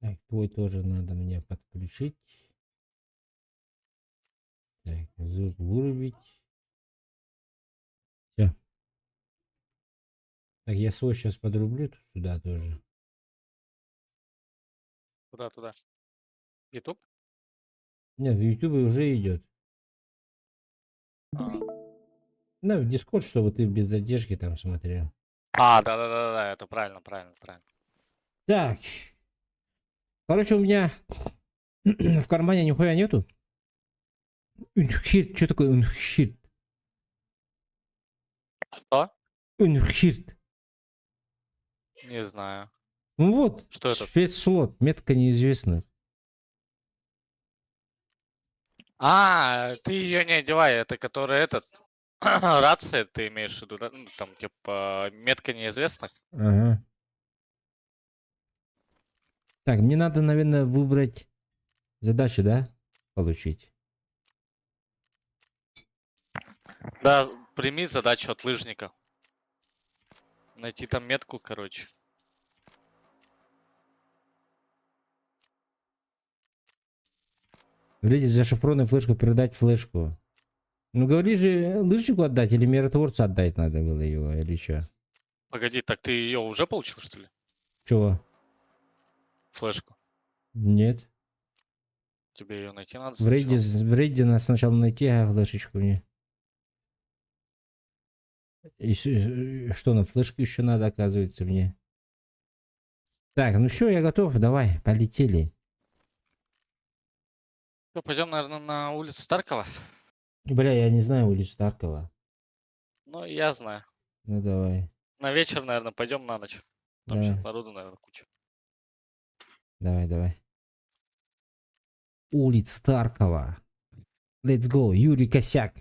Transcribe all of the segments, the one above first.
Так, твой тоже надо мне подключить. Так, звук вырубить. Все. Так, я свой сейчас подрублю сюда тоже. Куда туда? YouTube? Нет, в YouTube уже идет. А, Ну, в Discord, чтобы ты без задержки там смотрел. да, это правильно, правильно, правильно. Так. Короче, у меня в кармане нихуя нету. Унхирт. Что такое унхирт? Что? Унхирт. Не знаю. Ну вот, Что это? спецслот, метка неизвестных. Ты ее не одевай, это который этот... Рация ты имеешь в виду, да? Ну, там, типа, метка неизвестных. Ага. Так, мне надо, наверное, выбрать задачу, да? Получить. Да, прими задачу от лыжника. Найти там метку, короче. Вредить зашифрованную флешку, передать флешку. Ну говори же, лыжнику отдать или миротворцу отдать надо было его, или что? Погоди, так ты ее уже получил, что ли? Чего? Флешку. Нет. Тебе ее найти надо В сначала. рейде надо сначала найти флешечку мне. И что на флешку еще надо, оказывается, мне. Так, ну все, я готов, давай, полетели. Ну, пойдем, наверное, на улицу Старкова. Бля, я не знаю улицу Таркова. Ну, я знаю. Ну давай, На вечер, наверное, пойдем на ночь. Там сейчас давай, народу, наверное, куча. давай. Улица Таркова. Let's go, Юрий Косяк.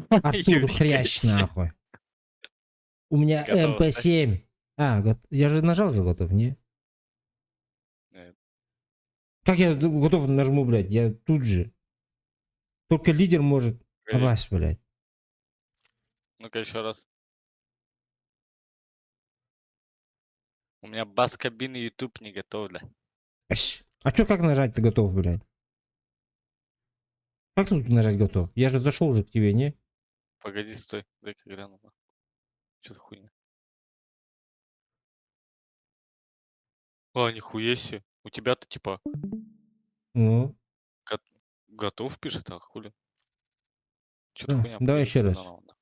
Артур Юрий Хрящ, Косяк. нахуй. У меня Готово стать? МП-7. Я же нажал же готов, не? Нет. Как я готов нажму, блядь? Я тут же. Только лидер может Погоди. попасть, блядь. Ну-ка еще раз. У меня бас-кабин и YouTube не готов, да. А чё, как нажать ты готов, блядь? Как тут нажать готов? Я же зашел уже к тебе, не? Погоди, стой. Дай-ка гляну. Что-то хуйня. Нихуя себе. У тебя-то типа Ну, гот- готов пишет, а хули? Что-то да, хуйня, давай погоди, еще раз. заново.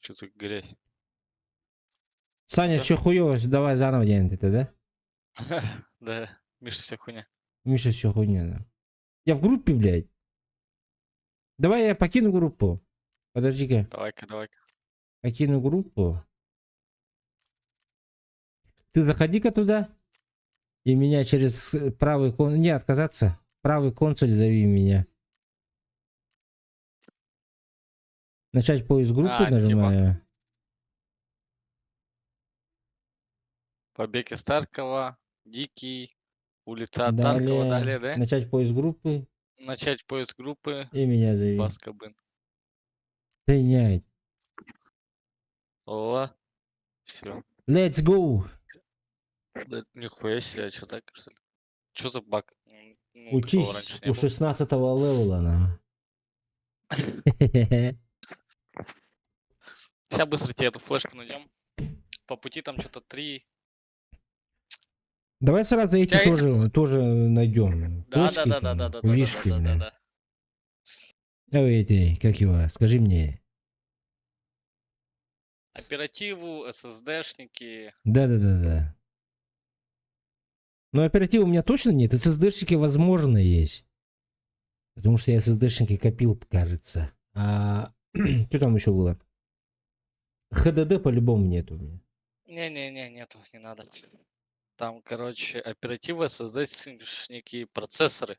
Что-то грязь. Саня, Да? все хуево, давай заново делаем это, да? Да, Миша, вся хуйня. Миша, все хуйня, да. Я в группе, блядь. Давай я покину группу. Подожди-ка. Давай-ка, давай-ка. Покину группу. Ты заходи-ка туда. И меня через правый консуль... Не, отказаться. Правый консуль зови меня. Начать поиск группы Типа, нажимаю. побег из Таркова, Дикий, улица Таркова, далее, Далее. да? Начать поиск группы. Начать поиск группы, И меня зови. Баскабын. Принять. О, все. Let's go. Нихуя себе, что так, что ли? Что за баг? Ну, такого Учись раньше не у было. 16-го левела. На. Сейчас быстро тебе эту флешку найдем. По пути там что-то 3. Давай сразу эти тоже найдем. Да, да, Точки да, да, да, там, да, да, да, да, вишки, да, да, блин. да. Давай эти, как его, скажи мне. Оперативу, ССДшники. Да. Но оперативы у меня точно нет. SSD-шники возможно есть. Потому что я SSD-шники копил, кажется. А что там еще было? HDD по-любому нет у меня. Не-не-не, нету, не надо. Там, короче, оперативы, SSD-шники, процессоры.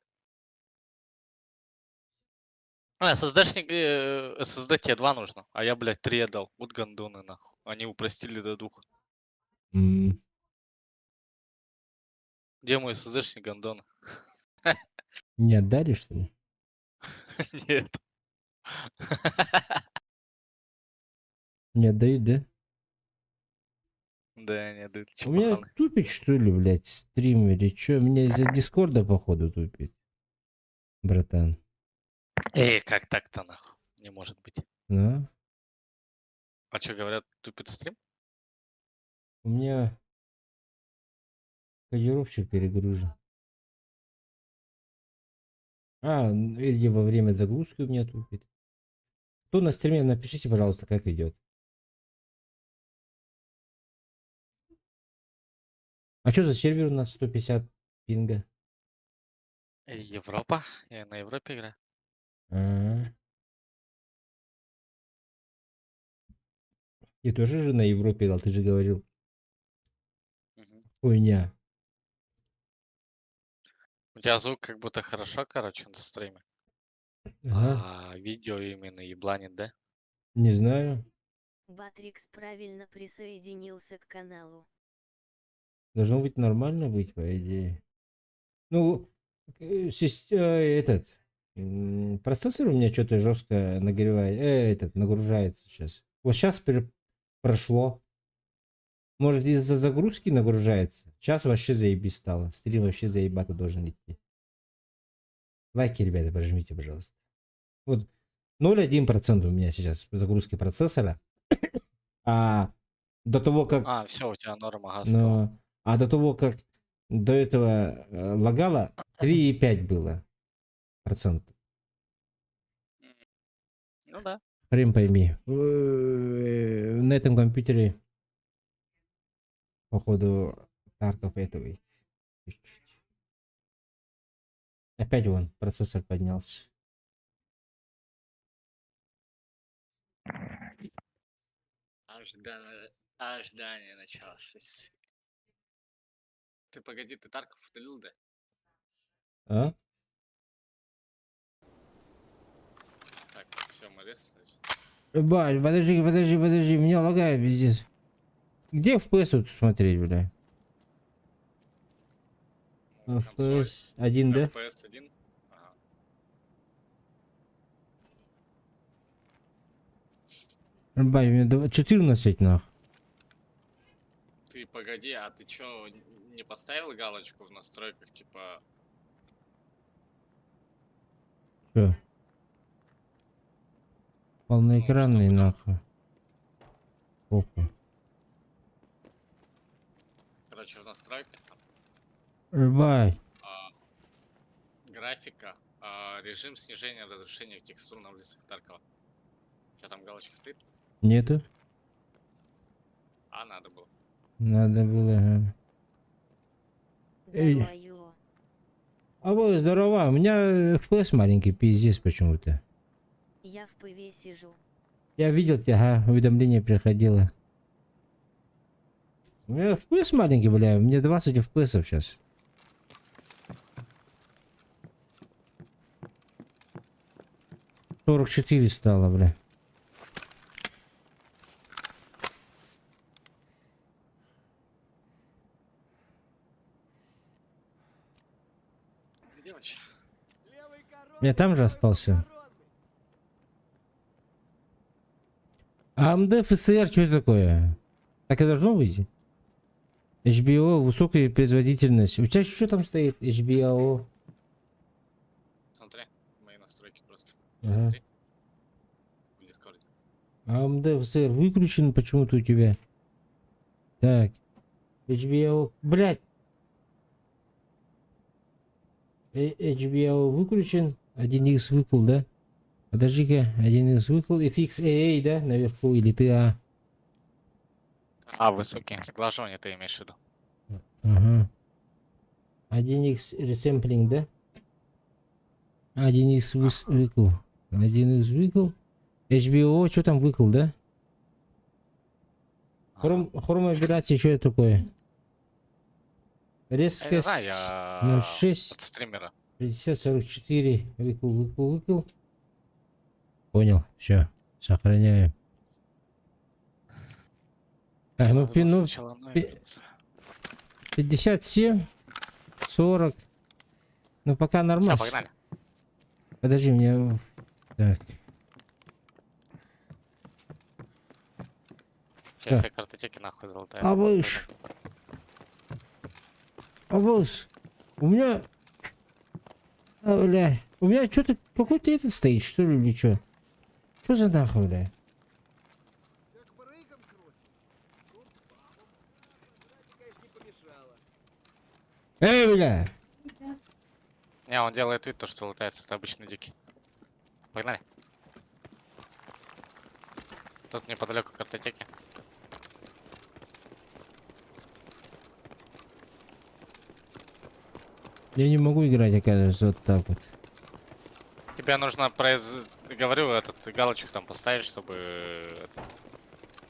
SSD-шник, SSD тебе 2 нужно, а я, блядь, 3 отдал. Вот гандоны, нахуй. Они упростили до 2. М, Где мой SSD-шник, гандон? Не отдали, что ли? Нет. Не отдают, да? Да, нет, ты У меня чепаханы. тупит, что ли, блядь, стрим или что? Меня из-за Дискорда, походу, тупит, братан. Эй, как так-то нахуй? Не может быть. Да? А что говорят, тупит стрим? У меня кодировщик перегружен. Или во время загрузки у меня тупит. Кто на стриме, напишите, пожалуйста, как идет. А что за сервер у нас 150 пинга? Европа? Я на Европе играю. А, Я тоже же на Европе играл, ты же говорил. Мгм. Хуйня. У тебя звук как будто хорошо, короче, на стриме. Ага, А видео именно ебланит, да? не знаю. Батрикс правильно присоединился к каналу. Должно быть нормально быть, по идее. Ну, этот процессор у меня что-то жестко нагревает, нагружается сейчас. Вот сейчас прошло. Может, из-за загрузки нагружается. Сейчас вообще заебись стало. Стрим вообще заебато должен идти. Лайки, ребята, прожмите, пожалуйста. Вот 0,1% у меня сейчас загрузки процессора. А до того, как А, все, у тебя норма газ стала. до того, как до этого лагало, 3,5 было процентов. Ну да. Хрен пойми. На этом компьютере, походу, Тарков этого. Чуть-чуть. Опять вон, процессор поднялся. Ожидание началось. Ты погоди, ты Тарков удалил, да? А? Так, все, мы резались. Бать, подожди, меня лагает пиздец. Где FPS тут смотреть, бля? Консоль, FPS 1, да? FPS 1. Ага. Бать, у меня 14 нах. Ты погоди, а ты чё, не поставил галочку в настройках, типа... Чё? Полноэкранный чтобы там- нахуй. Похуй. Короче, в настройках там Бать. графика, режим снижения разрешения текстур на улицах Таркова. У тебя там галочка стоит? Нету? А, надо было. Надо было, ага. Эй. Здорово. А вы здорово, у меня FPS маленький, пиздец почему-то. Я в ПВ сижу. Я видел тебя, ага, уведомление приходило. У меня FPS маленький, бля, у меня 20 FPS сейчас. — 44 стало, бля. Девочка. Я там же остался. AMD FSR, что это такое? Так и должно быть? HBO, высокая производительность. У тебя что там стоит? HBO. Смотри, мои настройки просто. Ага. Смотри. В Дискорде. AMD FSR выключен почему-то у тебя. Так. HBO. Блять. HBO выключен. 1x выкл, да? Подожди-ка. 1x выкл. FXAA, да? Наверху. Или ты А? А, высокий. Сглаживание ты имеешь в виду? Ага. 1x ресэмплинг, да? 1x выкл. 1x выкл. HBO, что там выкл, да? Хромоаберрация, что это такое? Я не Резкость знаю, я 0,6. от стримера. 50-44. Выкл. Понял, все. Сохраняю. Так, Тебе ну, надо было ну сначала обновить. 57, 40. Ну, пока Всё, нормально. погнали. Подожди, мне... Так. Сейчас Да. все картотеки нахуй золотая. А выше. Обалс. У меня... А, бля. У меня что-то... Какой-то этот стоит, что ли, или что? Что за нахуй, бля? Как барыгам, короче. Ну, бабам. Кстати, конечно, не помешало. Эй, бля! Не, он делает вид, то, что лутается, это обычный дикий. Погнали. Тут неподалеку картотеки. Я не могу играть, оказывается, вот так вот. Тебе нужно говорю, этот галочку там поставить, чтобы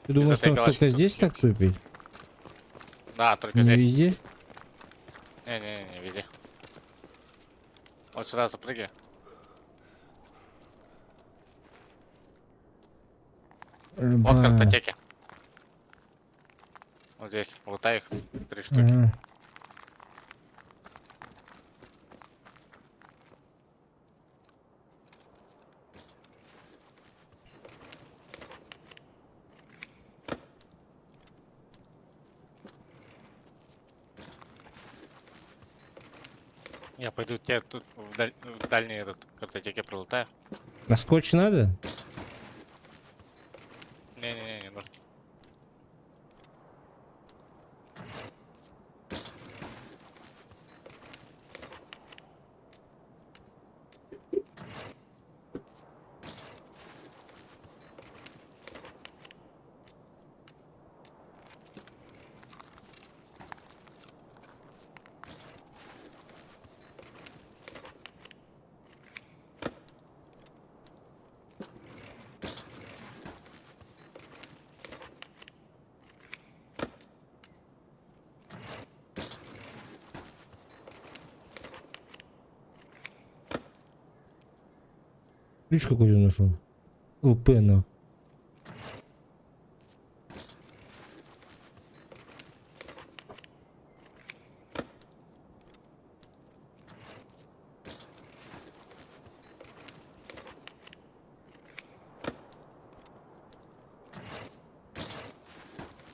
Ты думаешь, этой что галочки только тут здесь так ничего. тупить? Да, только Не здесь. везде? Не, везде. Вот сюда запрыгивай. Вот Ба. картотеки. Вот здесь, лутай их, 3 штуки. Ага. Я пойду тебе тут в дальние этот картотеки пролутаю. А скотч надо? Не нужно. Ключ какой-то нашел. ЛП, на.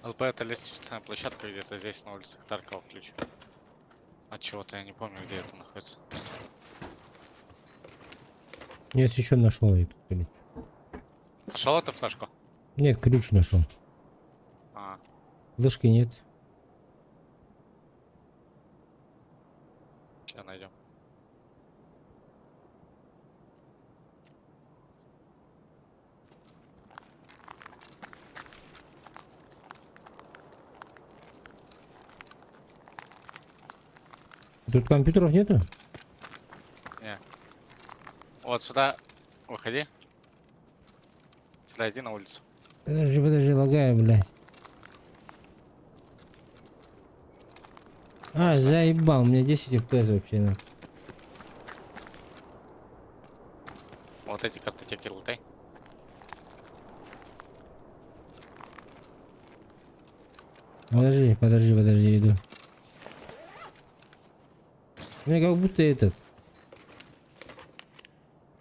ЛП это лестничная площадка где-то здесь на улице Таркова ключ. От чего-то я не помню, где это находится. Я еще нашел этот ключ. Нашел эту флешку? Нет, ключ нашел. А, Флешки нет. сейчас найдем. Тут компьютеров нету? Не. Вот сюда выходи. Сюда иди на улицу. Подожди, лагаю, блядь. А, заебал, у меня 10 FPS вообще, на. Вот эти картотеки лутай. Подожди, иду. У меня как будто этот...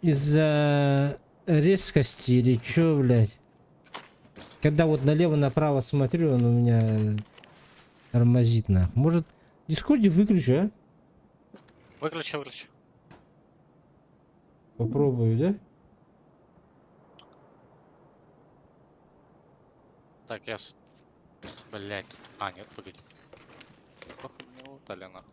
Из-за резкости или чё, блядь. Когда вот налево-направо смотрю, он у меня тормозит, нахуй. Может, в Дискорде выключу, а? Выключи. Попробую, да? Так, я... Блять. А, нет, погоди. Походу не лутали нахуй.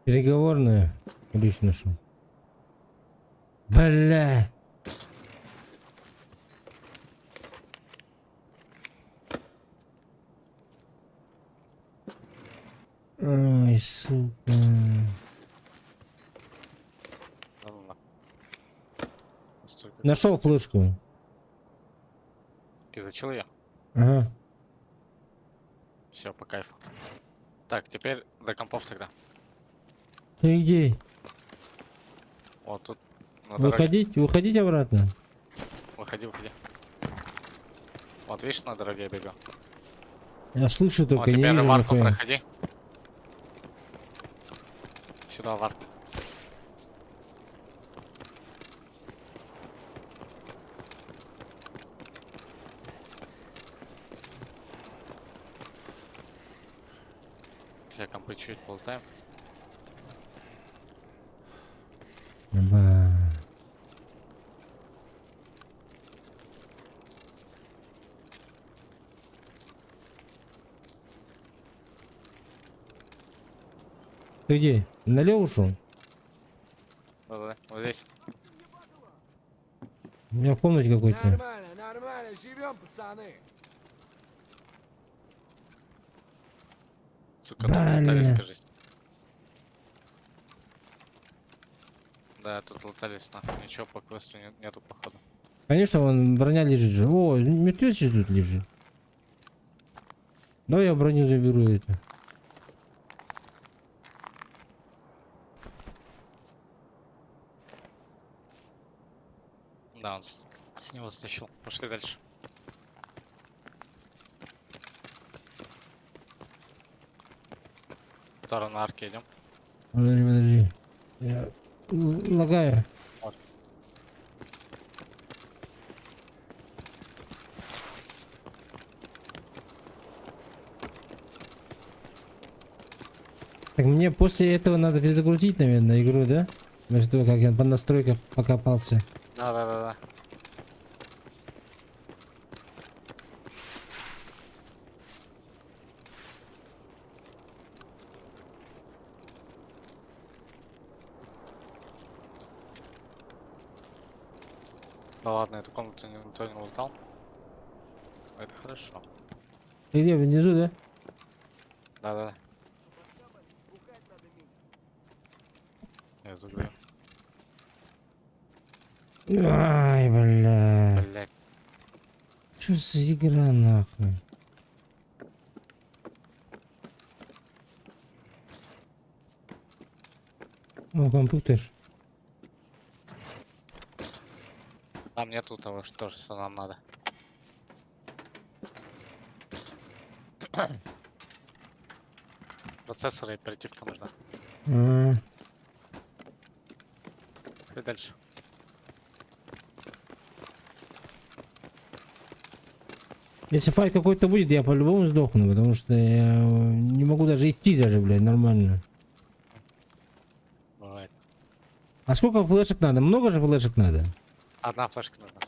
Переговорную ключ нашел. Бля. Ой, сука. Ну. Столько Нашел флешку. изучил я. Ага. Все, по кайфу. Так, теперь до компов тогда. Ты где? Вот тут на дороге. Выходить обратно. Выходи, выходи. Вот видишь, на дороге я бегу. Я слышу Вот только, не теперь вижу в арку нихуя. проходи. Сюда в арку. Сейчас компы чуть полутаем. Ба. Ты где? Налево ушел? Да-да-да, вот здесь. У меня в комнате какой-то. Нормально, нормально, живем, пацаны. Сука, тут лутались, Бля. скажись. Да, тут лутались, нахуй. Ничего по квесту нету, походу. Конечно, вон броня лежит же. О, мертвец тут лежит. Давай я броню заберу эту. Да, он с него стащил. Пошли дальше. В сторону арки идем. Подожди, подожди. Я лагаю. Вот. Так мне после этого надо перезагрузить, наверное, игру, да? Между того, как я по настройках покопался. Да-да-да-да. Да ладно, эту комнату никто не лутал. Это хорошо. Ты где, внизу, да? Да-да-да. Я заграю. Ай, бля. Блять. Что за игра, нахуй? О, компьютер. Там нету того, что нам надо. Процессор и оперативка нужна. А, И дальше. Если файт какой-то будет, я по-любому сдохну, потому что я не могу даже идти даже, блядь, нормально. Бывает. А сколько флешек надо? Много же флешек надо? Одна флешка нужна.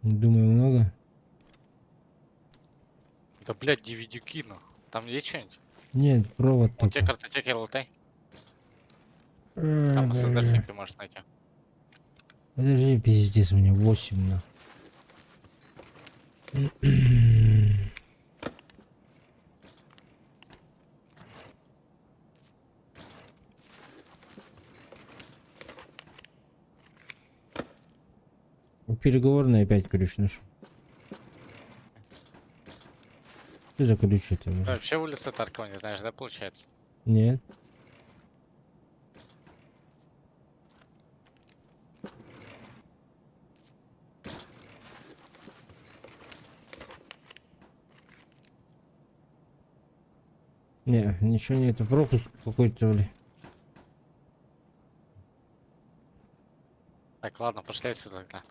Думаю, много. Да блять, DVD кину. Там есть что-нибудь? Нет, провод Вот те только. картотеки лутай. А, Там бля. SSD-шники можешь найти. Подожди, пиздец, у меня 8 на. Переговорный опять ключ нашел. Что за ключ это? Да, вообще улица Таркова не знаешь, да, получается? Нет. Не, ничего нету. Пропуск какой-то, бля. Так, ладно, пошли отсюда тогда.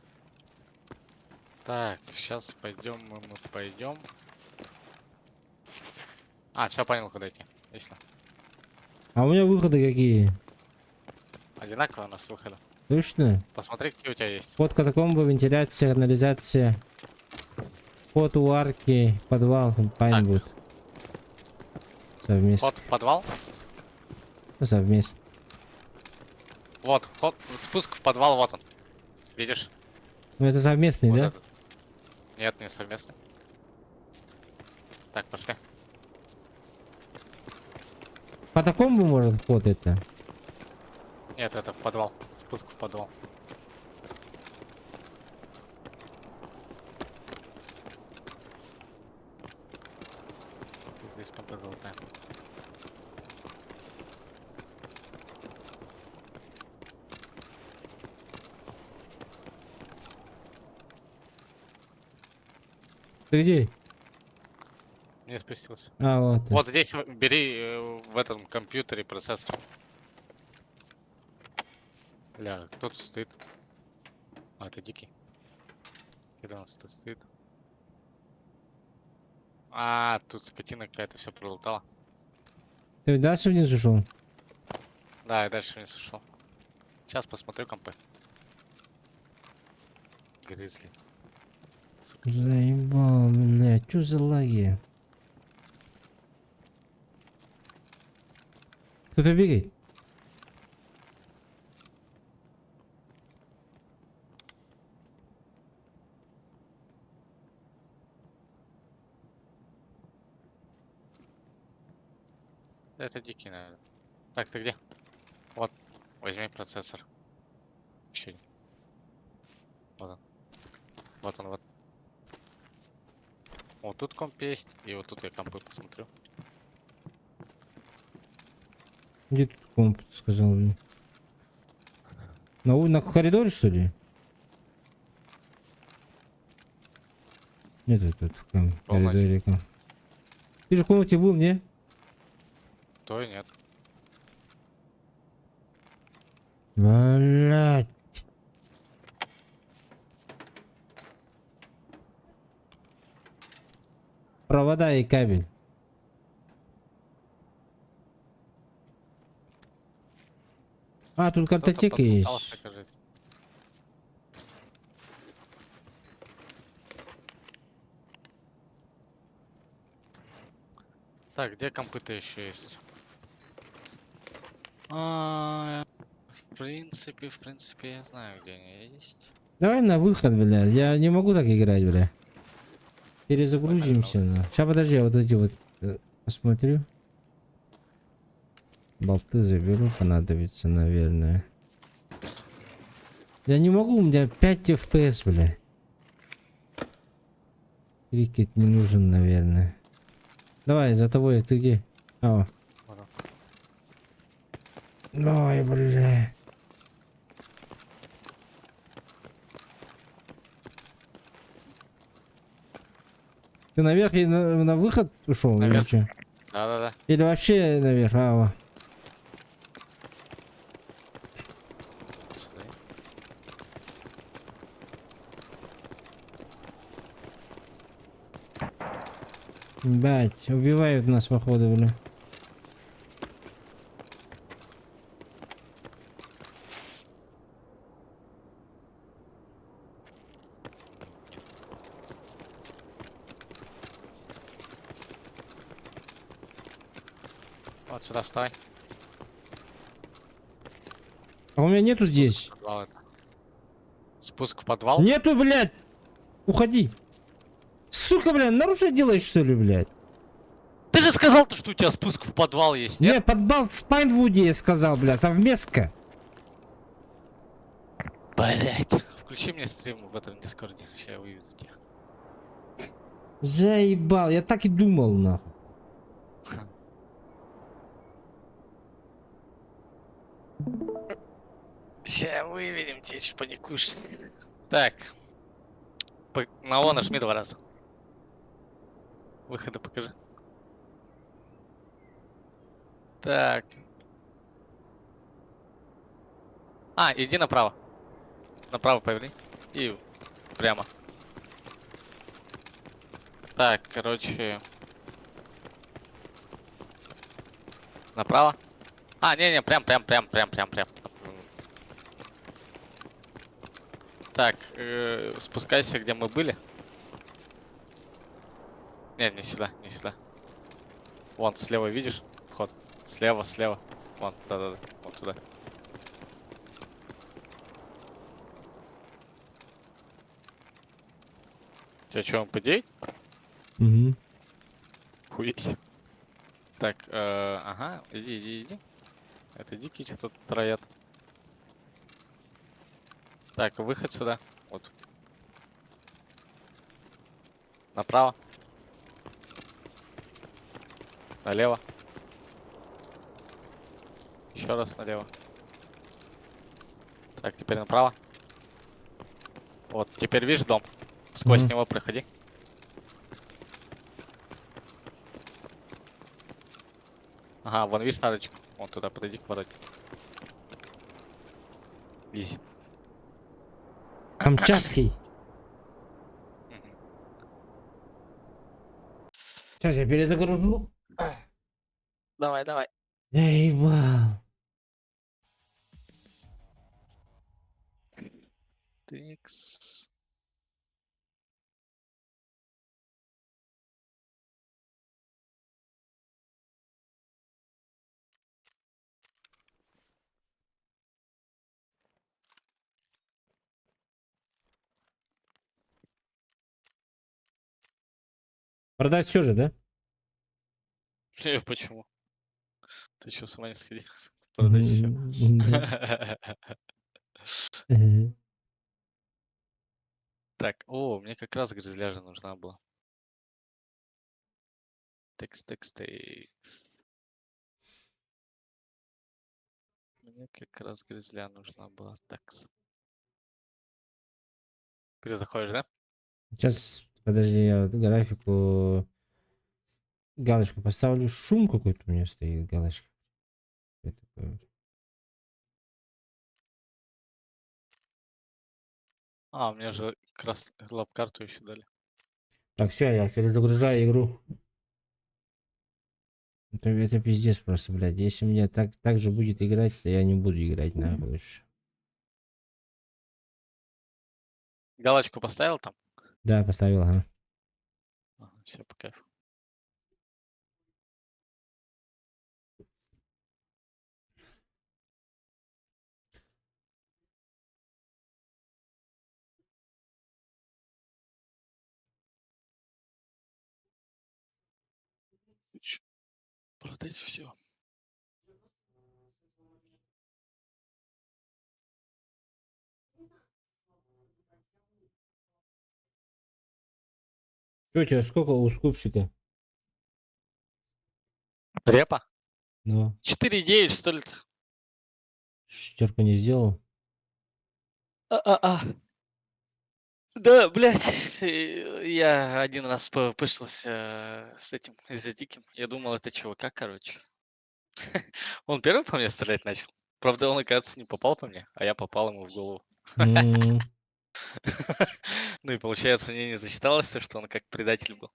Так, сейчас пойдем мы пойдем. А, все понял, куда идти. Если. А у меня выходы какие? Одинаково у нас выхода. Точно? Посмотри, какие у тебя есть. Вход катакомба, вентиляция, канализация. Вход у арки, подвал, Пайнвуд. Совместно. Вход в подвал. Совместно. Вот, вход, спуск в подвал, вот он. Видишь? Ну это совместный, Вот да? этот. Нет, не совместно. Так, пошли. Катакомбу может вход это? Нет, это в подвал. Спуск в подвал. из компа золотая. Ты где? Не спустился. А, вот. ты. Вот здесь бери в этом компьютере процессор. Бля, кто тут стоит? А, это дикий. Когда он тут стоит? А, тут скотина какая-то все пролутала. Ты дальше вниз ушел? Да, я дальше не слышал. Сейчас посмотрю компы. Гризли. Сука. Заебал, блядь, чё за лаги? Кто-то бегает? Это дикий, наверное. Так, ты где? Вот, возьми процессор. Еще один. Вот он. Вот он, вот. Вот тут комп есть, и вот тут я компы посмотрю. Где тут комп, ты сказал, блин? На коридоре, что ли? Нет, тут в Полночь. коридоре. Ты же в комнате был, не? То и нет. Блять. Провода и кабель. А, тут Кто-то картотека подпутался, есть. кажется. Так, где компы-то еще есть? В принципе, я знаю, где они есть. Давай на выход, блядь. Я не могу так играть, бля. Перезагрузимся. Сейчас, подожди, я вот эти вот посмотрю. Болты заберу, понадобится, наверное. Я не могу, у меня 5 FPS, бля. Крикет не нужен, наверное. Давай, за тобой, ты где? А, Вот он. ой, бля. Ты наверх и на выход ушел? Или Наверх. чё? Да-да-да. Или вообще наверх? А, во. Сюда. Блять, убивают нас, походу, бля. Вот сюда вставай. А у меня нету Спуск здесь. в подвал это. Спуск в подвал? Нету, блядь! Уходи! Сука, блядь, нарушай делаешь, что ли, блядь? Ты же сказал, что у тебя спуск в подвал есть, нет? Нет, подбал в Пайнвуде, я сказал, блядь, совместка. Блять. Включи мне стрим в этом дискорде. Сейчас я выведу тебя. Заебал, я так и думал, нахуй. Сейчас выведем тебя, чуть паникуешь. Так. На О нажми 2 раза. Выходы покажи. Так. А, иди направо. Направо поверни. И прямо. Так, короче. Направо. А, не, прям. Так, спускайся, где мы были. Нет, не сюда. Вон, слева видишь? Вход. Слева. Вон, да. Вот сюда. Тебя что, он подей? Угу. Хуйся. Так, ага, иди. Это дикий что-то троят. Так, выход сюда. Вот. Направо. Налево. Еще раз налево. Так, теперь направо. Вот, теперь видишь дом? Сквозь Мгм. него проходи. Ага, вон видишь арочку? Вон туда подойди к воротам. Изи. Камчатский. Мгм. Сейчас я перезагружу. Давай, давай. Эй, вау. Тыкс. Продать все же, да? Почему? Ты что, с ума не сходи? Продать все. Да. Э, Так, о, мне как раз грязляжа нужна была. Текс, текс, текс. Мне как раз грязля нужна была. Такс. Перезаходишь, да? Сейчас, подожди, я вот графику галочку поставлю. Шум какой-то у меня стоит, галочка. Это такое вот. А, мне же как раз лап-карту еще дали. Так, все, я перезагружаю игру. Это пиздец просто, блядь. Если мне так же будет играть, то я не буду играть на больше. Галочку поставил там? Да, поставил, ага. Все, по кайфу. Продать все. Что у тебя, сколько у скупщика? Репа? Ну, 4,9 что ли? шестерку не сделал? А. Да, блядь, я один раз пышился с этим, из-за диким. Я думал, это чувака, короче. Он первый по мне стрелять начал. Правда, он, оказывается, не попал по мне, а я попал ему в голову. М, Ну и получается, мне не засчиталось, что он как предатель был.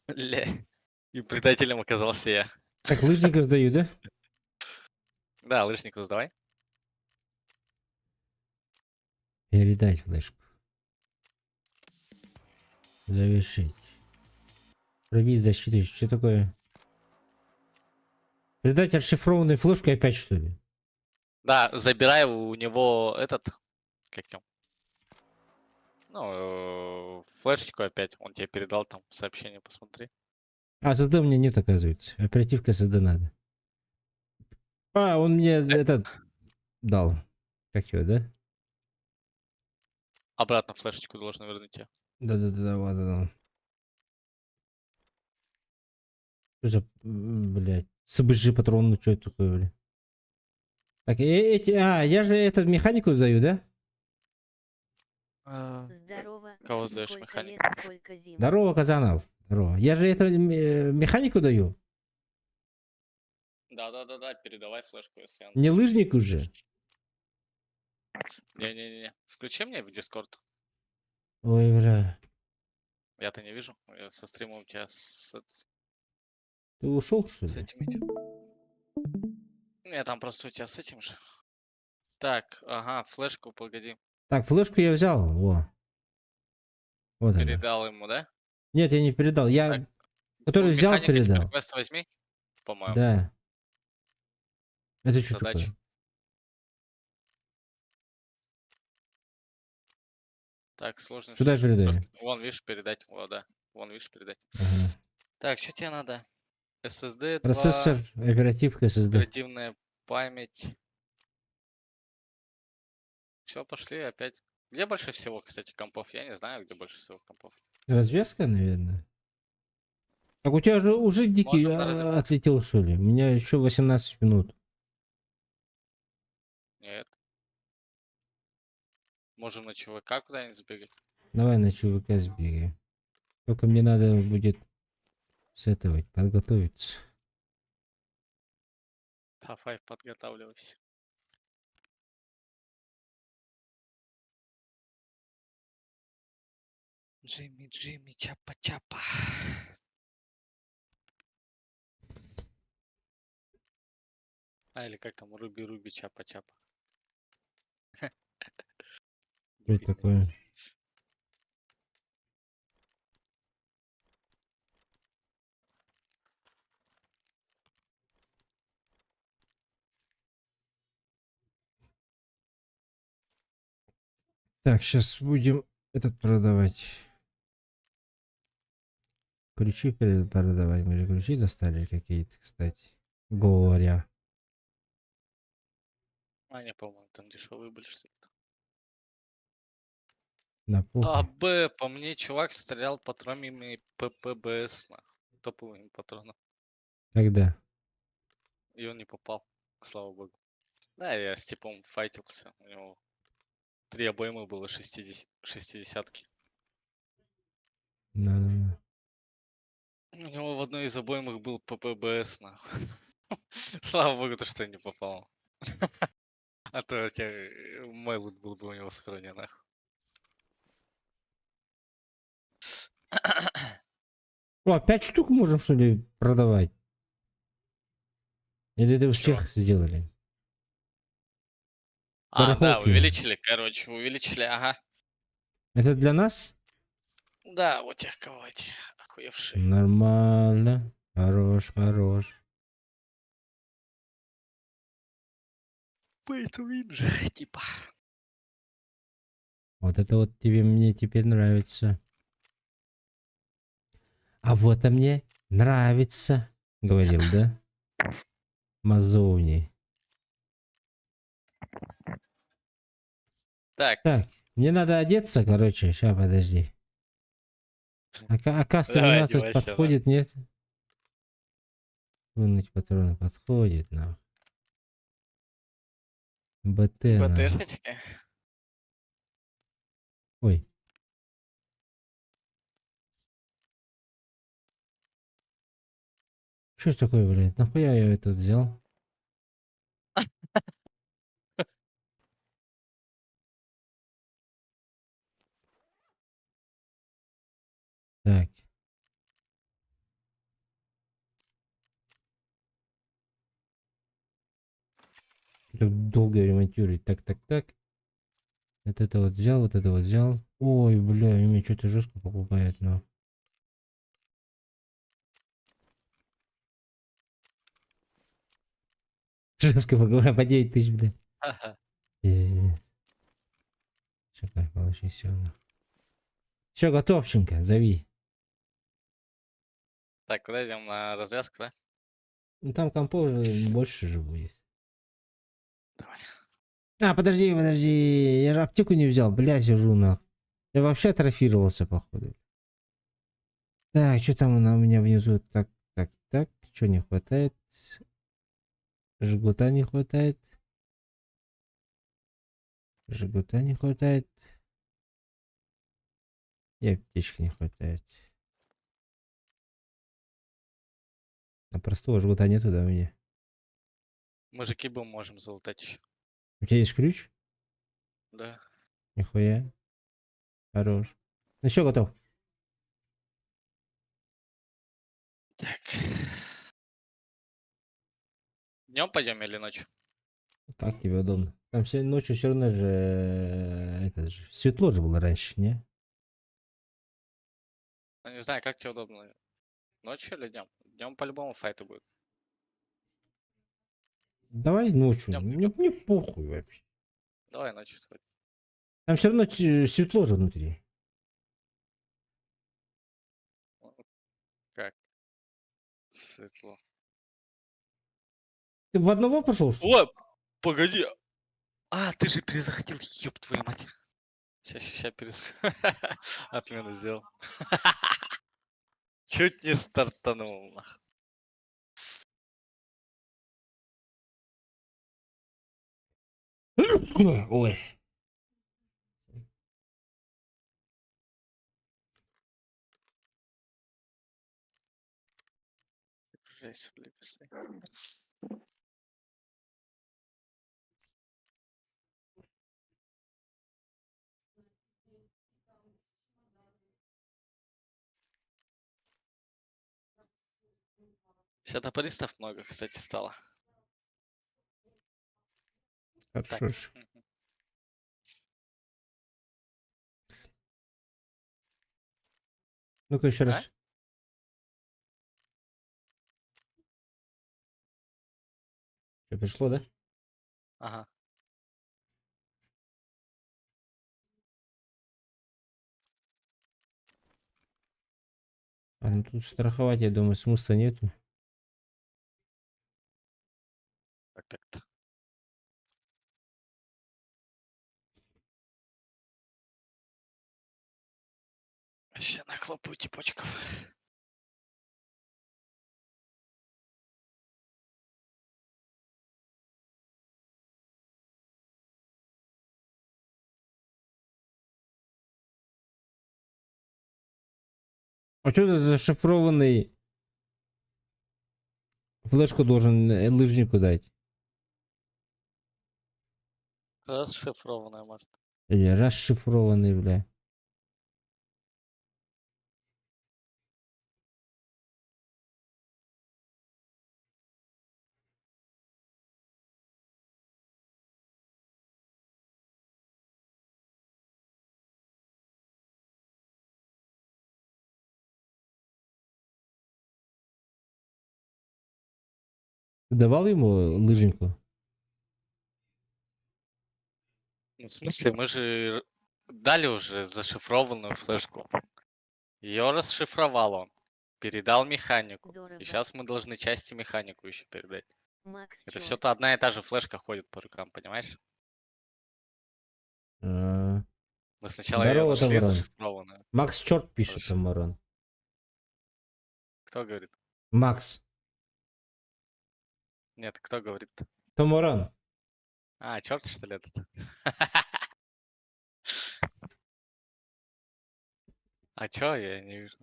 Ля. И предателем оказался я. Так, лыжников даю, да? Да, лыжнику сдавай. Передать флешку. Завершить. Пробить защиту. Что такое? Передать отшифрованную флешку опять, что ли? Да, забирай у него этот, как там, ну, флешечку опять. Он тебе передал там сообщение, посмотри. А, SSD у меня нет, оказывается. Оперативка SSD надо. А, он мне этот дал. Как его, да? Обратно флешечку должен вернуть тебе. Да-да-да, вот он. Что за, блядь, СБЖ патрон, ну что это такое, блядь? Так, я же этот механику даю, да? Здорово. Кого сдаешь Сколько лет, механику? сколько зим. Здорово, Казанов. Здорово. Я же это механику даю. Да, передавай флешку, если он. Не лыжник уже. Не-не-не. Включи мне в Дискорд. Ой, бля. Я-то не вижу. Я со стрима у тебя Ты ушел, что с ли? этим идет. Не, там просто у тебя с этим же. Так, ага, флешку, погоди. Так, флешку я взял. Во. Вот она. Передал ему, да? Нет, я не передал. Так, Я, у который взял, механика теперь передал. квест возьми, по-моему, Да. Это что задачу. такое? Так, сложный Сюда передаю. Вон, видишь, передать. О, да. Вон, видишь, передать. Ага. Так, что тебе надо? SSD 2, Процессор, оперативка SSD. оперативная память. Все, пошли опять. Где больше всего, кстати, компов? Я не знаю, где больше всего компов. Развязка, наверное. Так у тебя же уже дикий Можем разобраться. отлетел, что ли? У меня еще 18 минут. Нет. Можем на ЧВК куда-нибудь сбегать. Давай на ЧВК сбегаем. Только мне надо будет с этого подготовиться. Давай, подготавливайся. Джимми, Джимми, чапа-чапа. А, или как там, Руби-Руби, чапа-чапа. Что это такое? Так, сейчас будем этот продавать. Ключи продавать. Мы же ключи достали какие-то, кстати. Говоря. А, не, по-моему, там дешевые были что-то. На А, похуй. Б, по мне, чувак стрелял патронами ППБС, нахуй. Топовыми патронами. Когда? И он не попал, слава богу. Да, я с типом файтился. У него 3 обоймы было 60-ки. На. У него в одной из обоймах был ППБС, нахуй. Слава богу, то, что я не попал. А то мой лут был бы у него сохранен, нахуй. О, 5 штук можем, что ли, продавать? Или это у Чего? всех сделали? А, да, Барахолки. увеличили, короче, увеличили, ага. Это для нас? Да, вот тех кого эти охуевшие. Нормально. Хорош, хорош. Pay to win же, типа. Вот это вот тебе мне теперь нравится. А вот а мне нравится. Говорил, да? Мазовни. Так, Так, мне надо одеться, короче. Сейчас, подожди. АК-112 давай, одевайся, да. подходит, нет? Вынуть патроны подходит, нахуй. БТ, нахуй. БТшечка. Ой. Что это такое, блядь? Нахуя я этот взял? Так. Так долго ремонтировать. Так, так, так. Вот это вот взял, вот это вот взял. Ой, бля, у меня что-то жестко покупает, но. Жестко покупает по 9 тысяч, бля. Ага. Пиздец. Чекай, получи все. Все, готовченко, зови. Так, куда идем на развязку, да? Ну там компов же больше же будет. Давай. А, подожди, подожди. Я же аптеку не взял, бля, сижу нах. Я вообще атрофировался, походу. Так, что там у меня внизу? Так, так, так. Что не хватает? Жгута не хватает. Жгута не хватает. И аптечки не хватает. А простого жгута нету, да, у меня? Мы же кибу можем залутать еще. У тебя есть ключ? Да. Нихуя. Хорош. Ну все, готов. Так. Днем пойдем или ночью? Как тебе удобно? Там все ночью все равно же, это же светло же было раньше, не? Ну, не знаю, как тебе удобно. Ночью или днем? Днем по-любому файты будут. Давай ночью. Днем Мне похуй вообще. Давай ночью сходим. Там все равно светло же внутри. Как? Светло. Ты в одного пошел, что ли? О, погоди. А, ты же перезаходил, ёб твою мать. Сейчас перез... Отмену сделал. Чуть не стартанул, нахуй. Ой. Жесть, блин. Сейчас топористов много, кстати, стало. Так. Хорошо ж. Мгм. Ну-ка еще А? раз. Что, пришло, да? Ага. А, ну тут страховать, я думаю, смысла нету. Так. Вообще нахлопаю типочков. А что ты зашифрованный флешку должен лыжнику дать? Расшифрованная, может. Или расшифрованный, бля. Ты давал ему лыжнику? Ну, в смысле, мы же дали уже зашифрованную флешку. Ее расшифровал он. Передал механику. И Здорово. сейчас мы должны части механику еще передать. Макс Это чё? все-то одна и та же флешка ходит по рукам, понимаешь? А, Мы сначала ее здорово, нашли Тамаран. зашифрованную. Макс черт пишет, Хорошо. Тамаран. Кто говорит? Макс. Нет, кто говорит? Тамаран. А, черт, что ли, этот? А чё, я не вижу.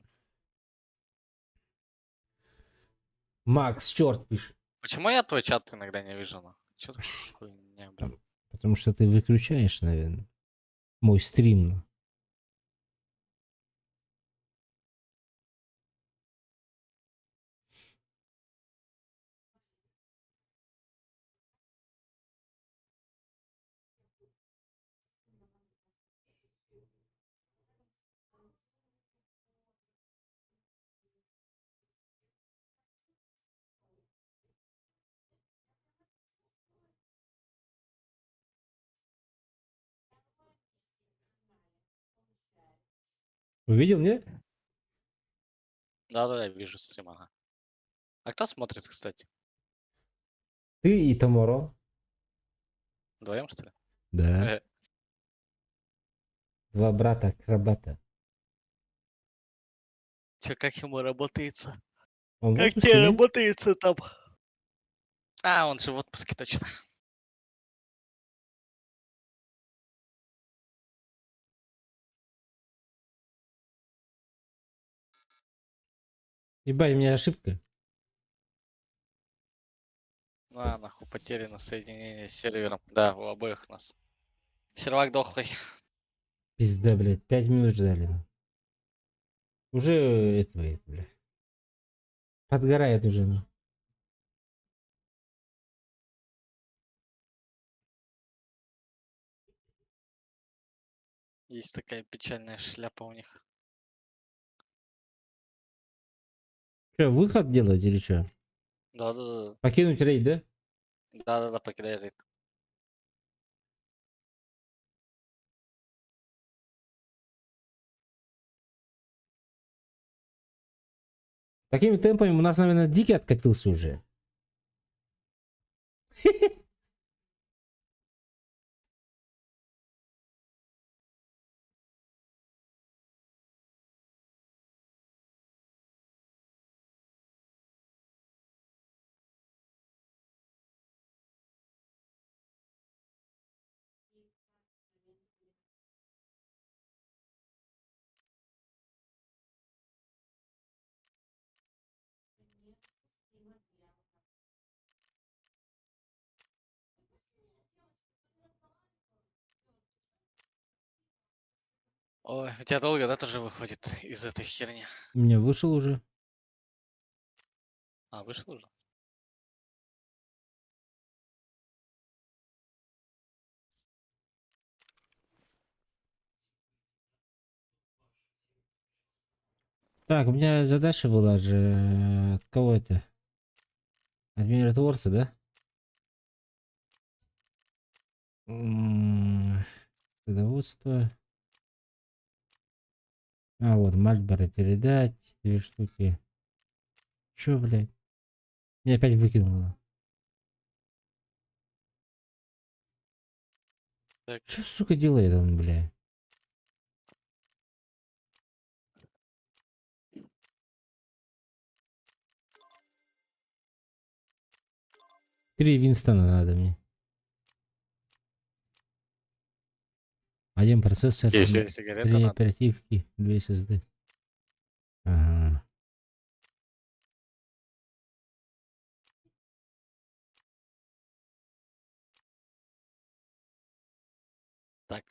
Макс черт пишет. Почему я твой чат иногда не вижу? Ну? Чё за хуйня, блин? Потому что ты выключаешь, наверное, мой стрим. Ну. Увидел, нет? Да-да, я вижу стрим, ага. А кто смотрит, кстати? Ты и Тамаран. Вдвоем, что ли? Да. Два брата акробата. Чё, как ему работается? Он в Как отпуске, тебе не? работается там? А, он же в отпуске, точно. Ебать, у меня ошибка. А, нахуй, потеряно соединение с сервером. Да, у обоих нас. Сервак дохлый. Пизда, блядь, 5 минут ждали. Ну. Уже это, блядь. Подгорает уже. Ну. Есть такая печальная шляпа у них. Что, выход делать или что? Да-да-да. Покинуть рейд, да? Да-да-да, покидай рейд. Такими темпами у нас, наверное, дикий откатился уже. Ой, у тебя долго, да, тоже выходит из этой херни? У меня вышел уже. А, вышел уже? Так, у меня задача была же... От кого это? От миротворца, да? Садоводство. А, вот, Мальборо передать. 2 штуки. Чё, блядь? Меня опять выкинуло. Так, Чё, сука, делает он, блядь? Три Винстона надо мне. Один процессор, еще сигареты 3 надо. оперативки, 2 SSD. Ага. Так.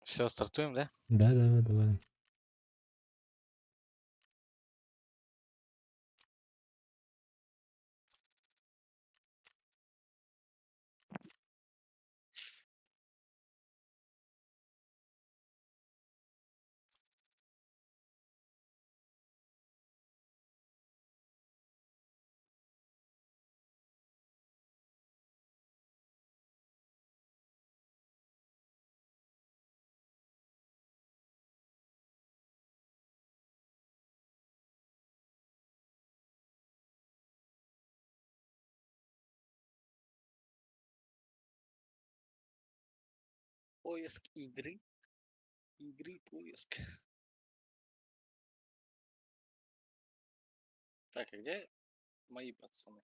Все, стартуем, да? Да, давай, давай. Поиск игры. Игры, поиск. Так, а где мои пацаны?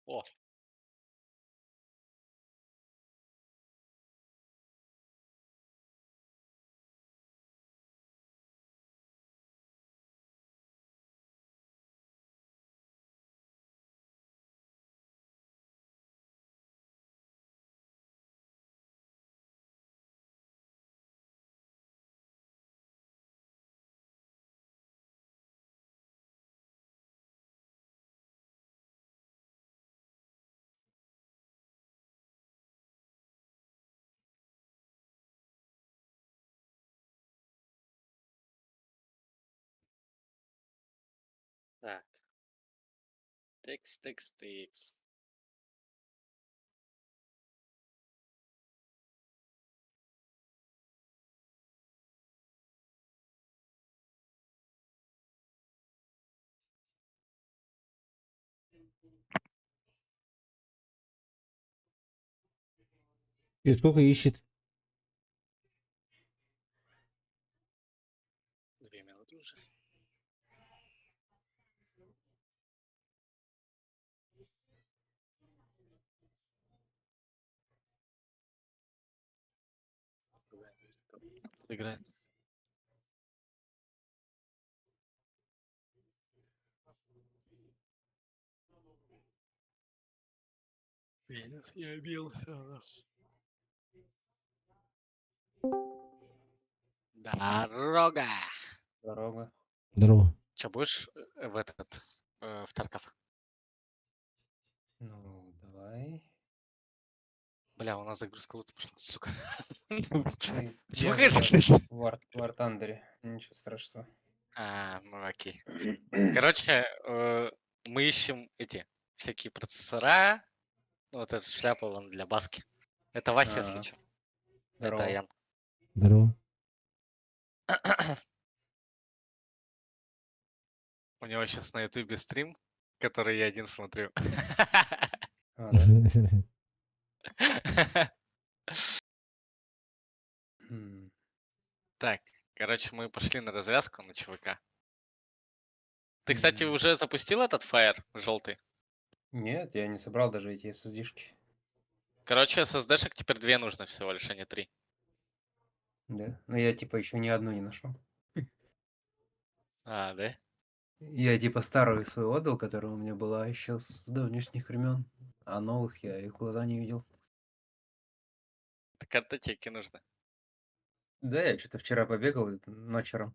О, так. Текст. И сколько ищет? 2 минуты уже. Другая музыка играет. Я бил. Дорога. Дорога. Здорово. Че, будешь в этот, в Тарков? Ну, давай. Бля, у нас загрузка лута пошла, сука. Ой, Почему я же конечно? в Артандере. Ничего страшного. А, ну окей. Короче, мы ищем эти всякие процессора. Ну, вот эта шляпа вон для баски. Это Вася, если А, что. Это здорово. Ян. Здорово. У него сейчас на ютубе стрим, который я один смотрю. А, да? М, Так, короче, мы пошли на развязку на ЧВК. Ты, кстати, м. уже запустил этот фаер желтый? Нет, я не собрал даже эти SSD-шки. Короче, SSD-шек теперь 2 нужно всего лишь, а не 3. Да? Но я типа еще ни одну не нашел. А, да? Я типа старую свою отдал, которая у меня была еще с давнишних времен, а новых я их в глаза не видел. Это картотеки нужно. Да, я что-то вчера побегал ночером.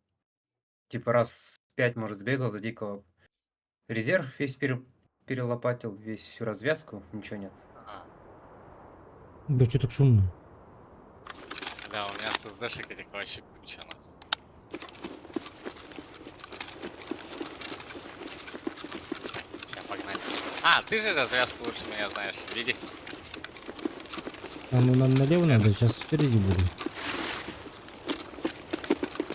Типа раз 5, может, сбегал за дикого. Резерв весь перелопатил, весь всю развязку, ничего нет. Ага. Бля, что так шумно? Да, у меня ССДшек этих вообще куча у нас. Все, погнали. А, ты же развязку лучше меня знаешь. Види. А ну нам налево надо, сейчас спереди буду.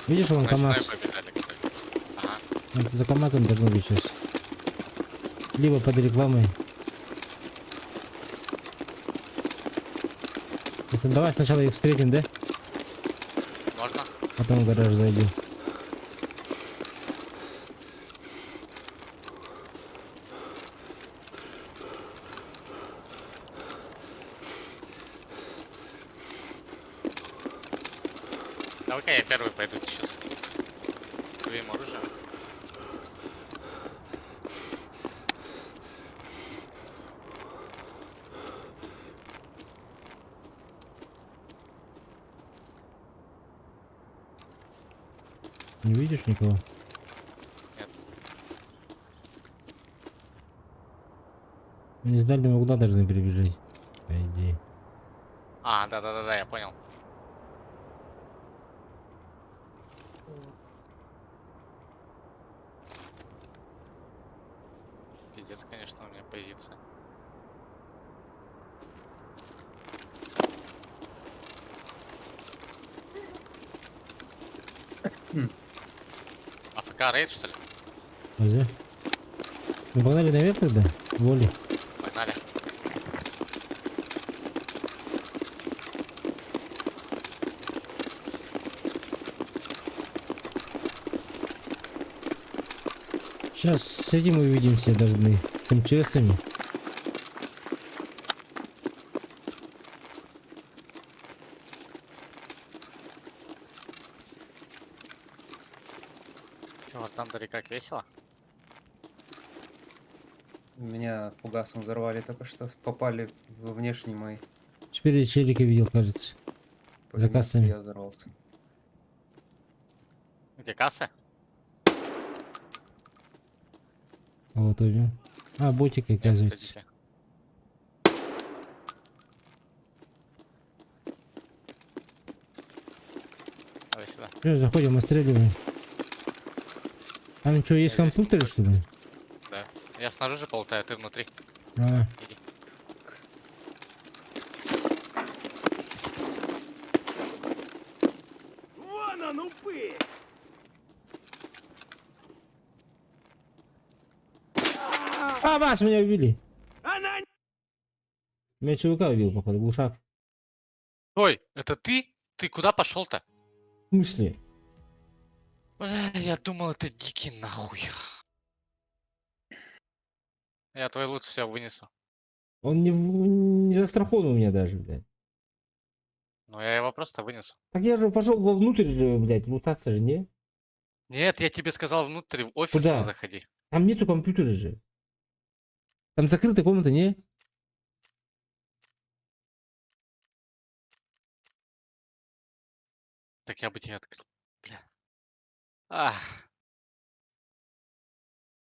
Видишь, вон Значит, КамАЗ. побежали, кстати. Ага. Это за КамАЗом должно быть сейчас. Либо под рекламой. Если, давай сначала их встретим, да? Можно? Потом в гараж зайдем. Давай-ка я первый пойду сейчас. Своим оружием. Не видишь никого? Нет. Они с дальнего угла должны перебежать, по идее. А, да-да-да, я понял. Пиздец, конечно, у меня позиция. АФК рейд, что ли? Ага. Ну погнали наверх тогда? Воли. Погнали. Сейчас с этим увидимся должны. С МЧСами. Че, в Тандере как весело? Меня фугасом взорвали только что, попали во внешний мой Спереди челика видел, кажется. За пулемет, и кассами. я взорвался. Где кассы? А вот увидел. А, ботики, Нет, это оказывается. дикие. Давай сюда. Все, заходим, отстреливаем. Там что, есть Я здесь компьютеры, что ли? просто- Да. Я снаружи полтаю, ты внутри. А, Иди. Вон он, упырь! а вас меня убили. Она Меня чувака убил, походу, глушак. Ой, это ты? Ты куда пошел-то? В смысле? Бля, я думал, это дикий нахуй. Я твой лут все вынесу. Он не застрахован у меня даже, блядь. Но я его просто вынесу. Так я же пошел вовнутрь же, блядь, лутаться же, не? Нет, я тебе сказал, внутрь в офис Куда? надо ходить. Там нету компьютера же. Там закрытая комната, не? Так я бы тебе открыл. Бля. Ах.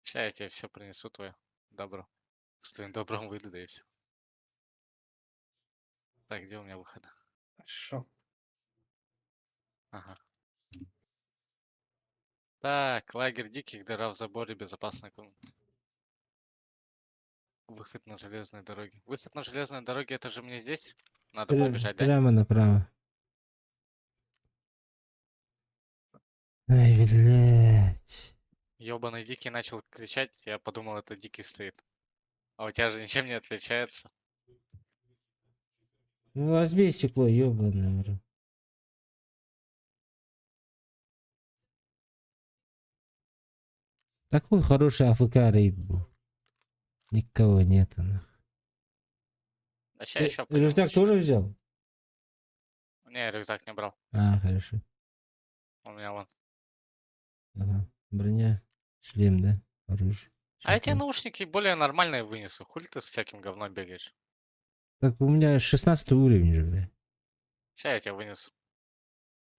Сейчас я тебе все принесу твое добро. С твоим добром выйду, да и все. Так, где у меня выхода? Хорошо. Ага. Так, лагерь диких, дыра в заборе, безопасная комната. Выход на железной дороге. Выход на железной дороге, это же мне здесь? Надо побежать, да? Прямо направо. Ай, блядь. Ёбаный дикий начал кричать, я подумал, это дикий стоит. А у тебя же ничем не отличается. Ну, разбей стекло, ёбаное, бро. Такой хороший АФК рейд был. Никого нету, нахуй. А сейчас еще пойдем. Рюкзак тоже взял? Не, рюкзак не брал. А, хорошо. У меня вон. Ага. Броня. Шлем, да? Хороший. А я Щас тебе я- наушники более нормальные вынесу. Хули ты с всяким говном бегаешь? Так у меня 16 уровень же, бля. Сейчас я тебя вынесу.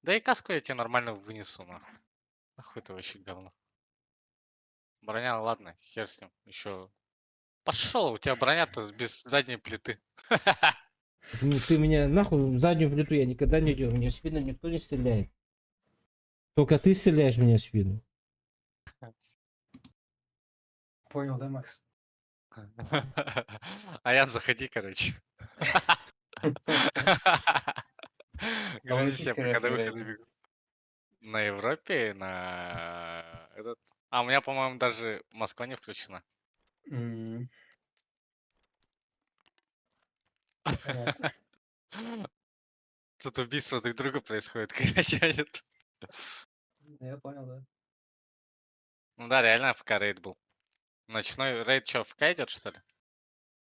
Да и каску я тебе нормально вынесу, нахуй. Нахуй это вообще говно. Броня, ладно, хер с ним. Еще. Пошел, у тебя броня-то без задней плиты. Ну, ты меня нахуй в заднюю плиту я никогда не делал. Мне в спину никто не стреляет. Только ты стреляешь мне в спину. Понял, да, Макс? Аян, заходи, короче. А вы на Грузи каких себе, пока серверах до выхода играете? бегу. На Европе, на этот. А у меня, по-моему, даже Москва не включена. М, Понятно. Тут убийство друг друга происходит, когда тянет. Я понял, да. Ну да, реально ФК рейд был. Ночной рейд что, ФК идет, что ли?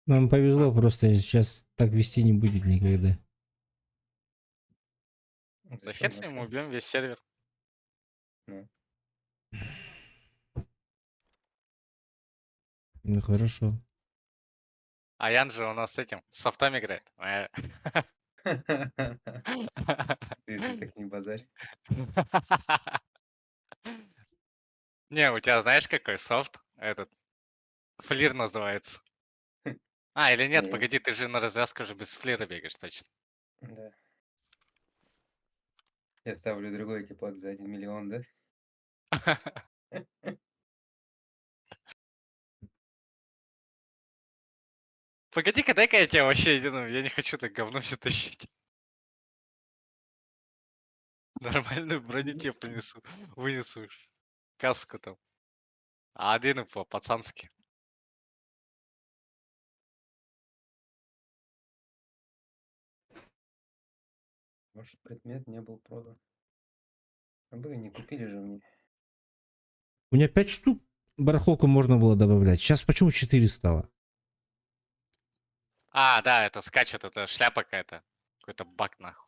Нам повезло, просто сейчас так вести не будет никогда. Да Зачем хер с ним, мы вообще? убьем весь сервер. Ну, Ну хорошо. А Ян же у нас с этим, с софтами играет. Ты так не базарь. Не, у тебя знаешь какой софт? Этот, флир называется. А, или нет, Не, погоди, ты же на развязку уже без флира бегаешь, точно. да. Я ставлю другой теплак за 1 миллион, да? Погоди-ка, дай-ка я тебя вообще я не хочу так говно все тащить. Нормальную броню тебе принесу, вынесу. Каску там. А один и по-пацански. Может, предмет не был продан. А вы не купили же мне. У меня 5 штук барахолку можно было добавлять. Сейчас почему 4 стало? А, да, это скачет, это шляпа какая-то. Какой-то баг нахуй.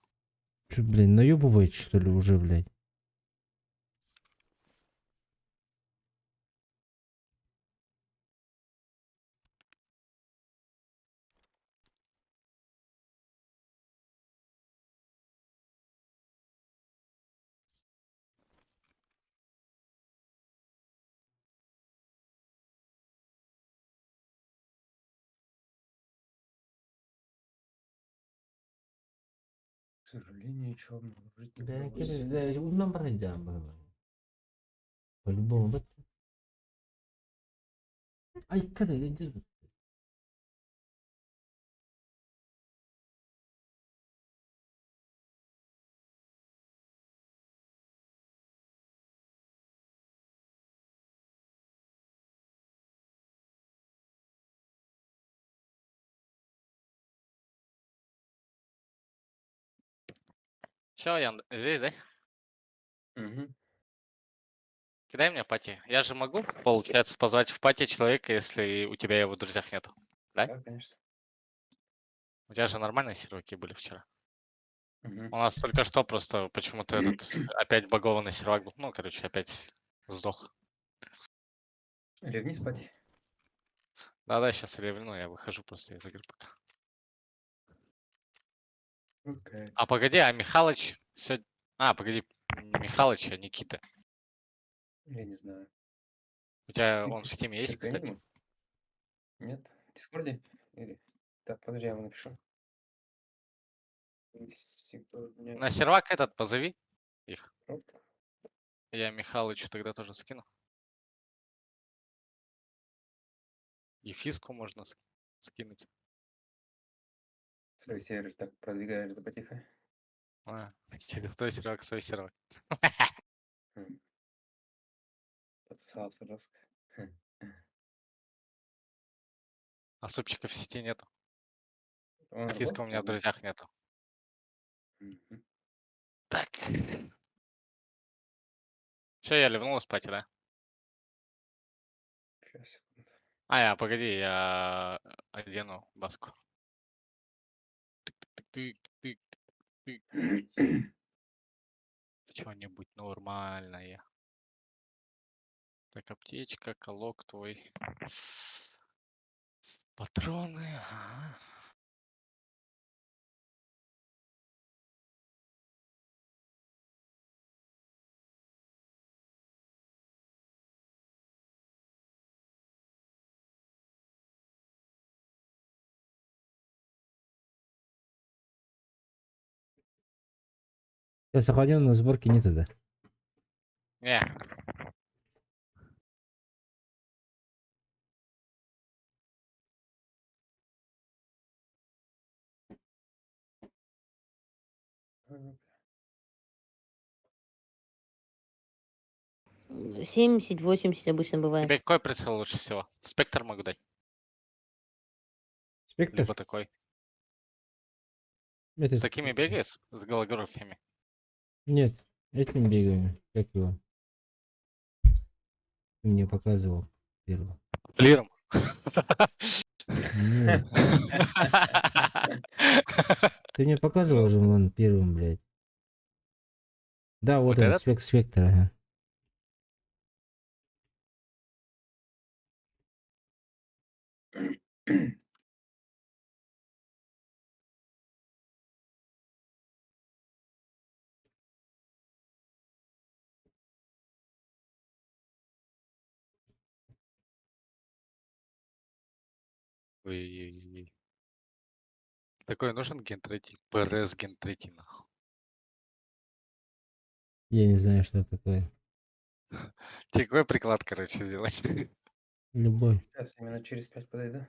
Че, блин, наебывает что ли уже, блядь? К сожалению, ничего обнаружить не Да, удалось. да, умном бродям было. По-любому. Вот. Ай, когда иди. Все, Ян, здесь, да? Угу. Кидай мне пати. Я же могу, получается, позвать в пати человека, если у тебя его в друзьях нету. Да? Да, конечно. У тебя же нормальные серваки были вчера. Угу. У нас только что просто почему-то этот опять багованный сервак был. Ну, короче, опять сдох. Легни спать. Да-да, сейчас ревну, я выхожу просто из игры пока. Окей. А погоди, а Михалыч сегодня... А, погоди, не Михалыч, а Никита. Я не знаю. У тебя Ты он в стиме есть, черкани кстати? ему? Нет? В Дискорде? Или... Так, подожди, я ему напишу. Сегодня... На сервак этот позови их. Оп. Я Михалычу тогда тоже скину. И фиску можно скинуть. Свой сервер так продвигаешь да потихо. А, через той сервак, свой сервак. Подсосался жестко. А супчика в сети нету. Он А фиска у работает, меня в наверное? друзьях нету. Мгм. Так. Все, я ливнул спать, да? Щас, секунду. Погоди, я одену баску. Тык-тык-тык-тык. Что-нибудь нормальное. Так, аптечка, колок твой. Патроны. Ага. Я сохранен, но сборки нету, да? Не, Мгм. 70-80 обычно бывает. тебе какой прицел лучше всего? Спектр могу дать. Спектр? Либо такой. С Этот... такими бегаешь? С голографиями? Нет, этим бегаем. Как его? Ты мне показывал первый. Лиром. Нет, ты мне показывал же вон первым, блядь. Да, вот, Вот он, этот? спектр, ага. Ой-ой-ой. Такой нужен ген 3. ПРС ген 3, нахуй. Я не знаю, что такое. Тебе какой приклад, короче, сделать? Любой. Сейчас я минут через 5 подойду.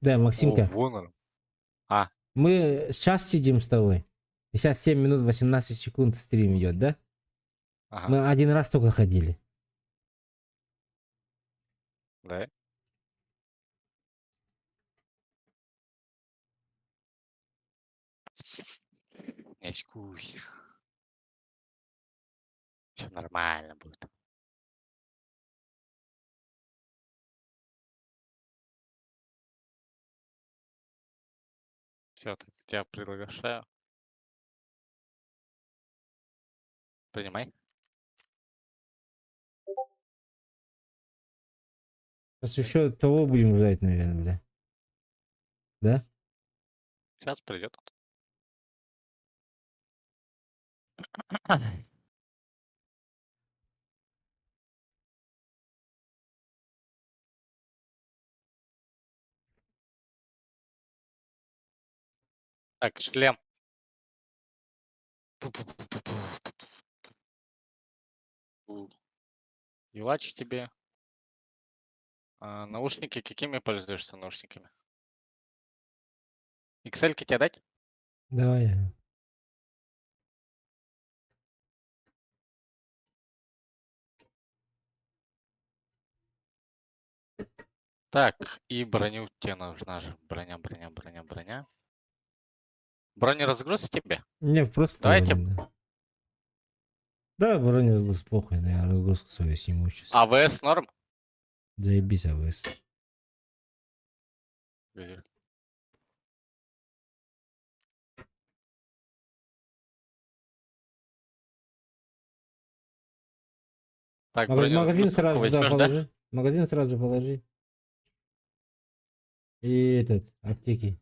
Да, О, Максимка, вон он. А, мы сейчас сидим с тобой. 57 минут 18 секунд стрим идет, да? ага, Мы один раз только ходили. да. Не очкуй. Все нормально будет. Все, так, тебя приглашаю. Принимай. Сейчас еще того будем ждать, наверное, бля. Да? Сейчас придет. Так, шлем. Юлач тебе. Наушники какими пользуешься наушниками? XL-ки тебе дать? Давай. Так, и броню тебе нужна же. Броня, броня, броня, броня. Бронеразгруз тебе? Не, просто Давайте броня, да. Да, броня разгруз похуй, да, я разгрузку свою сниму сейчас. АВС норм? Заебись, АВС. Так, Магазин бронеразгрузку сразу туда возьмешь, да? положи. Магазин сразу положи. И этот, аптеки.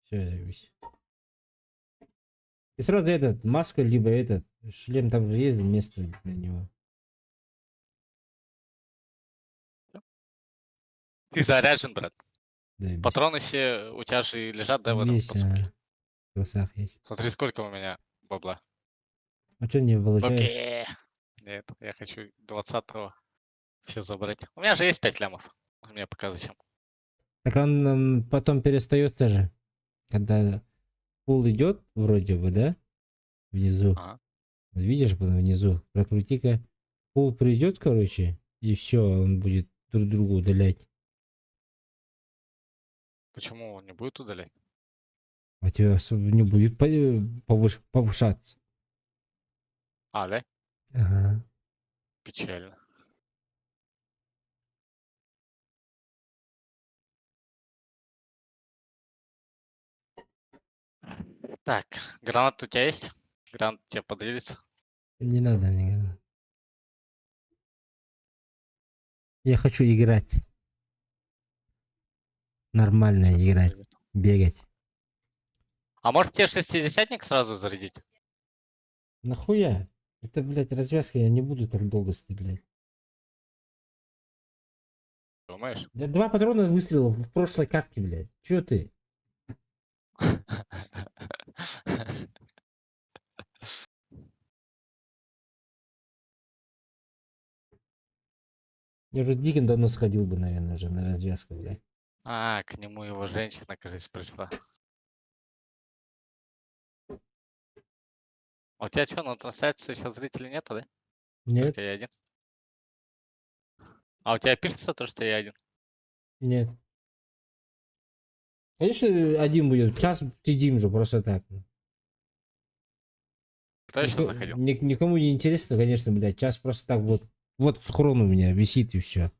Все, заебись. И сразу этот, маску, либо этот, шлем, там же есть место для него. Ты заряжен, брат. Заебись. Патроны все у тебя же лежат, да, в этом Есть, подсумке? в трусах есть. Смотри, сколько у меня бабла. А что не получаешь? Окей. Нет, я хочу 20-го все забрать. У меня же есть 5 лямов. Мне пока зачем. Так он потом перестает тоже. Когда пул идет, вроде бы, да? Внизу. Ага. Вот видишь, потом внизу. Прокрути-ка. Пул придет, короче, и все, он будет друг другу удалять. Почему он не будет удалять? А тебя особо не будет повышаться. А, да? Ага. Печально. Так, гранат у тебя есть? Гранат тебе поделится? Не надо мне. Я хочу играть. Нормально Сейчас играть. привет. Бегать. А может тебе шестидесятник сразу зарядить? Нахуя? Это, блядь, развязка, я не буду так долго стрелять. Думаешь? Да 2 патрона выстрелов в прошлой катке, блядь. Чё ты? Я уже Диген давно сходил бы, наверное, уже на развязку, блядь. А, к нему его женщина, кажется, пришла. А у тебя что, на трансляции еще зрителей нету, да? Нет, Только я один. А у тебя пишется то, что я один? нет. Конечно, один будет. Час сидим же просто так. Кто еще заходил? Никому не интересно, конечно, блядь. Час просто так вот. Вот схрон у меня висит и все.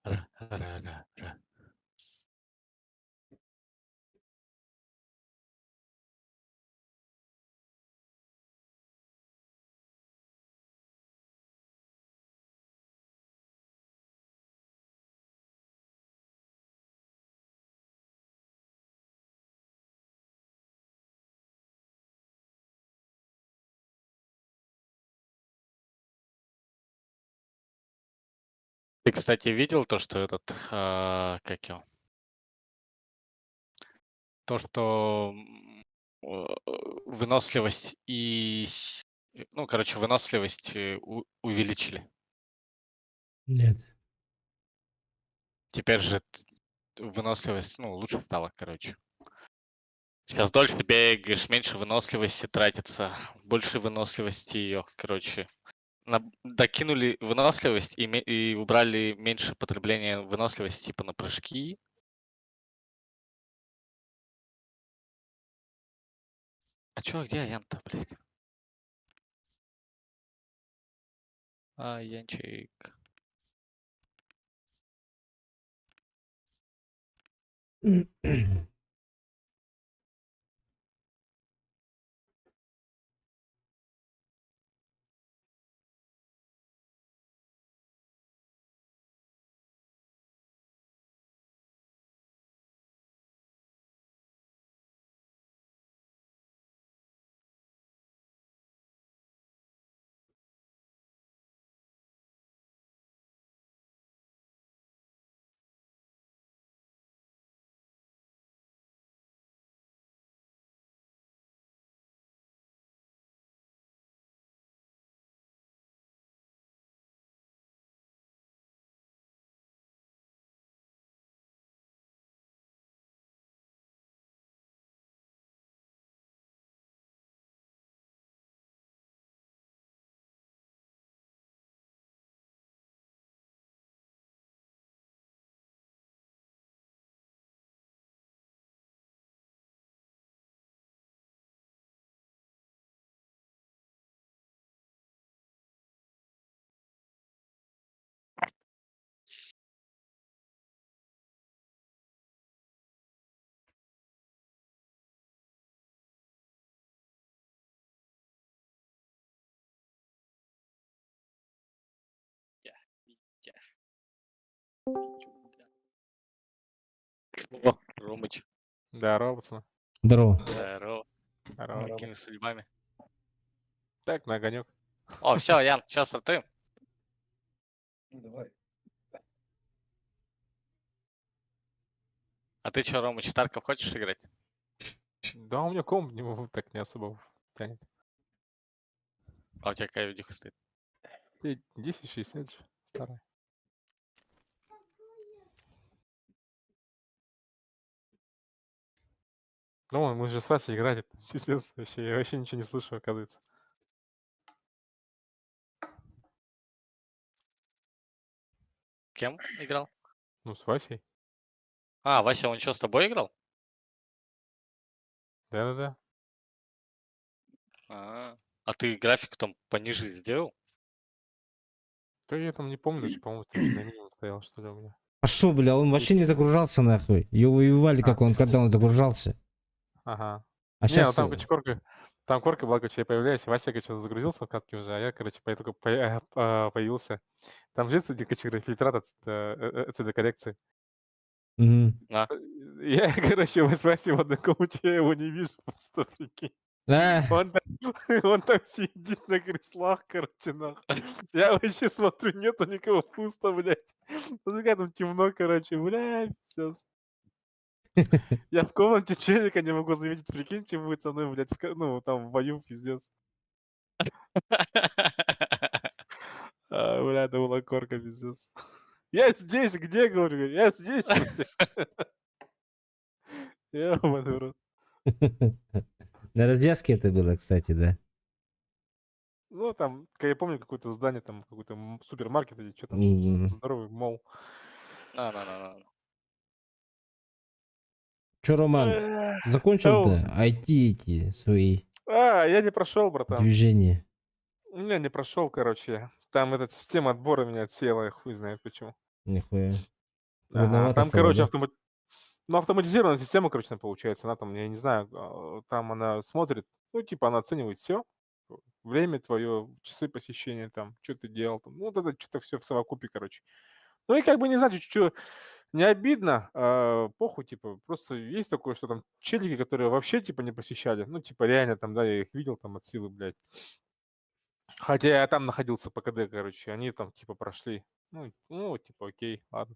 Ра-ра-ра-ра. Ты, кстати, видел то, что этот, как его? То, что выносливость ну, короче, выносливость увеличили. Нет. Теперь же выносливость, ну, лучше стала, короче. Сейчас дольше бегаешь, меньше выносливости тратится, больше выносливости ее, короче. Докинули выносливость и убрали меньше потребления выносливости, типа на прыжки. А чё, где Ян-то, блядь? Янчик. Витя. О, Ромыч. Здорово, пацаны. Здорово. Здорово. Здорово. Какими судьбами? Так, на огонек. О, все, Ян, сейчас стартуем. Давай. А ты что, Ромыч, Тарков хочешь играть? Да, у меня комп так не особо тянет. А у тебя какая видюха стоит? Ты 1060 же, старая. Ну, мы же с Васей играли, это пиздец вообще, я вообще ничего не слышу, оказывается. Кем играл? Ну, с Васей. А, Вася, он что, с тобой играл? Да-да-да. А ты график там пониже сделал? Да я там не помню даже, по-моему, там же на минимум стоял, что ли, у меня. А шо, бля, он вообще не загружался нахуй. Его воевали, как он, когда он загружался. Ага. А Не, ну сейчас... там, короче, корка была, короче, я появляюсь, Вася, короче, загрузился в катке уже, а я, короче, только появился. Там же есть эти, короче, фильтрат цветокоррекции. А? Я, короче, с Васей в одной комнате, я его не вижу, просто прикинь. Он там, он там сидит на креслах, короче, нахуй. Я вообще смотрю, нету никого, пусто, блядь. Ну, как там темно, короче, блядь, пиздец. Я в комнате челика не могу заметить, прикинь, что будет со мной, блядь, ну, там, в бою, пиздец. Бля, это была корка, пиздец. Я здесь, где, говорю, я здесь, блядь. Ёбаный в рот. На развязке это было, кстати, да. Ну, там, я помню, какое-то здание, там, какой-то супермаркет или что там, Мгм. здоровый мол. На. Чё, Роман, Эх, закончил-то IT эти свои я не прошел, братан. движения? Я не прошел, короче. Там эта система отбора меня отсеяла, я хуй знает почему. Нихуя. Ага, Трудновато там, стало, короче, да? ну, автоматизированная система, короче, там получается. Она там, я не знаю, там она смотрит, ну, типа, она оценивает все. Время твое, часы посещения, там, что ты делал. Там, ну, вот это что-то все в совокупе, короче. Ну, и как бы не знаю, что не обидно, похуй, типа, просто есть такое, что там челики, которые вообще, типа, не посещали. Ну, типа, реально, там, да, я их видел, там, от силы, блядь. Хотя я там находился по КД, короче, они там, типа, прошли. Ну, типа, окей, ладно.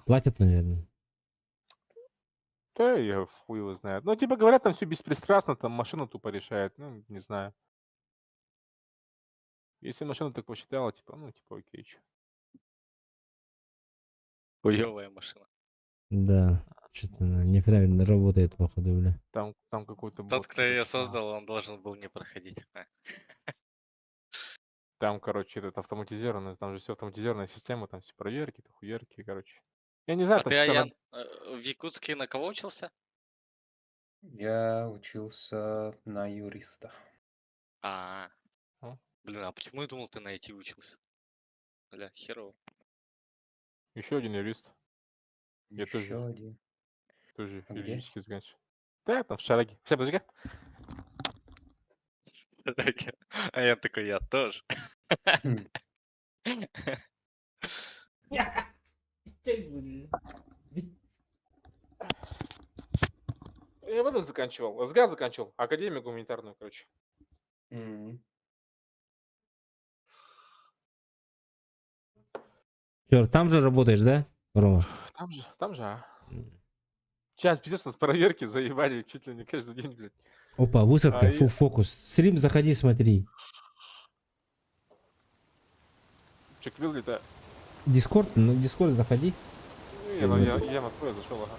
Платят, наверное. Да, я хуй его знает. Ну, типа, говорят, там все беспристрастно, там машина тупо решает. Ну, не знаю. Если машина так посчитала, типа, ну, типа, окей, чё. Хуёвая машина. Да. Что-то неправильно работает, походу, бля. Там какой-то Тот, бот. кто ее короче, создал, он должен был не проходить. Там, короче, этот автоматизированный, там же все автоматизированная система, там все проверки, хуерки, короче. Я не знаю, А там ты, что-то Аян, в Якутске на кого учился? Я учился на юриста. А, А? блин, а почему я думал, ты на IT учился? Бля, херово. Еще один юрист. Я Еще один. тоже А где? юридический заканчиваю. Да, там в Шараге. Сейчас, подожди-ка. А я такой, я тоже. Хм. Я в этом заканчивал. СГА заканчивал. Академию гуманитарную, короче. М. Чё, там же работаешь, да, Рома? Там же, а. Сейчас, пиздец, у нас проверки заебали чуть ли не каждый день, блядь. Опа, высадка, А фул я- фокус. Стрим, заходи, смотри. Че, квилли-то? Дискорд, ну, Дискорд заходи. Я на твой зашел, ага.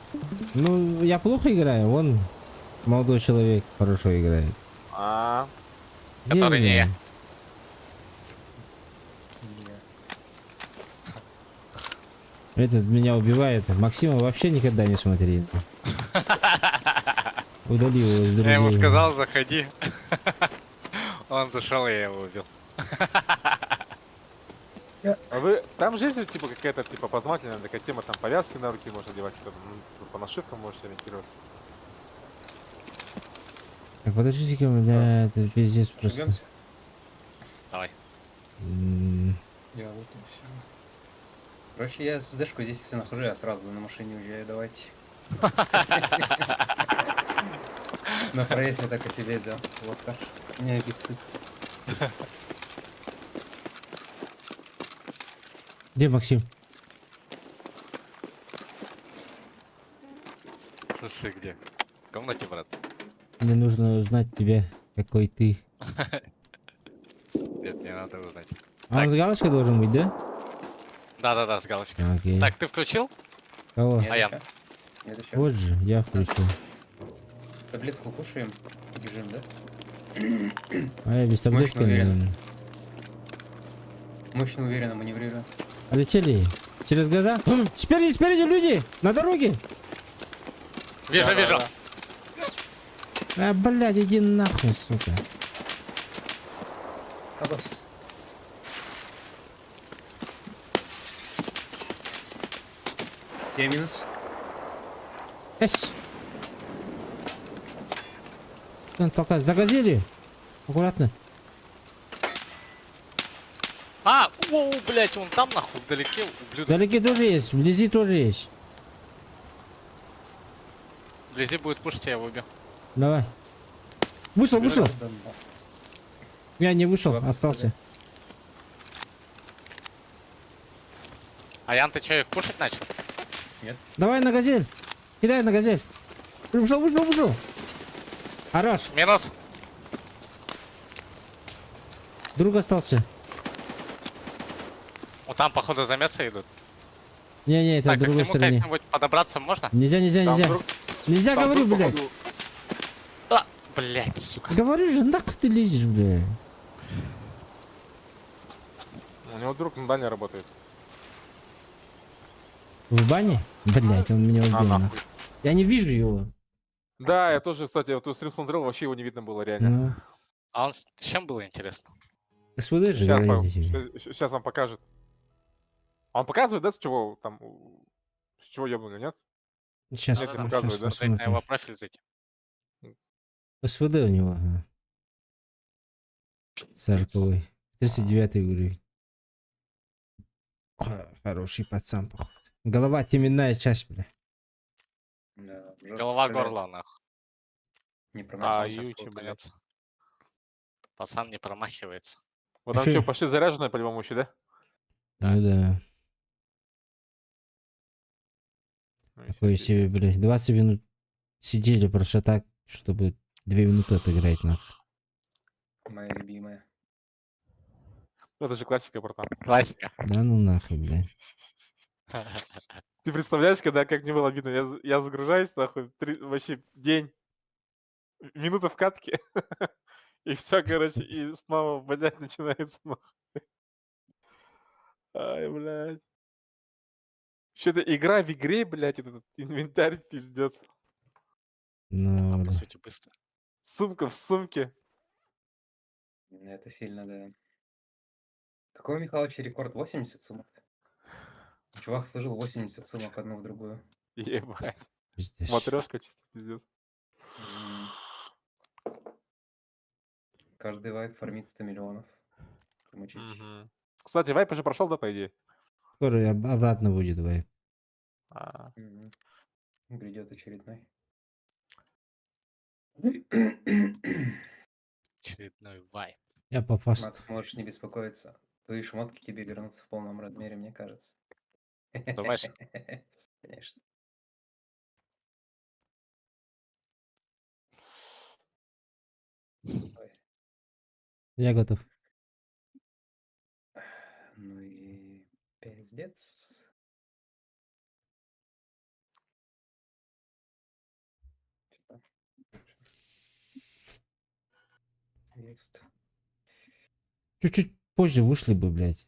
Ну, я плохо играю, вон молодой человек хорошо играет. Который не я. Не. Этот меня убивает. Максима вообще никогда не смотри. Удали его из друзей. Я ему сказал, заходи. Он зашел, и я его убил. А вы, там же есть, типа, какая-то, типа, познавательная такая тема, там, повязки на руки можно одевать, там, ну, по нашивкам можешь ориентироваться. Так, подождите-ка, бля, это пиздец просто. Ошибемся? Давай. Я вот и все. Короче, я с Дшкой здесь если нахожу, я сразу на машине уезжаю, давайте. На проезд я так о себе взял. Вот так. У меня весы. Где Максим? Слушай, где? В комнате, брат. Мне нужно узнать тебя, какой ты. Нет, не надо узнать. А он с галочкой должен быть, да? Да, с галочкой. Окей. Так, ты включил? Кого? Нет, А я? ещё? Нет, еще. Вот же, я включил. Таблетку кушаем, бежим, да? А я без таблетки, уверен. наверное. Мощно уверенно маневрируем. Полетели. Через глаза. Спереди, спереди люди! На дороге! Вижу, вижу. А, блядь, иди нахуй, сука. Абас. Я минус. Эс! Он толкает. Загазели! Аккуратно. А, оу, блядь, он там нахуй вдалеке, ублюдок. Вдалеке тоже есть, вблизи тоже есть. Вблизи будет пушить, я его убью. Давай. Вышел, вышел. Да, да. Я не вышел, Ладно, остался. А Ян, ты что, их пушить начал? Нет. Давай на газель. Кидай на газель. Вышел, вышел, вышел. Хорош. Минус. Друг остался. Вот там, походу, замесы идут. Не-не, это Так, в а к другой нему стороне. как-нибудь подобраться можно? Нельзя, нельзя, Там нельзя. друг- Нельзя, там говорю, друг, блядь. походу, А, блядь, сука. Говорю же, нахуй ты лезешь, блядь. У него друг на бане работает. В бане? Блядь, он меня убил. А, нахуй. нахуй. Я не вижу его. Да, я тоже, кстати, вот стрим смотрел, вообще его не видно было реально. Ну, А он с чем было интересно? СВД же Сейчас, говорили тебе. сейчас вам покажет. А он показывает, да, с чего там, с чего ебаный, нет? Сейчас, Нет, Да-да-да, не показывает, сейчас да? Смотреть на его посмотрим. профиль зайти. СВД у него. Ага. 40-й. 39-й уровень. Хороший пацан, походу. Голова теменная часть, бля. Да, жестко Голова стреляет. горла, нахуй. Не А, промазал. Сейчас Ючи, блядь. лутанется. Пацан не промахивается. Вот А там чё? что, пошли заряженные по-любому еще, да? Ну да. Ну, Такое ещё себе, блядь. 20 минут сидели просто так, чтобы 2 минуты отыграть, нахуй. Моя любимая. Ну, это же классика, братан. Классика. Да ну нахуй, блядь. Ты представляешь, когда как мне было обидно, я загружаюсь, нахуй, вообще день, минута в катке, и все, короче, и снова, блядь, начинается, нахуй. Ай, блядь. Что-то игра в игре, блядь, этот инвентарь пиздец. Ну, Там, по да. сути, быстро. Сумка в сумке. Это сильно, да. Какой у Михалыча рекорд? 80 сумок? Чувак сложил 80 сумок одну в другую. Ебать. Пиздец. Матрешка чисто пиздец. М. Каждый вайп фармит 100 миллионов. Мучить. Мгм. Кстати, вайп уже прошел, да, по идее? Скоро обратно будет, давай. А, Мгм. Грядет очередной. Очередной вайп. Я по фасту. Макс, можешь не беспокоиться. Твои шмотки тебе вернутся в полном размере, мне кажется. Думаешь? Конечно. Ой, Я готов. ну и пиздец. Чё-то. Есть. Чуть-чуть позже вышли бы, блядь.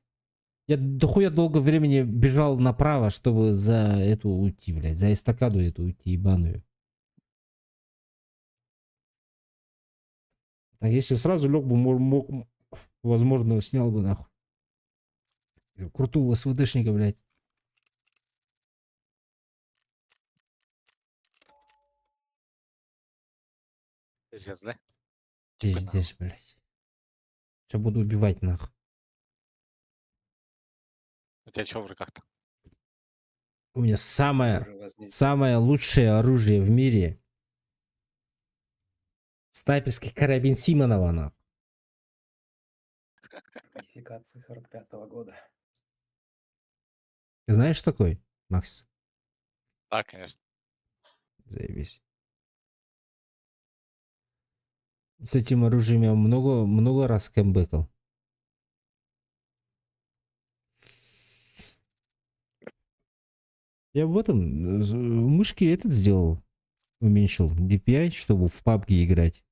Я дохуя долго времени бежал направо, чтобы за эту уйти, блядь. За эстакаду эту уйти, ебаную. А если сразу лег бы, мог, возможно, снял бы нахуй. Крутого СВДшника, блядь. Пиздец, да? Пиздец, блядь. Сейчас буду убивать нахуй. У тебя что в руках-то? У меня самое Уже возмездие. самое лучшее оружие в мире. Снайперский карабин Симонова, нахуй. Модификации 45-го года. Ты знаешь, что такой, Макс? Да, конечно. Заебись. С этим оружием я много раз кэмбэкал. Я в этом в мышке этот сделал. Уменьшил DPI, чтобы в PUBG играть.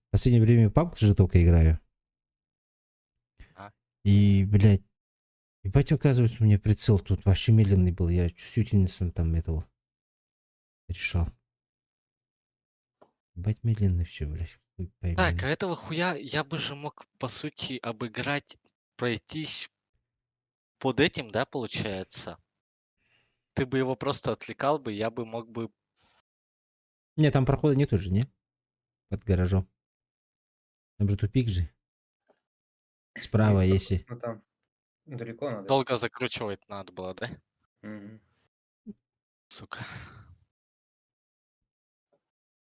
В последнее время в PUBG же только играю. А. И, блядь, Ебать, оказывается, у меня прицел тут вообще медленный был. Я чувствительностью там этого решал. Ебать, медленно все, блядь. Хуй пойми. Так, а этого хуя я бы же мог, по сути, обыграть, пройтись под этим, да, получается? Ты бы его просто отвлекал бы, я бы мог бы... Не, там прохода нет уже, не? Под гаражом. Там же тупик же. Справа, Есть если... Ну там далеко надо. Долго закручивать надо было, да? Мгм. Сука.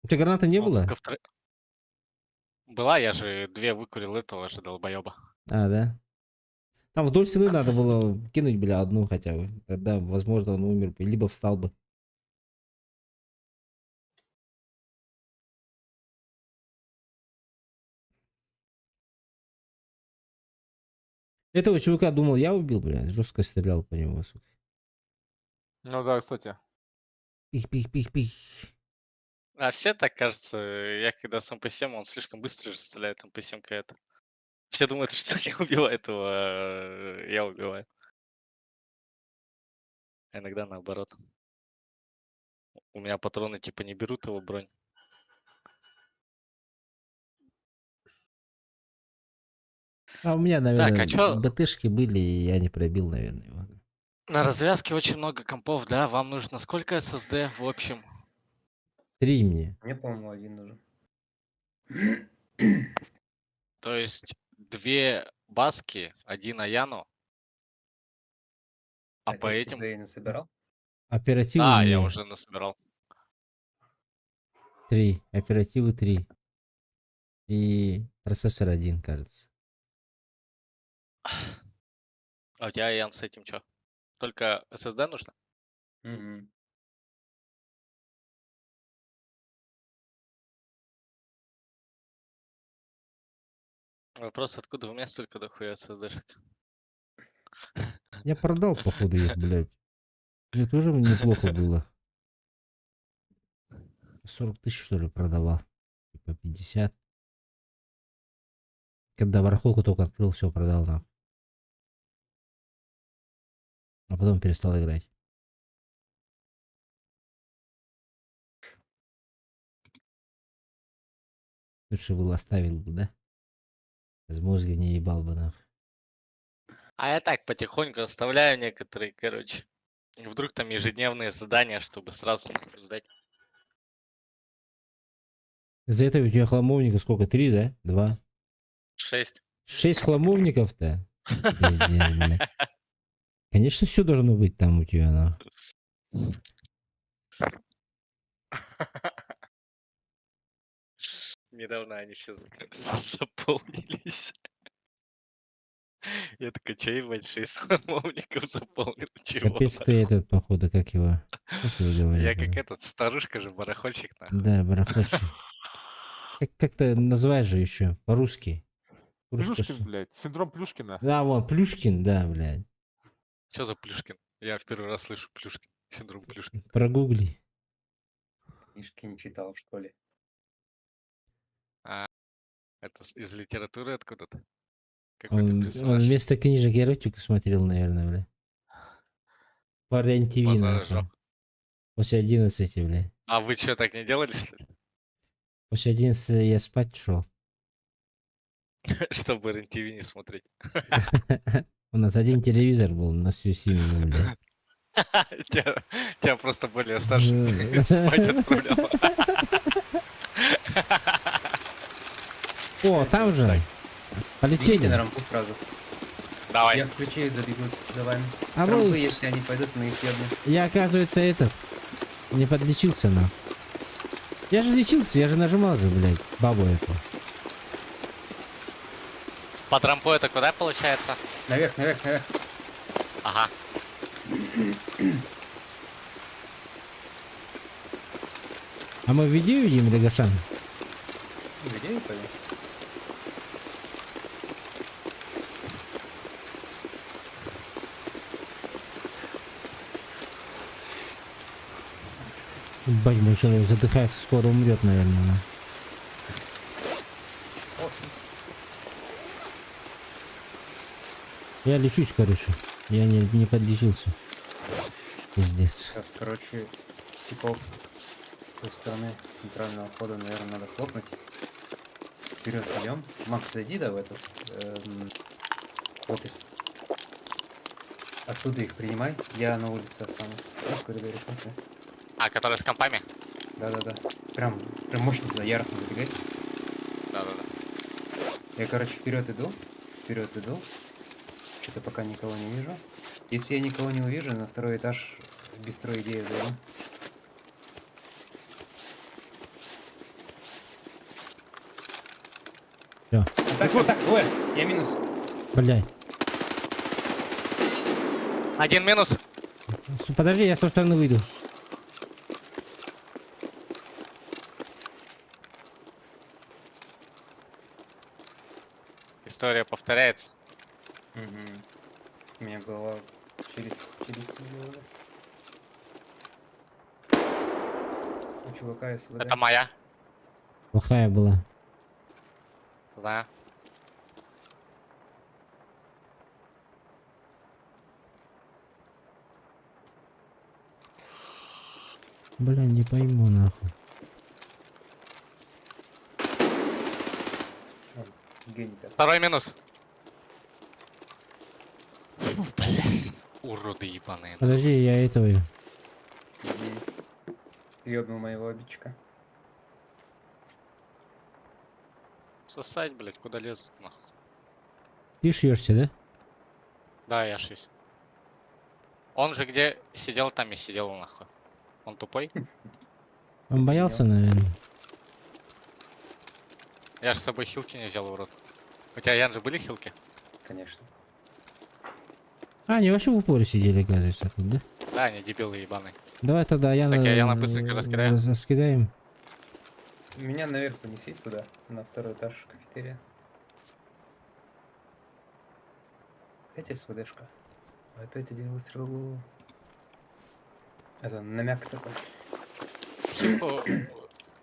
У тебя граната не Он было? только Была, я же 2 выкурил этого же долбоеба. А, да? Там вдоль стены надо было кинуть, бля, одну хотя бы. Тогда, возможно, он умер бы, либо встал бы. Этого чувака, думал, я убил, бля. Жестко стрелял по нему, сука. Ну да, кстати. Пих-пих-пих-пих. А все так кажется, я когда с МП7, он слишком быстро же стреляет, МП7 какая-то. Все думают, что я убиваю этого, я убиваю. А иногда наоборот. У меня патроны типа не берут его бронь. А у меня, Так, наверное, а чё? БТшки были, и я не пробил, наверное, его. На развязке очень много компов, да? Вам нужно сколько SSD в общем? 3 мне. Мне, по-моему, один нужен. То есть 2 баски, 1 Аяну. А по ты этим... себе и не собирал? Оперативы Да, мне я уже насобирал. 3. Оперативы 3. И процессор 1, кажется. А у тебя, Аян, с этим что? Только SSD нужно? Мгм. Вопрос, откуда у меня столько дохуя SSD-шек? Я продал, походу, их, блядь. Мне тоже неплохо было. 40 тысяч, что ли, продавал. Типа 50. Когда барахолку только открыл, все продал, нахуй. А потом перестал играть. Лучше был оставил бы, да? Из мозга не ебал бы, нахуй. А я так потихоньку оставляю некоторые, короче. Вдруг там ежедневные задания, чтобы сразу нахуй сдать. Из-за этого у тебя хламовника сколько? 3, да? 2? 6. 6 хламовников-то? Пиздец, блядь. Конечно, все должно быть там у тебя, нахуй. Недавно они все заполнились. Я такой, че ебать, 6 хламовников заполнил, чего? Капец ты этот, походу, как его? Как его говорят? Я как блядь? этот, старушка же, барахольщик, нахуй. Да, барахольщик. Как-то называешь же еще по-русски. Плюшкин, блядь. Синдром Плюшкина. Да, вон, Плюшкин, да, блядь. Что за Плюшкин? Я в первый раз слышу Плюшкин. Синдром Плюшкин. Прогугли. Книжки не читал в школе. Это из литературы откуда-то? Какой-то Он персонаж. вместо книжек эротику смотрел, наверное, бля. По РЕН-ТВ, Базара нахуй. жёг. После 11, бля. А вы что, так не делали, что ли? После 11 я спать шел. Чтобы РЕН-ТВ не смотреть. У нас один телевизор был на всю семью, бля. Тебя просто более старше спать отправлял. О, там же. Бегите Полетели. на рампу сразу. Давай. Я включу и забегут за вами. А С вы рампы, с- если они пойдут, мы их ебнем. Я, оказывается, этот. Не подлечился, на. Я же лечился, я же нажимал же, блядь, бабу эту. Под рампой это куда получается? Наверх, наверх, наверх. Ага. А мы в видео видим или Гашан? Где я пойду? Ебать, мой человек задыхается, скоро умрет, наверное. на. Я лечусь, короче. Я не подлечился. Пиздец. Сейчас, короче, типов с той стороны центрального входа, наверное, надо хлопнуть. Вперед идем. Макс, зайди, да, в этот офис. Оттуда их принимай. Я на улице останусь. Ну, в коридоре, в смысле. А, который с компами? Да-да-да. Прям мощно туда, яростно забегай. Да-да-да. Я, короче, вперед иду. Что-то пока никого не вижу. Если я никого не увижу, на второй этаж бистро идея зайду. Всё. Так, ой, я минус. Блядь. Один минус. Подожди, я с той стороны выйду. История повторяется. Угу. У меня голова через сделала. У чувака СВД. Это моя. Плохая была. Знаю. Бля, не пойму нахуй. Гений-то. Второй минус. Фу, бля. Уроды ебаные. Подожди, я этого... Ёбнул моего обидчика. Сосать, блять, куда лезут, нахуй. Ты шьешься, да? Да, я шесть. Он же где сидел, там и сидел, нахуй. Он тупой? Он боялся, наверное. Я же с собой хилки не взял, урод. У тебя, Ян, же были хилки? Конечно. А, они вообще в упоре сидели, оказывается, тут, да? Да, они дебилы ебаные. Давай тогда Так, я быстренько раскидаю. раскидаем. Меня наверх понеси туда, на второй этаж кафетерия. Опять СВДшка. Опять один выстрел в голову. Это намяк такой. Хилку...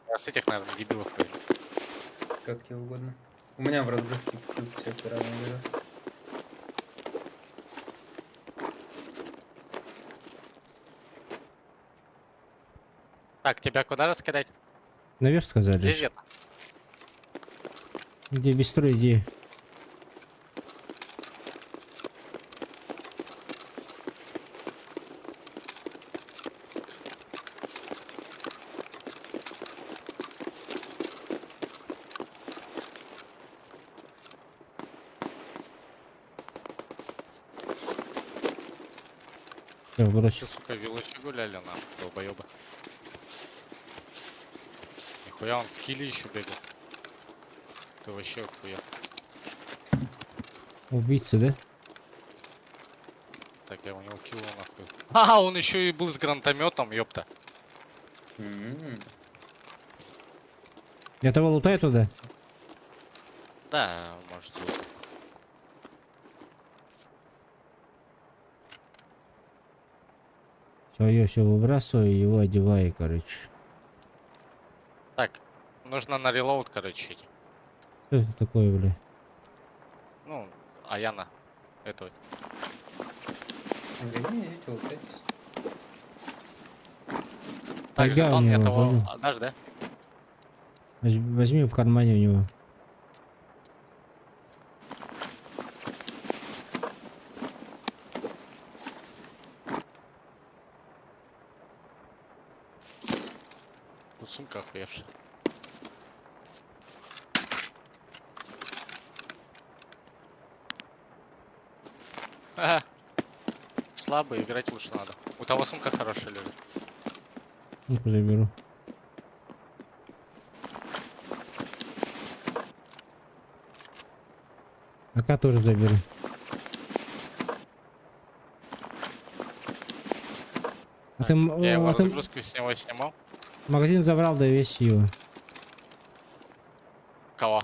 Я с этих, наверное, дебилов возьму. Как тебе угодно. У меня в разгрузке всякие разные лежат. Так, тебя куда раскидать? Наверх сказали. Здесь где-то? Где бистро, иди. Всё, брось. Ты, сука, вилочи гуляли, на долбоёбы. Нихуя, он в киле еще бегал. Ты вообще охуел. Убийца, да? Так, я у него килл нахуй. А, он еще и был с гранатометом, ёпта. Я того лутаю туда. Да, может быть. Все, я все выбрасываю, его одеваю, короче. Так, нужно на релоуд, короче, идти. Что это такое, бля? Ну, Аяна. Это вот. Гони, идите, лутайтесь. Так, Ага, жетон у я него, того понял. отдашь, да? Возьми в кармане у него. Тут сумка охуевшая. Ага. Слабо, играть лучше надо. У того сумка хорошая лежит. Ну-ка заберу. АК тоже заберу. А Так, ты, я его а ты разгрузку с него снимал. магазин забрал, да весь его. Кого?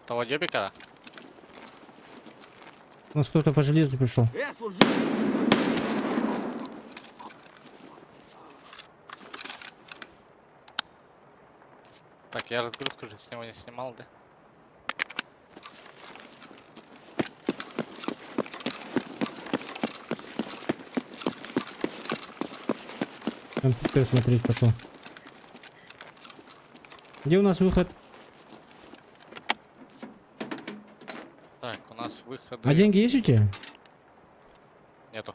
Того дебика? У нас кто-то по железу пришел. Служи! Так, я разгрузку же с него не снимал, да? Компьютер смотреть пошел. Где у нас выход? Так, у нас выходы А деньги есть у тебя? нету.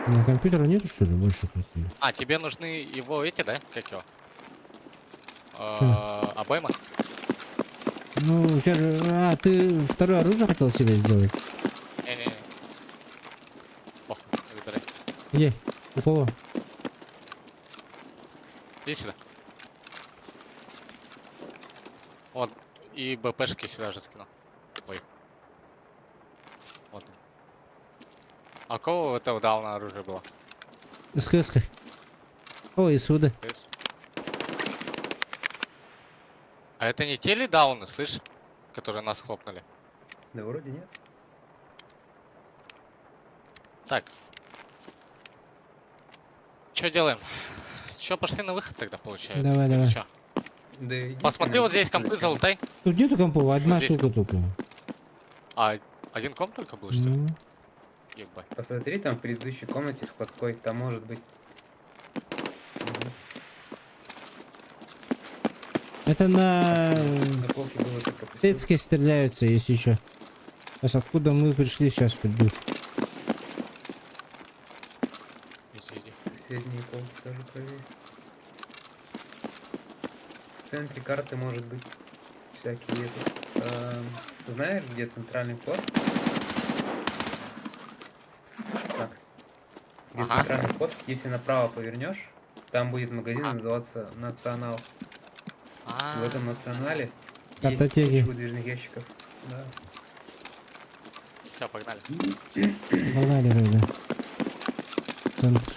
На компьютера нету, что ли, больше какие? А, тебе нужны его эти, да? Как его? Чё? Обойма? Ну, у тебя же... А, ты второе оружие хотел себе сделать? Не-не-не. Похуй, выбирай. Где? У кого? Иди сюда. Вот, и БПшки сюда же скинул. Ой. Вот. А у кого этого дауна оружие было? СКС. Ой, СВД. ТС? А это не те ли дауны, слышь? Которые нас хлопнули. Да вроде нет. Так. Что делаем? Че, пошли на выход тогда, получается? Давай, Или давай. чё? Да идите Посмотри, на вот здесь улицу, компы блядь. залутай. Тут нету компов, одна здесь штука только. А, один комп только был, что ли? Ну, Ебать. Посмотри, там в предыдущей комнате складской, там может быть. Мгм. это на... На полке было только посмотри. Тецке стреляются, если еще. Сейчас откуда мы пришли, сейчас придут. Иди, иди. Соседние полки тоже проверь. В центре карты может быть всякие знаешь, где центральный вход? Так. Где Ага. центральный вход? Если направо повернешь, там будет магазин Ага. называться Национал. А, В этом Национале есть Картотеки. куча выдвижных ящиков. Да. все, погнали. Погнали, тогда. Центр.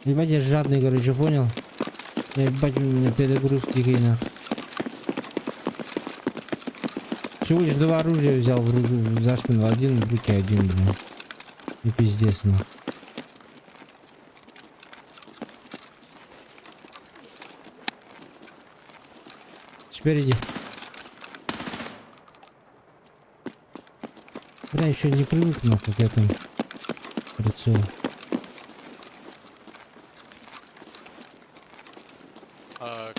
Ебать, я жадный, короче, понял? Я, ебать, у меня перегруз дикий, нахуй. Всего лишь 2 оружия взял в руку, за спину один, в руки один, блин. И пиздец, нахуй. Спереди. Бля, еще не привык, нахуй, к этому прицелу.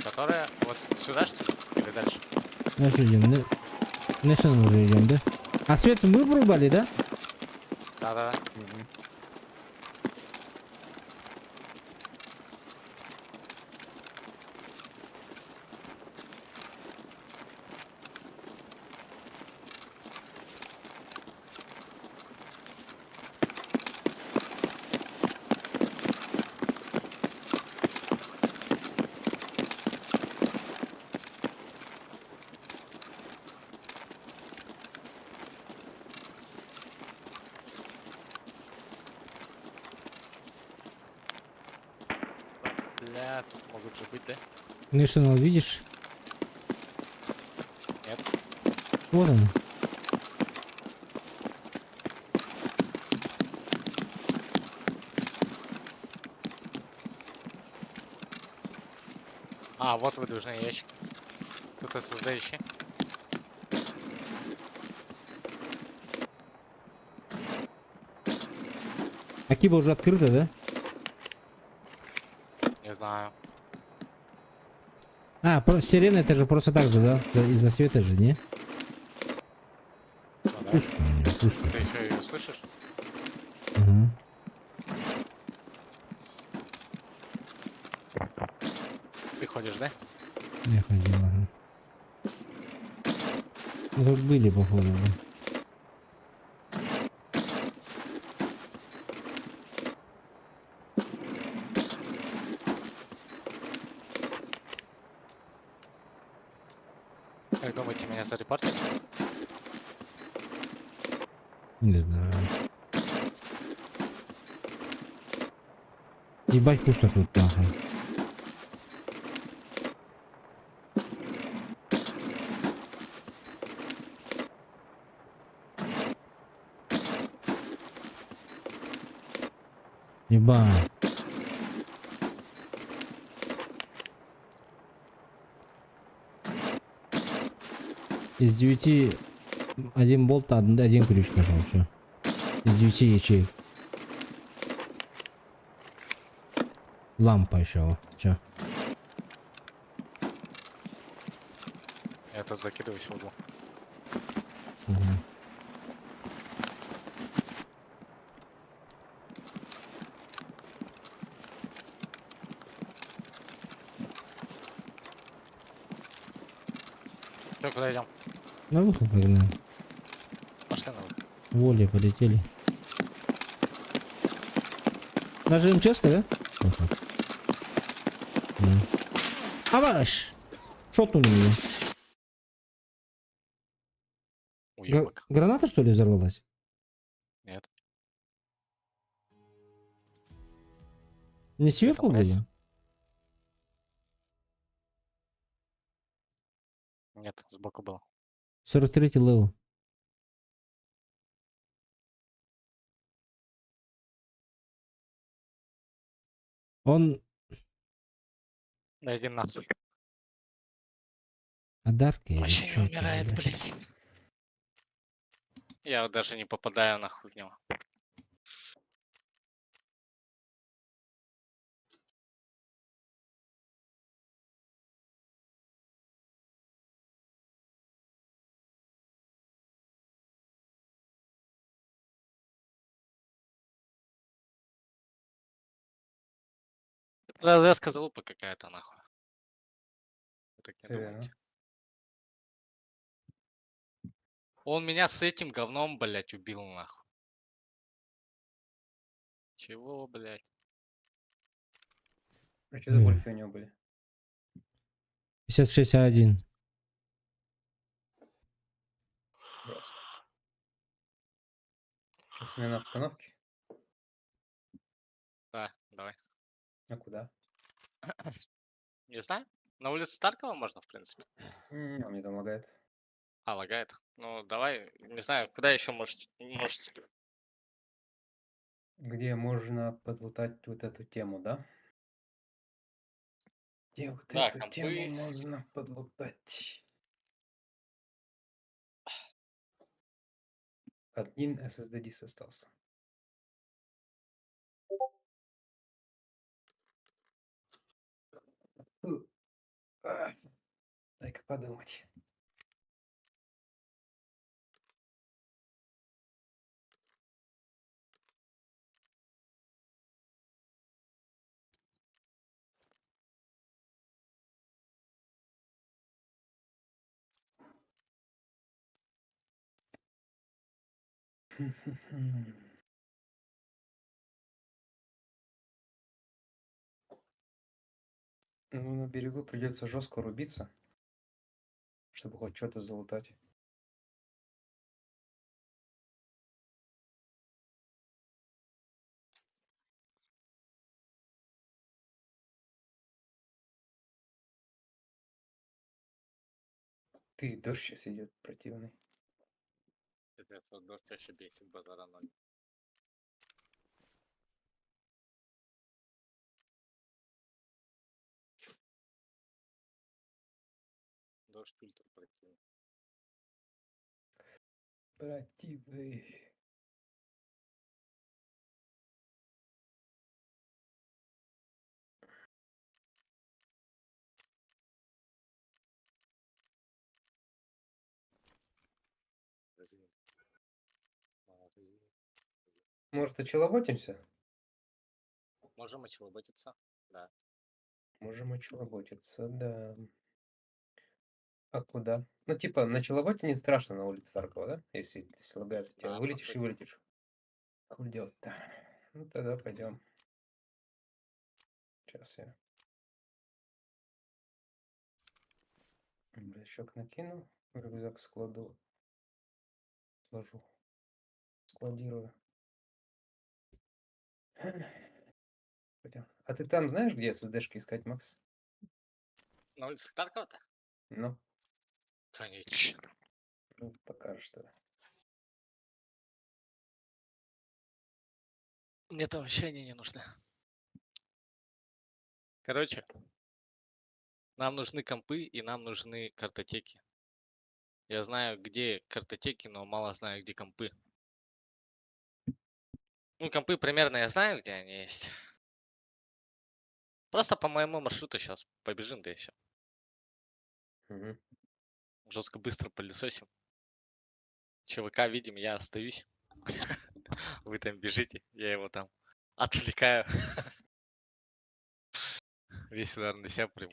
Которая вот сюда, что ли? Или дальше? Ну что идем, да? National уже идем, да? А свет мы врубали, да? Да-да-да. Мгм. Бля, тут могут же быть, да? National, видишь? Нет. Вот он. А, вот выдвижный ящик. Тут SSD ищи. Акиба уже открыта, да? Не знаю. А, сирена это же просто так же, да? Из-за света же, не? Ну, да. Пусто, у меня, пусто. Ты еще ее слышишь? Ага. Ты ходишь, да? Я ходил, ага. Ну, тут были, походу, да. Как думаете, меня зарепортили? Не знаю. Ебать, пусто тут, нахуй. Ебать. Из 9 один болт, один ключ нашел, все. Из 9 ячеек. Лампа еще, все. Я тут закидываюсь в угол. Все, куда идем? На выход погнали. Пошли на выход. Волей полетели. Даже МЧС-ка, да? Ага. Да. Аваш! Шотнули меня. Уебок. Граната, что ли, взорвалась? Нет. Не сверху блядь? было? Нет, сбоку был. 43-й левел. Он Да иди нахуй. одарка или Вообще не чё это, умирает, блядь? блядь. Я вот даже не попадаю нахуй в него. Это развязка залупа какая-то нахуй. Вы так не Всё верно. думаете? Он меня с этим говном, блядь, убил нахуй. Чего, блядь? А что за бульфы у него были? 56А1. Броско. Что, смена обстановки? Да, давай. А куда? Не знаю. На улице Старкова можно, в принципе. А мне там лагает. А, лагает. Ну, давай, не знаю, куда еще может. Где можно подлутать вот эту тему, да? Где вот Да, эту тему компы. можно подлутать? Один SSD диск остался. А, дай-ка подумать. Ну, на берегу придется жестко рубиться, чтобы хоть что-то залутать. Ты, дождь сейчас идет противный. Это дождь вообще бесит, базара ноль. Дождь ультра противный. Противный. Резин. Мало резин. Может, очелоботимся? Можем очелоботиться. Да. Можем очелоботиться, да. А куда? Ну, типа, на челоботе не страшно на улице Старкова, да? Если лагает, у тебя Да, по вылетишь и сути. вылетишь. Хуй делать-то? Ну, тогда пойдем. Сейчас я брючок накину, рюкзак сложу, складирую. Пойдем. А ты там знаешь, где SSD-шки искать, Макс? На улице Старкова-то? Ну, Конечно. ну покажешь тогда. Мне-то вообще они не нужны. Короче, нам нужны компы и нам нужны картотеки. Я знаю, где картотеки, но мало знаю, где компы. Ну, компы примерно я знаю, где они есть. Просто по моему маршруту сейчас побежим, да и все. Мгм. Жестко быстро пылесосим. ЧВК видим, я остаюсь. Вы там бежите, я его там отвлекаю. Весь удар на себя приму.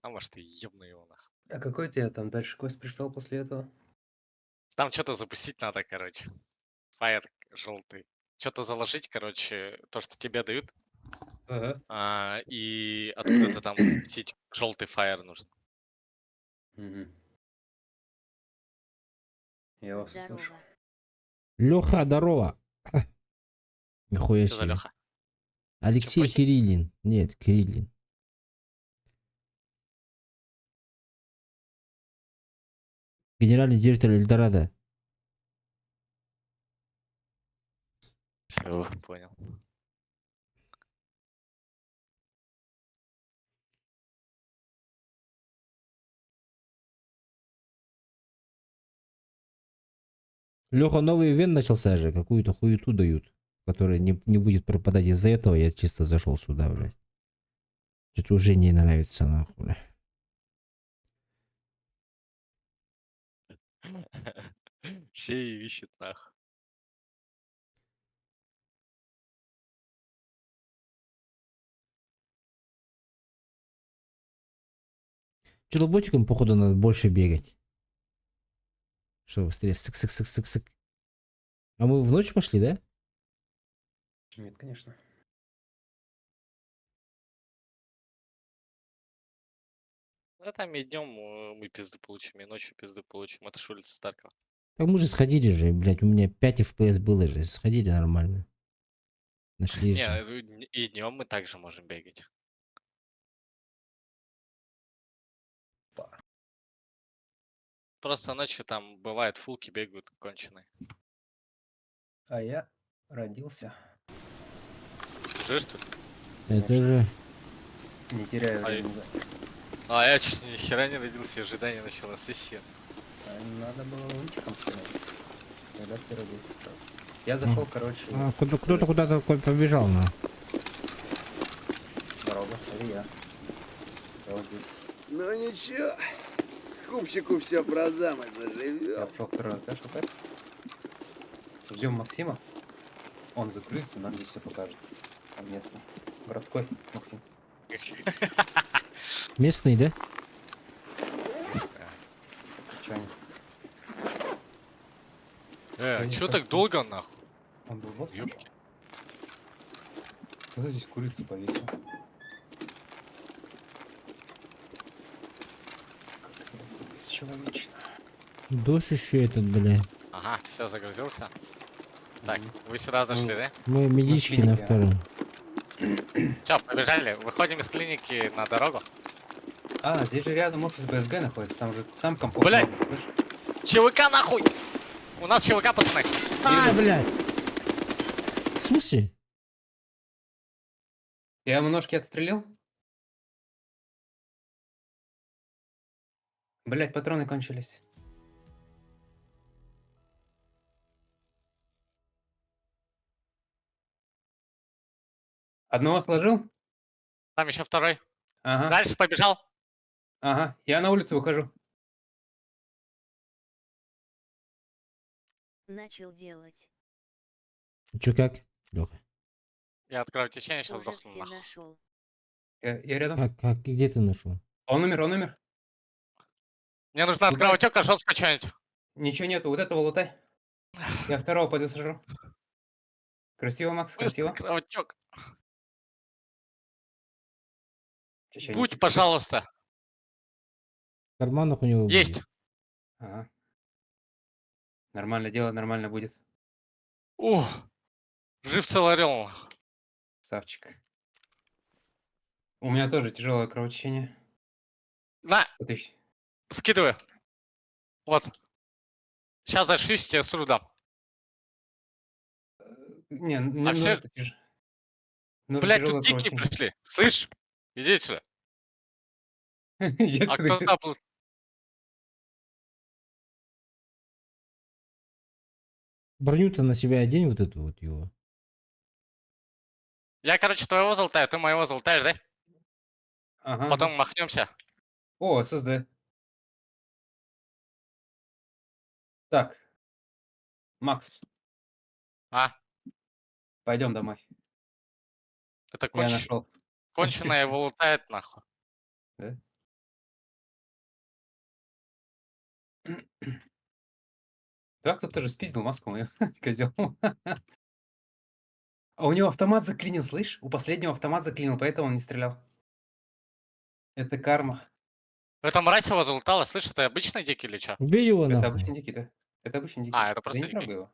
А может и ебну его нахуй. А какой тебе там дальше квест пришел после этого? Там что-то запустить надо, короче. Фаер желтый. Что-то заложить, короче, то, что тебе дают. Ага. И откуда-то там запустить желтый фаер нужен. Мгм. Я вас услышу. Здорово. Леха, здорово. Нихуя Что за себе. Леха? Алексей похер? Кириллин. Нет, Кириллин. Генеральный директор Эльдорадо. Все, понял. Леха, новый ивент начался же. Какую-то хуету дают, которая не будет пропадать из-за этого. Я чисто зашел сюда, блядь. Что-то уже не нравится, нахуй. бля. Все ее ищут нахуй. Что-то ботиком, походу, надо больше бегать. Что быстрее? Сык-сык-сык-сык-сык. А мы в ночь пошли, да? Нет, конечно. Да там и днем мы пизды получим, и ночью пизды получим. Это ж улица Старкова. Так мы же сходили же, блядь. У меня 5 FPS было же. Сходили нормально. Нашли Не, же. и днем мы также можем бегать. Просто ночью там бывает фулки бегают конченые. А я родился. Уже что ли? Это Конечно. же... Не теряю А, времени. А я чуть ни хера не родился, ожидание начала сессия. Надо было лунтиком становиться. Когда ты родился сразу. Я зашел, короче, А, кто-то куда-то побежал, на. дорога. Это я. Я вот здесь. Ну ничего, скупщику все продам, и Я заживем. пошел второй этаж опять. Ждем Максима. Он загрузится, нам здесь все покажет. Там местный. Городской Максим. Местный, да? Чё они? А чё так долго нахуй? Он был босс? Ёпки. Кто здесь курицу повесил? Бесчеловечно. Дождь еще этот, бля. Ага, все, загрузился. Так, Мгм. вы сюда зашли, да? Мы медички на клинике. втором. Все, побежали. Выходим из клиники на дорогу. А, здесь же рядом офис БСГ находится, там же там компот. Блядь! много, слышь? ЧВК нахуй! У нас ЧВК, пацаны. А, блядь! В смысле? Я ему ножки отстрелил? Блять, патроны кончились. Одного сложил? Там еще второй. Ага. Дальше побежал. Ага. Я на улицу выхожу. Начал делать. Че как, Леха? Я открою течение, сейчас Уже сдохну все нахуй. нашел. Я рядом. Как, и где ты нашел? Он умер. Мне нужна Ну, откровотека, жестко что-нибудь. Ничего нету, вот этого лутай. Я второго пойду сожру. Красиво, Макс, красиво. Кровотек. Чё, Будь, не- пожалуйста. В карманах у него были. Есть. Ага. Нормально дело, нормально будет. Ух. Жив целый орел. Савчик. У меня тоже тяжелое кровотечение. На, Потыщ. скидываю. Вот. Сейчас зашьюсь, тебе сру дам. Не, А нужно все, это нужно блядь, тяжелое тут дикие прочее. пришли. Слышь, иди сюда. Я А когда кто там был? Броню-то на себя одень, вот эту вот его. Я, короче, твоего золотаю, ты моего золотаешь, да? Ага. Потом махнемся. О, ССД. Так, Макс, А, пойдем домой. это Я нашел. конченая его лутает, нахуй. Да? Да, кто-то же спиздил маску мою, козел. А у него автомат заклинил, слышь? У последнего автомат заклинил, поэтому он не стрелял. Это карма. Это мразь его залутала, слышь, это обычный дикий или чё? Убей его Это нахуй. обычный дикий, да? Это обычный дикий. А, это Да просто не дикий. трогай его.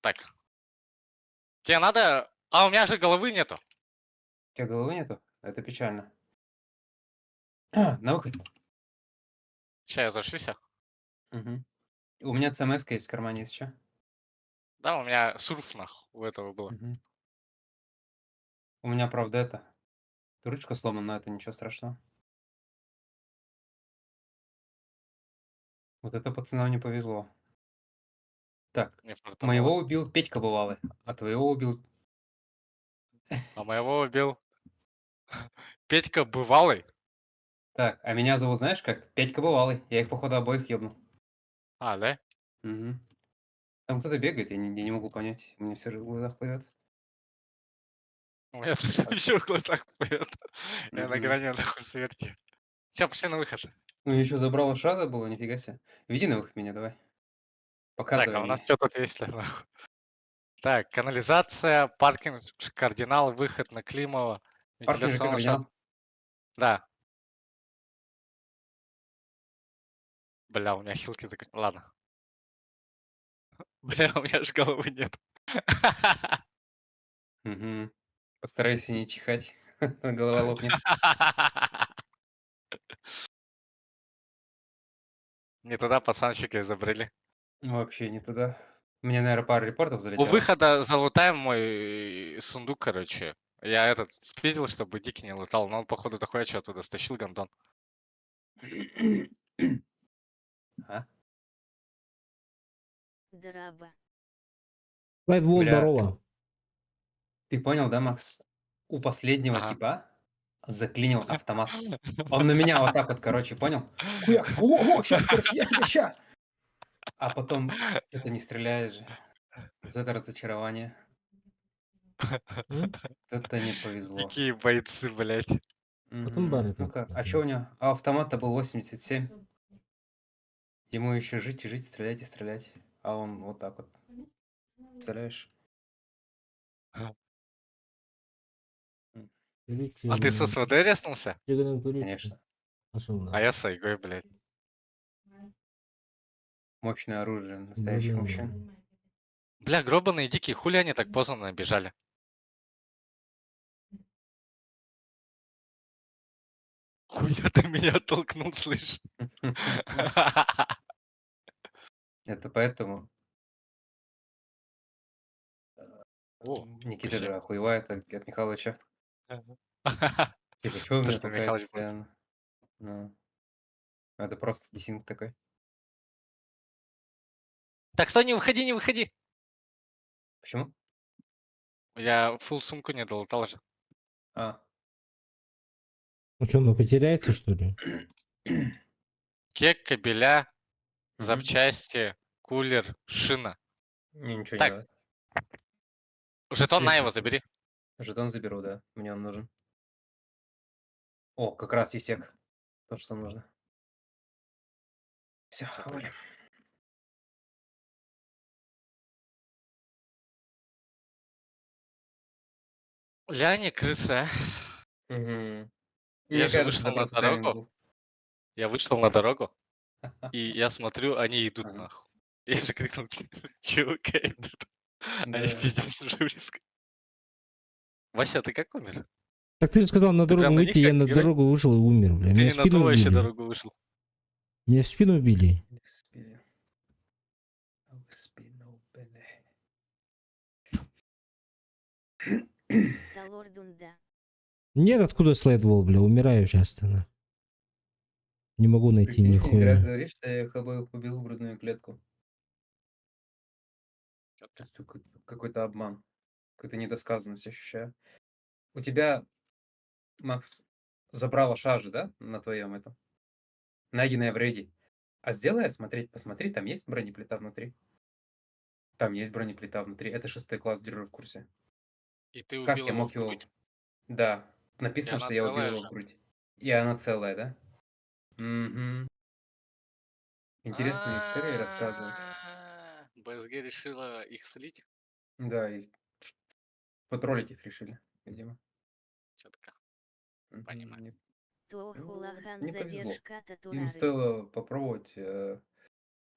Так. Тебе надо... А, у меня же головы нету. У тебя головы нету? Это печально. На выход. Сейчас я зашьюся. Мгм. У меня ЦМС есть в кармане, если чё. Да, у меня сурф, нахуй, у этого было. Мгм. У меня, правда, это... Ручка сломана, но это ничего страшного. Вот это пацанам не повезло. Так, Не фартануло. моего убил Петька бывалый, а твоего убил... А моего убил Петька бывалый. Так, а меня зовут, знаешь как? Петька бывалый. Я их, походу, обоих ебнул. А, да? Мгм. Там кто-то бегает, я не могу понять. Мне все в глазах плывет. У меня тут все в глазах плывет. Я на Мгм. грани нахуй смерти. Все, пошли на выход. Ну, еще забрал шага было, нифига себе. Веди на выход меня, давай. Так, Показывай а у нас мне. что тут есть, нахуй? Так, канализация, паркинг, кардинал, выход на Климова, Паркинг ЖК вентиляционный шар. кардинал. Да. Бля, у меня хилки закончились. Ладно. Бля, у меня же головы нет. Мгм. Постарайся не чихать. Голова лопнет. Не туда пацанчики изобрели. Вообще не туда. Мне, наверное, пара репортов У залетело. выхода залутаем мой сундук, короче. Я этот спиздил, чтобы Дикий не лутал, но он, походу, дохуя что оттуда стащил, гандон. А? Драба. Лайтвол, Бля, здорово. ты понял, да, Макс? У последнего Ага. типа заклинил автомат. Он на меня вот так вот, короче, понял? Хуяк, о, сейчас, короче, я тебя ща. А потом что-то не стреляешь же. Вот это разочарование. М? Это не повезло. Какие бойцы, блядь. Потом бары Ну-ка, тут. а что у него? А автомат-то был 87. Ему еще жить и жить, стрелять и стрелять. А он вот так вот. Представляешь? А ты со СВД резнулся? Конечно. А я с Айгой, блядь. Мощное оружие настоящих мужчин. Бля, гробаные дикие, хули они так поздно набежали? Хуя ты меня оттолкнул, слышь? Это поэтому О, Никита же спасибо. охуевает от Михалыча. Типа, что вы То, меня что толкаете Михалыч будет. постоянно? Ну, это просто десинг такой. Так, стой, не выходи, не выходи. Почему? Я фул сумку не долутал же. А. Ну что, он потеряется, что ли? Кек, кабеля, Мгм. запчасти, кулер, шина. Мне ничего не Так, надо. жетон на его Средний. забери. Жетон заберу, да. Мне он нужен. О, как раз ЕСЕК. То, что нужно. Все, Всё, валим. Ляни, крыса. Мгм. Я Мне же кажется, вышел это на просто тайминг дорогу. был. Я вышел на дорогу, и я смотрю, они идут Ага. нахуй. Я же крикнул, чувака идут. Они Да. пиздец уже близко. Вася, ты как умер? Так ты же сказал на Ты дорогу прям на выйти, них я как на герой? дорогу вышел и умер, бля. Ты Меня не в на ту спину вообще убили. дорогу вышел. Меня в спину убили. Талордунда. Нет, откуда слайдвол, бля, умираю часто, на. Не могу найти Прикинь, игра нихуя. говорит, что я их убил в грудную клетку. То Чётко. есть какой-то обман, какую-то недосказанность ощущаю. У тебя, Макс, забрала шажи, да, на твоем этом? Найденная в рейде. А сделай смотреть, посмотри, там есть бронеплита внутри? Там есть бронеплита внутри. Это 6 класс, держу в курсе. И ты Как убил я его мог в его... грудь. Да, И написано, она что я убил целая его в же. грудь. И она целая, да? Угу. Интересные истории рассказывают. БСГ решила их слить. Да, и потроллить их решили, видимо. Чётко. Мгм. Понимаю. Не, Тохулахан не повезло. задержка Им татурары. стоило попробовать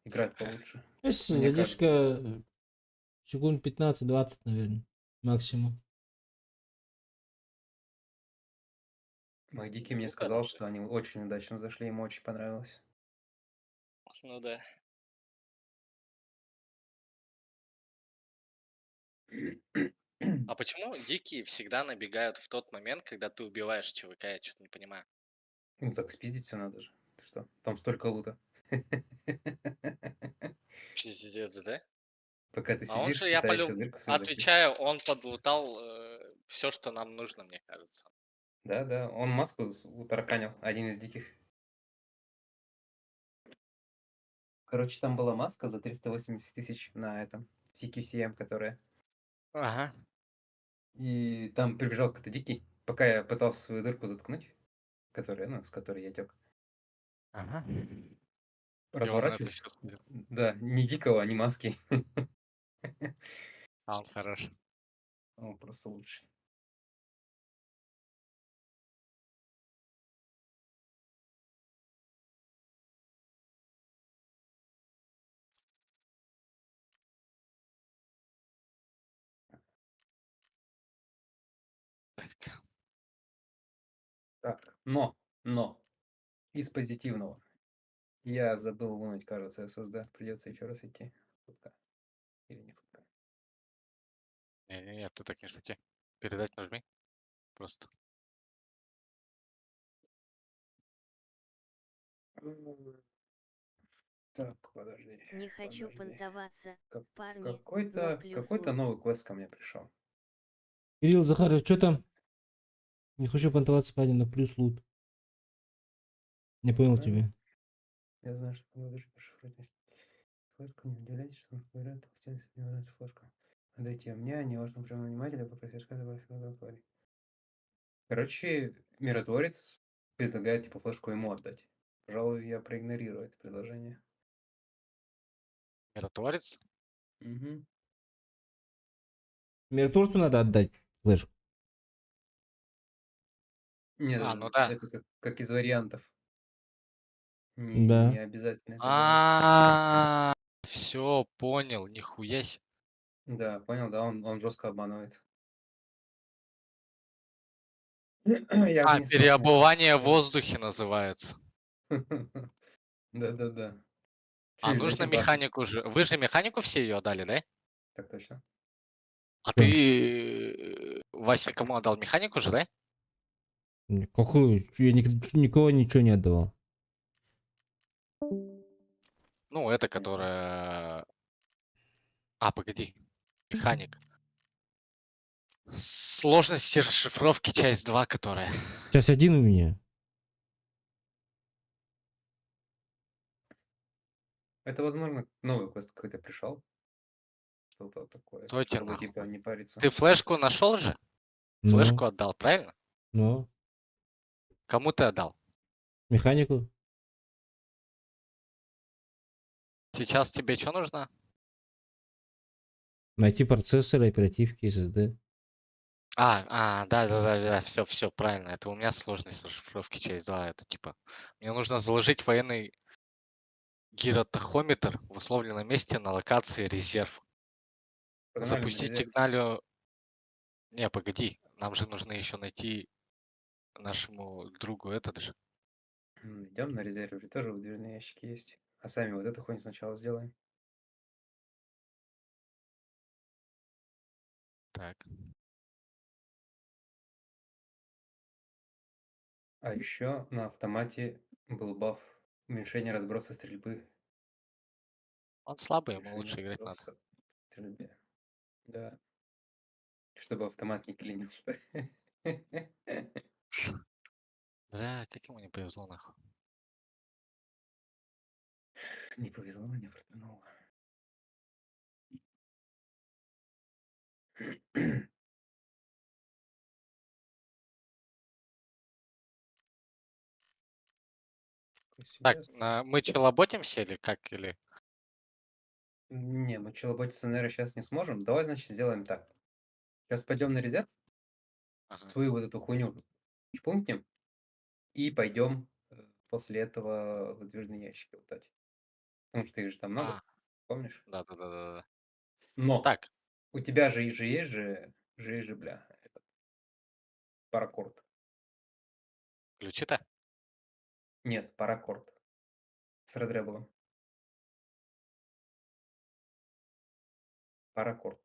играть получше, Есть мне кажется. задержка секунд 15-20, наверное, максимум. Мой Дикий мне Ну, сказал, короче. что они очень удачно зашли, ему очень понравилось. Ну да. А почему дикие всегда набегают в тот момент, когда ты убиваешь ЧВК? Я что-то не понимаю. Ну так спиздить все надо же. Ты что? Там столько лута. Пиздец, да? Пока ты А он сидишь, же, я пытаешься дырку свою закрыть. отвечаю, он подлутал все, что нам нужно, мне кажется. Да, да, он маску утараканил, один из диких. Короче, там была маска за 380 тысяч на этом CQCM, которая. Ага. И там прибежал какой-то дикий, пока я пытался свою дырку заткнуть, которая, ну, с которой я тек. Ага. И он это Разворачиваюсь. все. Да, не дикого, а не маски. А он хорош. Он просто лучший. Так. Так, но, из позитивного. Я забыл вынуть, кажется, SSD. Придется еще раз идти. Фотка. Или не фотка. Не-не-не, ты так не шути. Передать нажми. Просто. Так, подожди. Не хочу Подожди. понтоваться, Как- парни, но Какой-то плюс какой-то лут. новый квест ко мне пришел. Кирилл Захаров, что там? Не хочу понтоваться, парень, на плюс лут. Не понял тебя. Я знаю, что поможешь пошифровать. Флешку не уделяйте, что он говорят, толстенец мне нравится флешка. Отдайте мне, не важно прямо нанимателя, попросишь сказать, добавить. Короче, миротворец предлагает типа флешку ему отдать. Пожалуй, я проигнорирую это предложение. Миротворец? Угу. Миротворцу надо отдать флешку. Нет, Ну да. это как из вариантов. Да. Не обязательно это делать. А, все, понял, нихуя себе. Да, понял, да, он жестко обманывает. Я бы не стал с ним Переобувание в спорить. воздухе называется. Да-да-да. А Чё, нужно иначе бахнуть. механику же. Вы же механику все ее отдали, да? Так точно. А Да. ты, Вася, кому отдал механику же, да? Какую? Я никого ничего не отдавал. Ну, это которая... погоди. Механик. Сложности расшифровки, часть 2, которая. Сейчас один у меня. Это, возможно, новый квест какой-то пришел. Что-то такое. Стой тебе Чтобы нахуй. типа не париться. Ты флешку нашел же? Ну, Флешку отдал, правильно? ну, Кому ты отдал? механику. Сейчас тебе что нужно? Найти процессоры, оперативки, SSD. Да, все, правильно. Это у меня сложность расшифровки часть 2. Это типа, мне нужно заложить военный гиротахометр в условленном месте на локации резерв. Погнали на Запустить резерв. сигналю... Не, погоди. Нам же нужно еще найти нашему другу этот же. Идем на резерве. Тоже выдвижные ящики есть. А сами вот эту хуйню сначала сделаем. Так. А еще на автомате был баф уменьшение разброса стрельбы. Он слабый, ему Уменьшение лучше играть надо. разброса в стрельбе. Да. Чтобы автомат не клинил. Бля, как ему не повезло, нахуй. Не повезло, не фартануло. Такой Так, себе. мы челоботимся или как? Или... Не, мы челоботиться, наверное, сейчас не сможем. Давай, значит, сделаем так. Сейчас пойдем на резерв, Ага. свою вот эту хуйню чпункнем и пойдем после этого выдвижные ящики лутать. Потому что их же там много, А, помнишь? да. Но Так, у тебя же есть же, бля, этот паракорд. ключи-то? Нет, паракорд с редребелом. Паракорд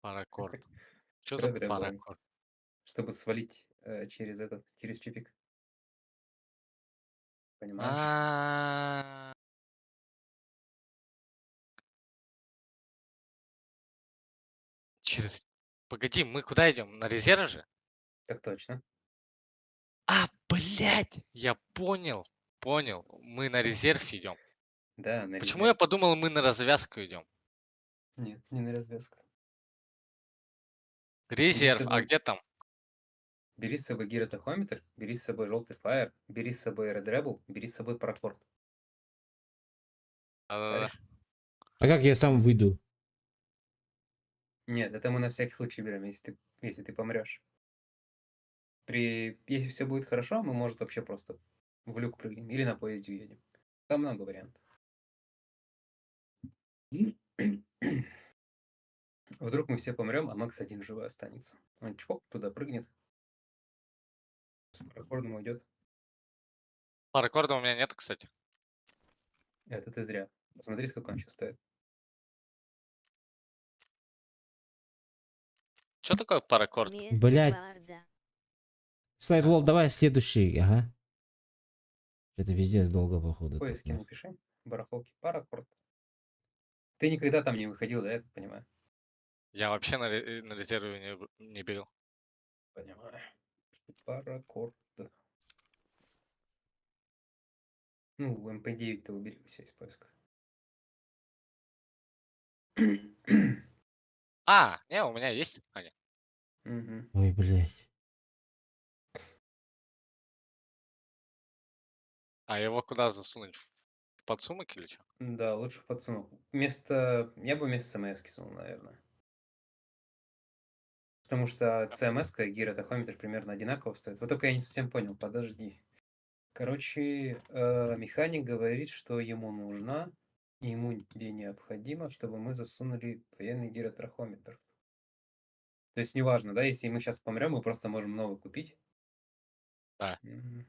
Паракорд. Что с за редребелом, паракорд? чтобы свалить через чупик. Понимаешь? А, через... Погоди, мы куда идем? На резерв же? Так точно. А, блядь, я понял. Понял. Мы на резерв идем. Да, на Почему я резерв. подумал, мы на развязку идем? Нет, не на развязку. Резерв, а собой- где там? Бери с собой гиротахометр, бери с собой желтый фаер, бери с собой Red Rebel, бери с собой паракорд. Да-да-да. Шаришь? А как я сам выйду? Нет, это мы на всякий случай берем, если ты помрешь. Если все будет хорошо, мы, может, вообще просто в люк прыгнем или на поезде уедем. Там много вариантов. Вдруг мы все помрем, а Макс один живой останется. Он чпок туда прыгнет, с паракордом уйдет. Паракорда у меня нет, кстати. Это ты зря. Посмотри, сколько он сейчас стоит. Что такое паракорд? Месть Блядь. Барда. Слайдвол, давай следующий, ага. Это пиздец долго, походу. В тут, поиске ну. напиши. Барахолки паракорд. Ты никогда там не выходил, да, я так понимаю? Я вообще на резерве не бегал. Понимаю. Паракорд. Ну, МП9-то убери у себя из поиска. А, не, у меня есть. А, нет. Мгм. Ой, блядь. А его куда засунуть? В подсумок или что? Да, лучше в подсумок. Я бы вместо СМС кинул, наверное. Потому что CMS и гиротахометр примерно одинаково стоят. Вот только я не совсем понял, подожди. Короче, механик говорит, что ему нужно, и ему где необходимо, чтобы мы засунули военный гиротахометр. То есть неважно, да, если мы сейчас помрем, мы просто можем новый купить. Да. Мгм.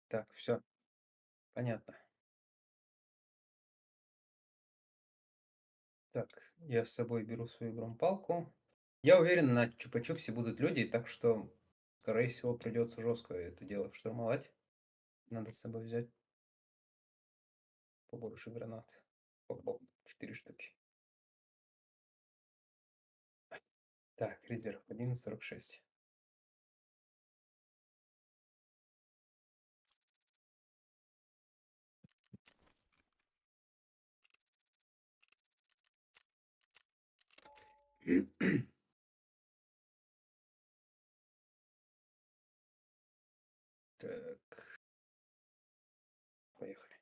Так, все, понятно. Так, я с собой беру свою громпалку. Я уверен, на Чупа-Чупсе будут люди, так что, скорее всего, придется жестко это дело штурмовать. Надо с собой взять побольше гранат. Оп-оп, 4 штуки. Так, резерв 11.46. Так, поехали.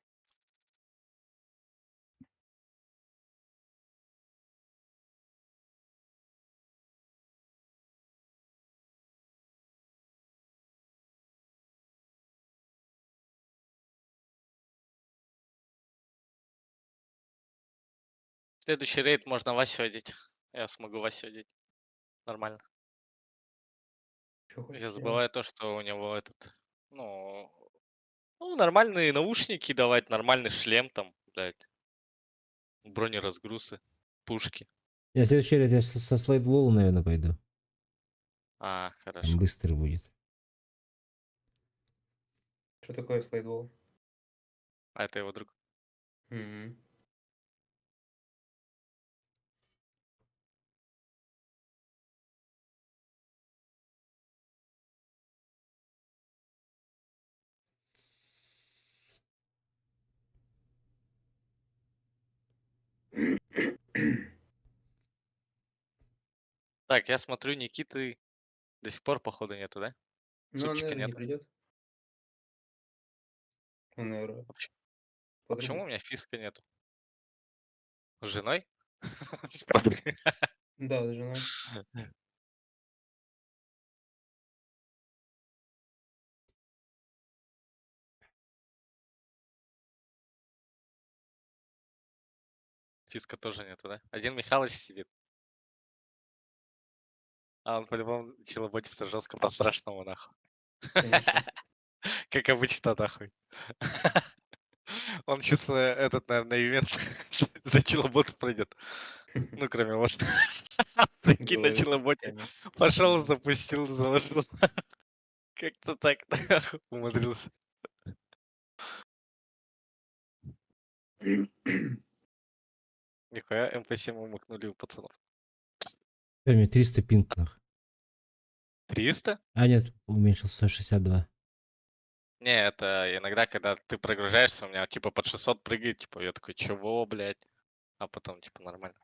Следующий рейд можно Васю одеть. Я смогу Васю одеть. Нормально. Чё Я хочешь забываю то, что у него этот, ну, нормальные наушники давать, нормальный шлем там, блядь. бронеразгрусы, пушки. Я в следующий раз я со слайдволом, наверное, пойду. А, Там хорошо. быстрый будет. Что такое слайдвол? А это его друг. Мгм. Так, я смотрю, Никиты до сих пор, походу, нету, да? Ну, он, Супчика наверное, не нету. придет. Он, наверное, А поч- а под почему у другом. меня Фиска нету? С женой? С подругой? Да, с женой. Фиска тоже нету, да? Один Михалыч сидит. А он по-любому челоботится жестко по страшному, нахуй. Конечно. Как обычно, нахуй. Он чувствует этот, наверное, ивент за челобот пройдет. Ну, кроме вас. Прикинь, на Бывает. челоботе. Конечно. Пошел, Мгм. запустил, заложил. Как-то так, нахуй, умудрился. Нихуя, МП7 умыкнули у пацанов. У меня 300 пинг нах. 300? А нет, уменьшился 162. Не, это иногда, когда ты прогружаешься, у меня типа под 600 прыгает, типа, я такой, чего, блядь? А потом, типа, нормально.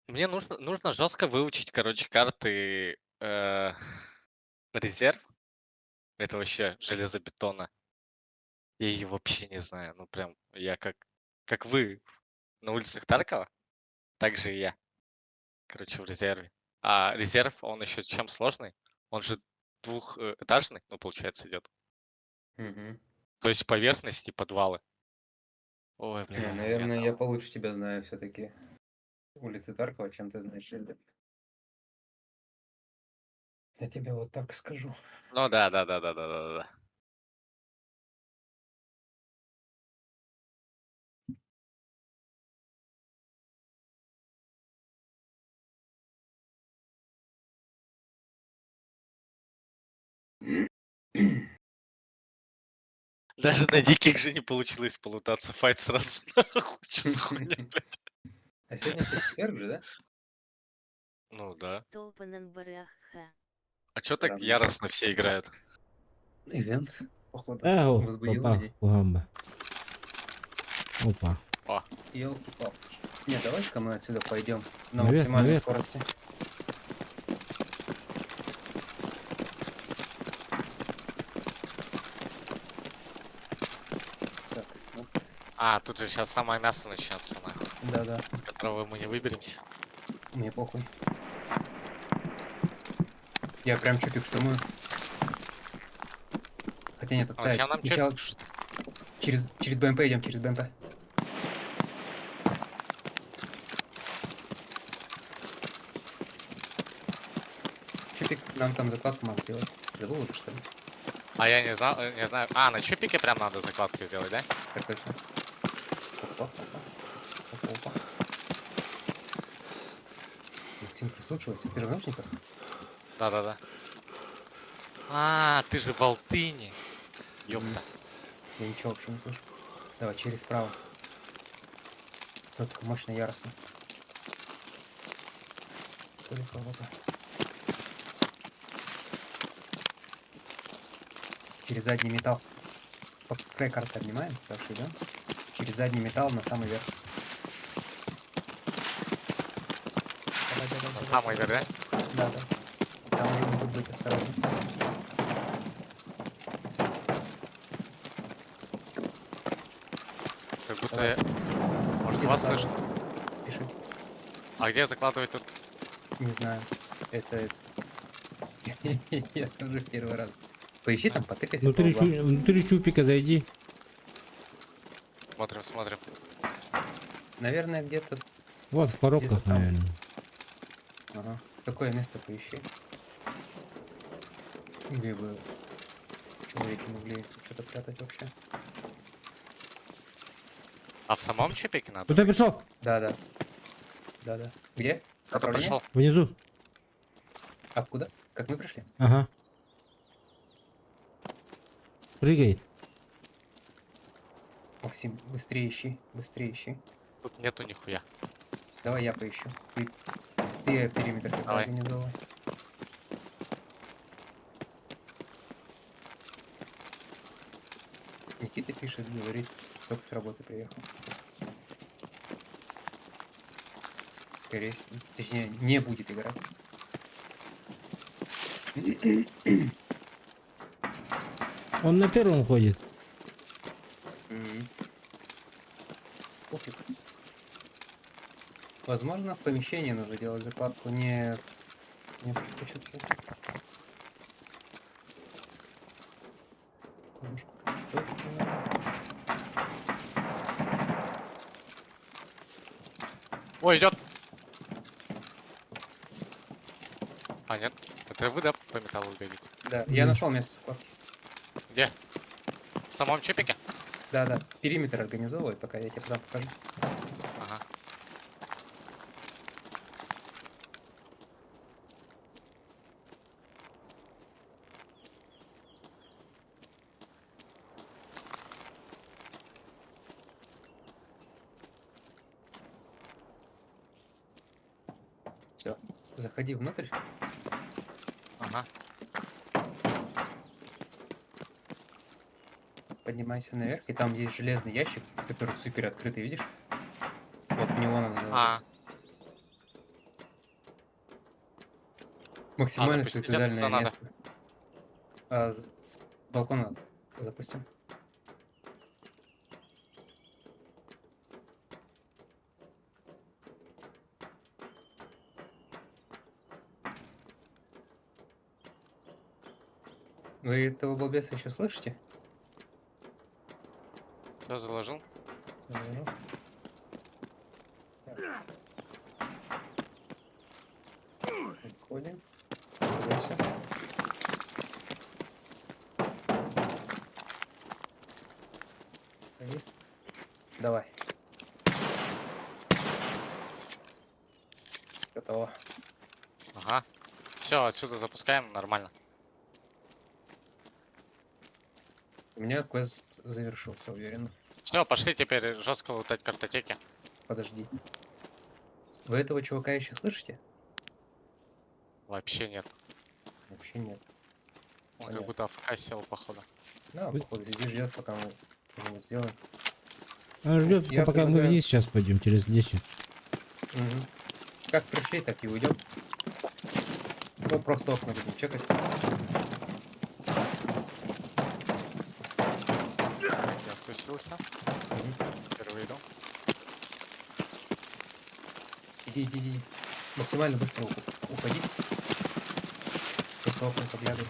Мне нужно жестко выучить, короче, карты резерв. Это вообще железобетона. Я ее вообще не знаю. Ну прям, я как вы на улицах Таркова, так же и я. Короче, в резерве. А резерв, он еще чем сложный? Он же двухэтажный, ну, получается, идет. Мгм. То есть поверхность и подвалы. Ой, Не, бля, я наверное, я там... получше тебя знаю все-таки. Улицы Таркова, чем ты знаешь Эльду. Я тебе вот так скажу. Ну да. Даже на диких же не получилось полутаться. Файт сразу нахуй. Что за хуйня, блядь? А сегодня что, четверг же, да? Ну да. Толпанан барахха. А чё так Странно. яростно все играют? Ивент, походу. Ау, Возбудил попал людей. в гамба. Опа. О, Ёлки-палки. Не, давайте-ка мы отсюда пойдем на Наверх, максимальной наверх. скорости. Так, ну, тут же сейчас самое мясо начнется, нахуй. да-да, С которого мы не выберемся. мне похуй. Я прям чупик штурмую. Хотя нет, А отставить. зачем нам Сначала чё? Что? через БМП идем, через БМП. Чупик, нам там закладку надо сделать. Забыл уже, что ли? А я не знал, не знаю. А, на чупике прям надо закладку сделать, да? Так точно. Опа, опа. Опа, опа. Максим, прислушивайся. Ты же в наушниках? Да. А, ты же в Алтыне. Ёпта. Я ничего вообще не слышу. Давай, через справа. Только мощно, яростно. Только кого-то. Через задний металл. По край карты обнимаем, так что идем. Через задний металл на самый верх. Давай, На самый верх, да? Да. Там уже могут быть осторожны. Как будто Давай. я... Может, Где вас закладывать? слышно? Спеши. А где закладывать тут? Не знаю. Это... Я тоже первый раз. Поищи там, потыкайся по Внутри, углам. внутри чупика зайди. Смотрим. Наверное, где-то... Вот в коробках, Где-то там. наверное. Ага. Такое место поищи. Где бы человеки могли что-то прятать вообще. А в самом чипике надо? Кто-то пришел. Да. Да. Где? Кто-то Направление? пришел. Внизу. Откуда? Как мы пришли? Ага. Прыгает. Максим, быстрее ищи. Тут нету нихуя. Давай я поищу. Ты периметр как Давай. организовывай. Никита пишет, говорит, только с работы приехал. Скорее всего, точнее, не будет играть. Он на первом ходит. Пофиг. Возможно, в помещении нужно делать закладку, не почему-то. Ой, идет. А, нет. Это вы, да, по металлу бегаете? Да, я нашел место закладки. Где? В самом чипике? Да. Периметр организовывай, пока я тебе потом покажу. Ага. Все. Заходи внутрь. Ага. Поднимайся наверх, и там есть железный ящик, который супер открытый, видишь? Вот в него надо залезть. А, Максимально запустить это суицидальное куда надо? место. С балкона запустим. Вы этого балбеса еще слышите? все заложил. Заложил. Так. Выходим. Двигайся. Ходи. Давай. Готово. Ага. Все, отсюда запускаем, нормально. У меня квест завершился, уверен. Все, пошли теперь жестко лутать картотеки. Подожди. Вы этого чувака еще слышите? Вообще нет. Вообще нет. Он Понятно. как будто в кассе сел, походу. Да, Вы- походу, здесь ждет, пока мы что-нибудь сделаем. Он ждет, Я пока мы предлагаю- вниз сейчас пойдем через лестницу. Мгм. Как пришли, так и уйдем. Ну, просто окна будем чекать. Я спустился. Мгм. Теперь выйду. Иди. Максимально быстро уходи. Просто окна поглядывай.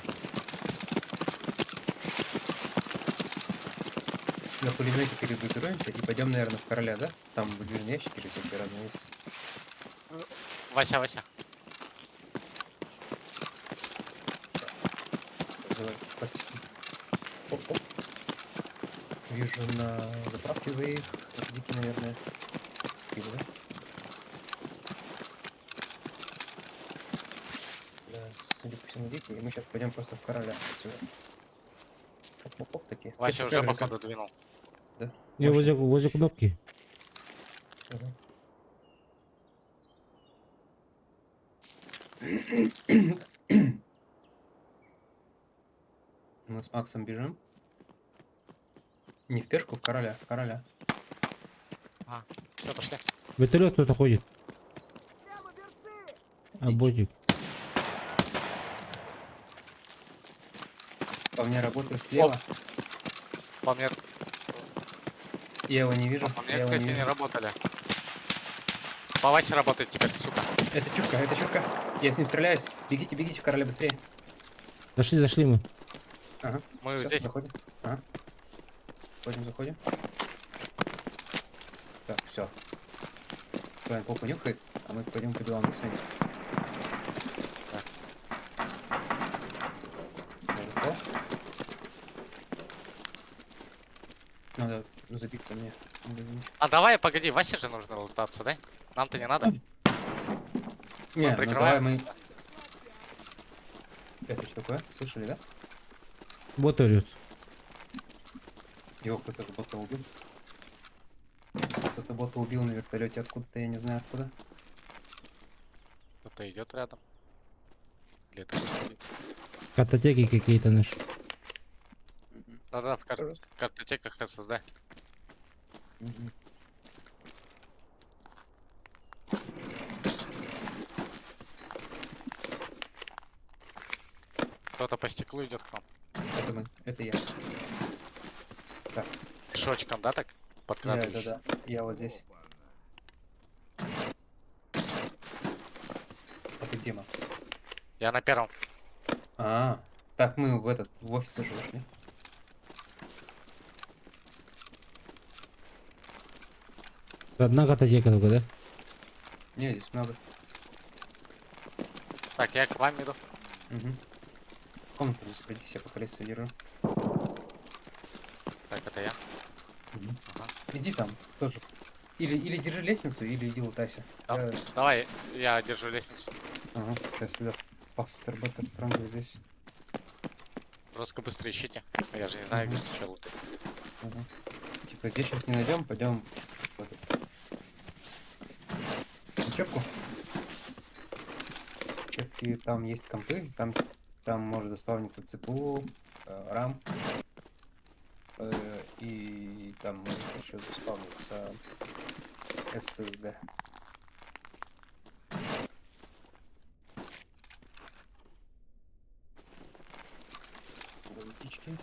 На пулемете перегруппируемся и пойдем, наверное, в короля, да? Там выдвижные ящики или всякие разные есть. Вася. Давай, пластики. Оп. Вижу на заправке за их. Это дикий, наверное. Пиво, да? Да, судя по всему, дикий. И мы сейчас пойдем просто в короля отсюда. Оп, такие. Вася Ты уже, покажи, походу, двинул. Да. Я Мощно. возле кнопки. Ага. Мы с Максом бежим. Не в пешку, в короля, в короля. Все, пошли. Вертолет кто-то ходит. А ботик. По мне работает слева. По мне, Я его не вижу. по мне, я его кстати, не не вижу. работали. По Васе работает теперь, сука. Это чурка. Я с ним стреляюсь. Бегите в короля быстрее. Зашли мы. Ага. Мы Всё, здесь. заходим. Ага. Заходим. Так, все. Твоя попу нюхает, а мы пойдем по делам своим. Так. Далеко. Надо надо забиться мне. в магазине. А давай, погоди, Васе же нужно лутаться, да? Нам-то не надо. Не, ну давай прикрываем. мы... Это что такое? Слышали, да? Вот орёт. Его кто-то же бота убил. Кто-то бота убил на вертолете откуда-то, я не знаю откуда. Кто-то идет рядом. Или это выходит? Картотеки какие-то наши. Да-да, в Пожалуйста. картотеках SSD. Мгм. Кто-то по стеклу идет к нам. Это мы, это я. Шочком, да, так? Да, Подкрадывающий. да, да. Я вот здесь. А ты где, Макс? Я на первом. Так мы в офис уже вошли. Одна картотека только, да? Не, здесь много. Так, я к вам иду. Угу. В комнату не заходи, я пока лес содержу. Так, это я. Ага. Иди там, тоже. Или держи лестницу, или иди лутайся. Да. Давай, я держу лестницу. Ага, сейчас сюда пастор баттер странглю здесь. Просто быстро ищите. Я же не знаю, где еще луты. Ага. Типа здесь сейчас не найдем, пойдем в эту учебку. В учебке там есть компы, там может заспавниться ЦПУ, RAM. И там может еще заспавниться SSD. Гвоздички.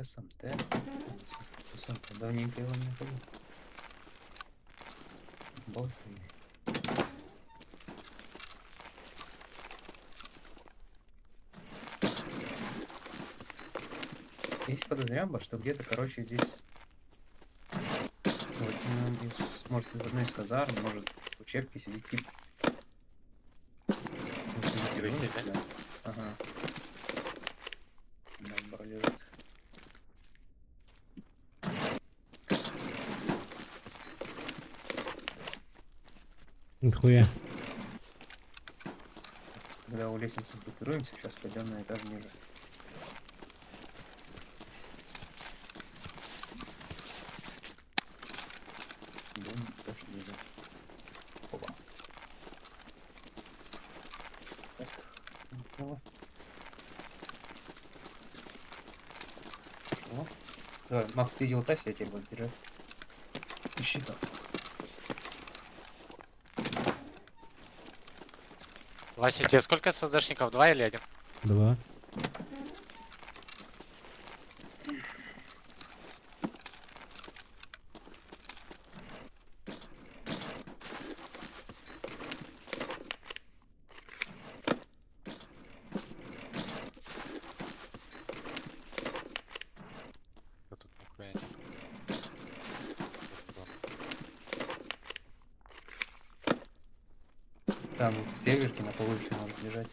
СМТ. СМТ. Давненько его не находил. Боты. Есть подозряба, что где-то, короче, здесь... Вот, может, в одной из казарм, может, в учебке сидит тип. Висит, да? Ага. Бомба лежит. Нихуя. Когда у лестницы сгруппируемся, сейчас пойдем на этаж ниже. Дом этаж ниже. Опа. Так. Готово. О. Давай, Макс, ты иди лутайся, я тебя буду держать. Ищи там. Вася, тебе сколько SSD-шников? 2 или 1? 2. Да тут нихуя нет. Там в северке на полу еще может лежать.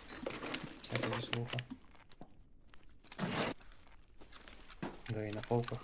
Всякая веслуха. Да и на полках.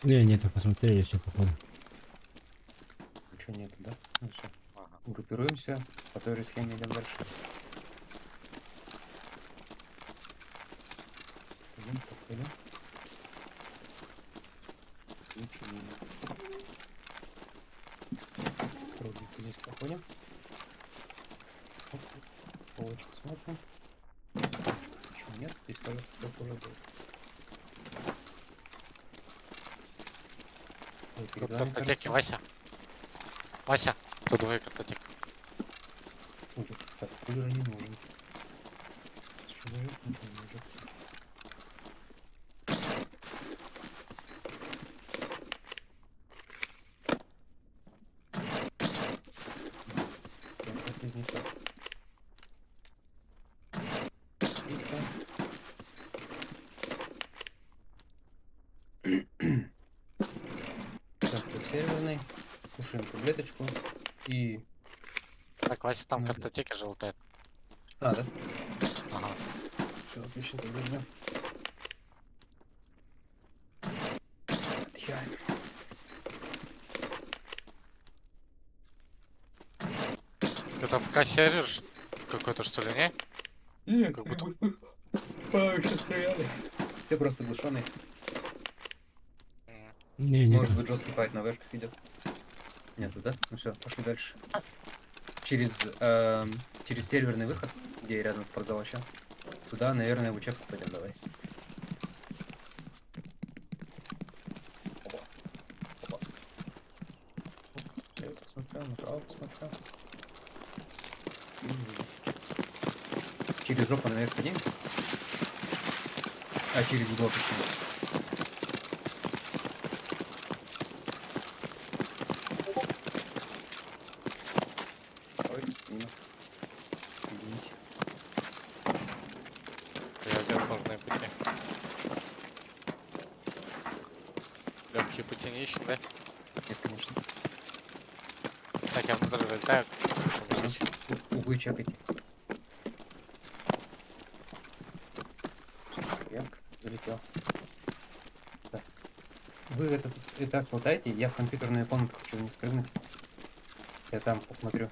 Не, нет, посмотрели все походу. Ничего нету, да? Ну все. Ага. Группируемся. По той же схеме идем дальше. Пойдем, подходим. Ничего не нет. Трудненько здесь проходим. Оп, полочку смотрим. Ничего нет. Здесь, кажется, кто-то уже был. Ой, перед Тут вами, картотеки, кажется. Вася. Вася, тут 2 картотеки. Ой, так, кулер не нужен. Что лежит? Ничего не лежит. кушаем таблеточку и... Так, Вася там Ну, картотеки же лутает. А, да? Ага. Все, отлично, тогда ждем. Отъехали. Ты там кассиришь какой-то, что ли, не? Нет, Как будто- еще стояли. Все просто глушеные. М. Не-не. Может быть, жесткий файт на вешках идет. Нету, да? Ну все, пошли дальше. Через серверный выход, где рядом спортзал еще. Туда, наверное, в учебку пойдем, давай. Опа. Опа. Я посмотрел, направо посмотрел. Через жопу наверх поднимемся. А, через угол точнее. Ой, мимо. Извините. Я взял сложные пути. Легкие пути не ищем, да? Нет, конечно. Так, я внутрь залетаю. чтобы жечь. Углы чекайте. Як, залетел. Так. Вы этот этап хватаете, я в компьютерную комнату хочу не спрыгнуть. Я там посмотрю.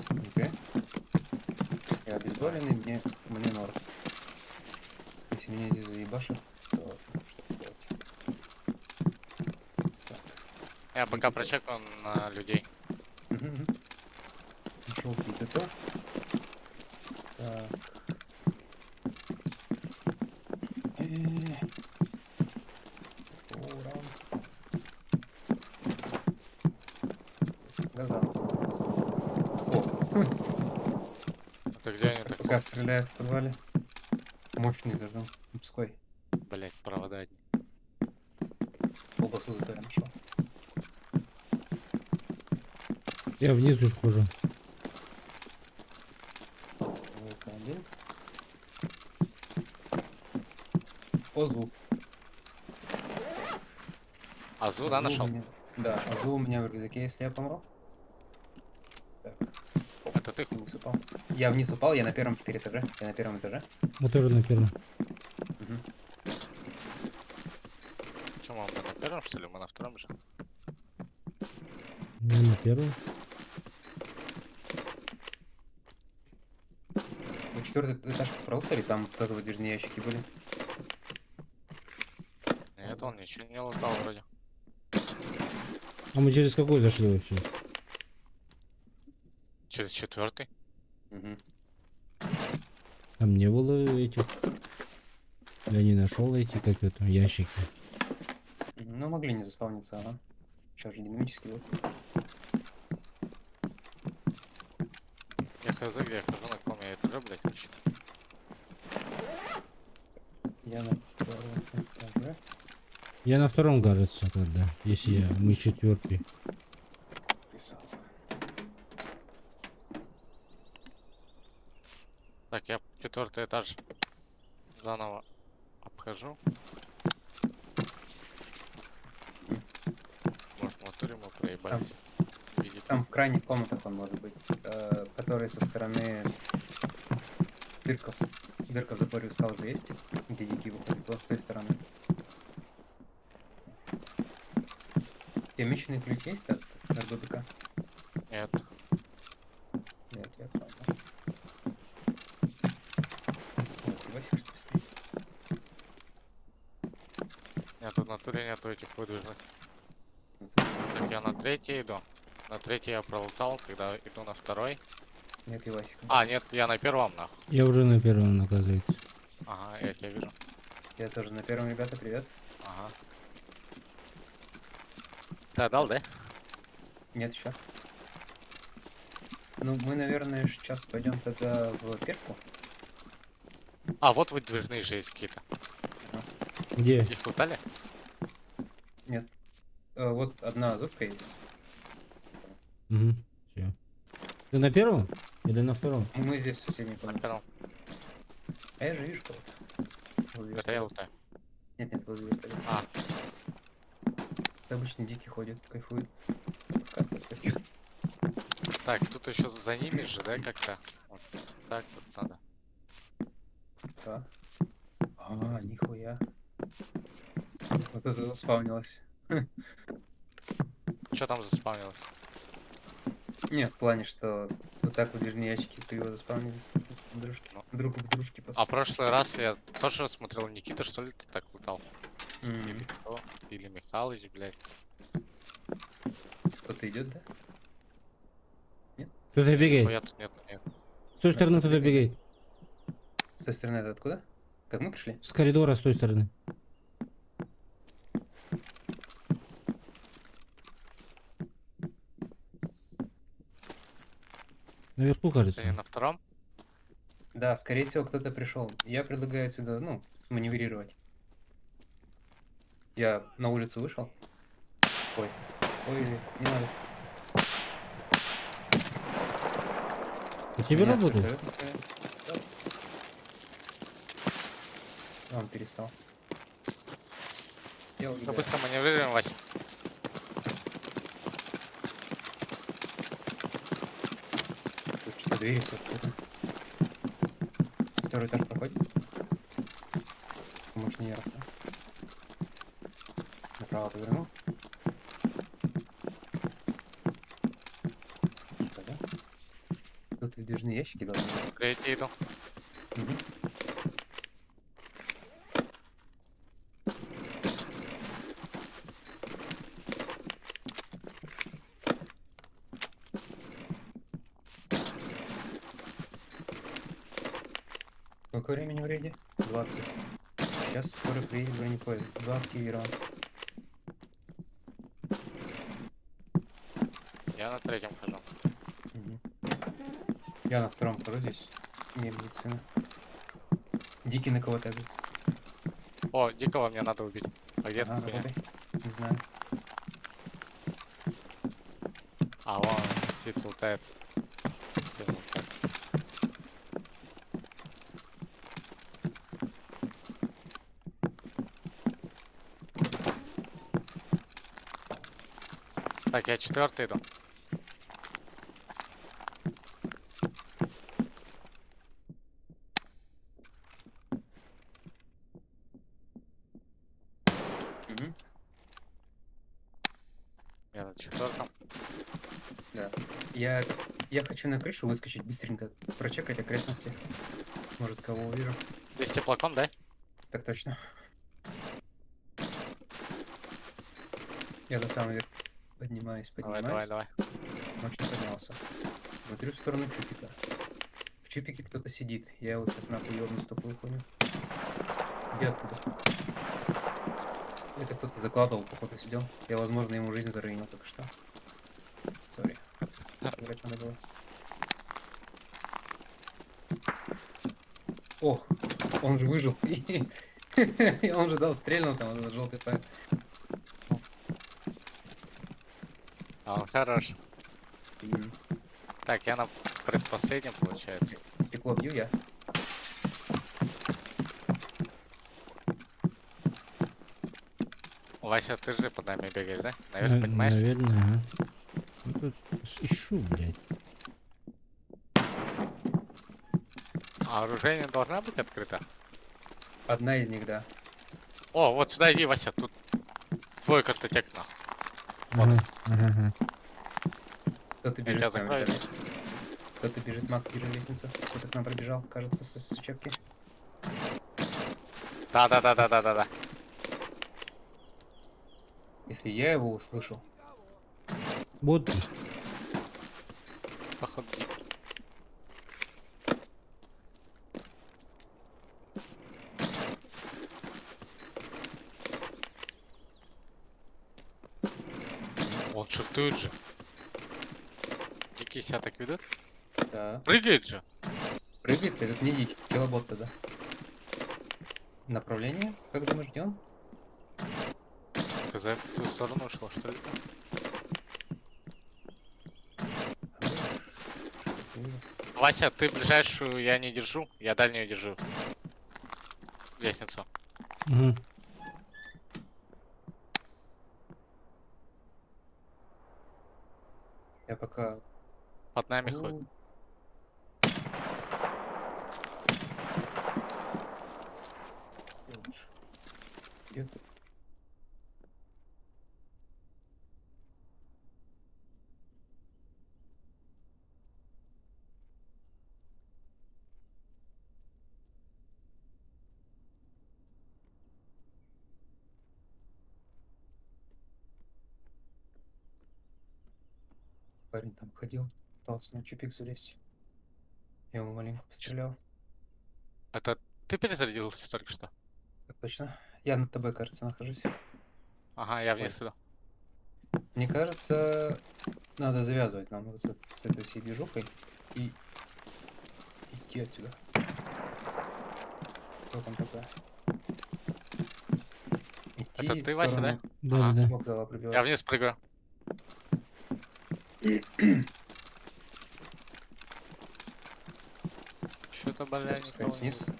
Окей. Я обездоленный, мне норм. Если меня здесь заебашат, то что делать? Так. Я пока прочекаю на людей. Мгм. Нашел ПТТ. Так. Сфорам. Газан. О, Это где они так? пока стреляют в подвале. Мощный зажим. Мужской. Блять, провода одни. Колбасу зато я нашел. Я вниз уж хожу. Вот один. Озу. Азу, да, Азу у нашел? меня- Да, Азу у меня в рюкзаке, если я помру. Так, Это ты? вниз упал. Я вниз упал, я на первом теперь этаже. Я на первом этаже. Я тоже на первом. Мгм. Почему мы на первом, что ли? Мы на втором же. Я на первом. Вы четвертый этаж пролутали, там тоже выдвижные ящики были. Нет, он ничего не лутал вроде. А мы через какой зашли вообще? Через четвертый. Мгм. Там не было этих. Я не нашел эти, как это, ящики. Ну, могли не заспавниться, ага. Сейчас же динамический вот. Я хз, где я хожу, на каком я этаже, блять, вообще. Я на втором этаже. Я на втором, кажется, тогда. Если мы четвертый. Писал. Так, я четвертый этаж заново обхожу. Может, в натуре мы проебались. Видите? Там в крайних комнатах он может быть, которые со стороны дырка в заборе скал же есть, где дикий выходит, вот с той стороны. Меченый ключ есть от РБДК? Нет. Нет, я понял. Вот, Вася, что стоит. Нет, в натуре нету этих выдвижных. Так, я на третий иду. На третий я пролутал, тогда иду на второй. Нет, и Васика. А, нет, я на первом, нахуй. Я уже на первом, оказывается. Ага, я тебя вижу. Я тоже на первом, ребята, привет. Ага. Ты отдал, да? Нет еще. Ну, мы, наверное, сейчас пойдем тогда в перку. А, вот выдвижные же есть какие-то. Где? Их лутали? Нет. Вот одна азовка есть. Угу. Все. Ты на первом? Или на втором? Мы здесь в соседней На комнате. первом. А я же вижу кого-то. Возле Это я вертолета. лутаю. Нет, возле вертолета. А, просто обычный дикий ходит, кайфует. Как вот хочу. Так, тут еще за ними же, да, как-то? Вот так вот надо. Да. А, нихуя. Вот это заспавнилось. Что там заспавнилось? Не, в плане, что вот так выдвижные ящики криво заспавнились. Друг к дружке А прошлый раз я тоже смотрел, Никита, что ли, ты так лутал? М, Или кто? Или Михалыч, блядь. Кто-то идет, да? Кто-то бегает. Нихуя тут нет. С той стороны кто-то кто-то бегает. бегает. С той стороны это откуда? Как мы пришли? С коридора с той стороны. Наверху, Это не кажется. на втором? Да, скорее всего, кто-то пришел. Я предлагаю сюда, ну, маневрировать. Я на улицу вышел. Ой, ой, не надо. У тебя Меня работает? вертолет оставил. Да. Он перестал. Я Ну убегаю. быстро маневрируем, Вася. Тут что, двери все открыты. Второй этаж проходит. Может не яростно. Направо повернул. Что, да? Тут выдвижные ящики должны быть. Третий иду. Мгм. Сколько времени в рейде? 20. Сейчас скоро приедет бронепоезд. 2 активирован. Я на третьем хожу. Мгм. Я на втором хожу здесь. Не медицина. Дикий на кого тягается. О, дикого мне надо убить. А где А, тут меня? работай. Не знаю. А, вон, сидит, лутает. Сидит, лутает. Так, я четвертый иду. Мгм. Я на четвертом. Да. Я хочу на крышу выскочить быстренько, прочекать окрестности. Может, кого увижу. Здесь теплоком, да? Так точно. Я до самого верха поднимаюсь. Давай, давай. Очень поднялся. Смотрю в сторону чупика. В чупике кто-то сидит. Я его сейчас нахуй ёбну, столько выходит. Иди оттуда. Это кто-то закладывал, походу сидел. Я, возможно, ему жизнь заруинил только что. Сори. Играть надо было. О, он же выжил. Он же дал стрельнул там, этот желтый пак. А он хорош. Так, я на предпоследнем, получается. Стекло бью я. Вася, ты же под нами бегаешь, да? Наверх, понимаешь? Наверное, ага. Ну, тут ищу, блядь. А оружие не должна быть открыта? Одна из них, да. О, вот сюда иди, Вася, тут твой картотек, нахуй. Ага, ага. Кто-то Я тебя бежит там, закрою ребята. здесь. Кто-то бежит, Макс, держи лестницу. Кто-то к нам пробежал, кажется, с учебки. Да. Если я его услышал. Вот. Походу, дикий. Он шифтует же. Дикие себя так ведут? Да. Прыгает же. Прыгает, этот не дикий, килобот тогда. Направление? Когда мы ждем? КЗ в ту сторону ушел, что ли? Вася, ты ближайшую я не держу, я дальнюю держу. Лестницу. Угу. Я пока... Под нами ходит. Ну, делаешь? Ёпта. Парень там ходил, пытался на чупик залезть. Я ему маленько пострелял. Это ты перезарядился только что? Так точно. Я над тобой, кажется, нахожусь. Ага, я вниз иду. Мне кажется, надо завязывать нам вот с этой всей движухой и идти отсюда. Что там такое? Идти Это ты, в Вася, да? сторону Да-да-да. вокзала Я пробиваться. вниз прыгаю. Что-то, бля, Спускай никого не вниз. вижу.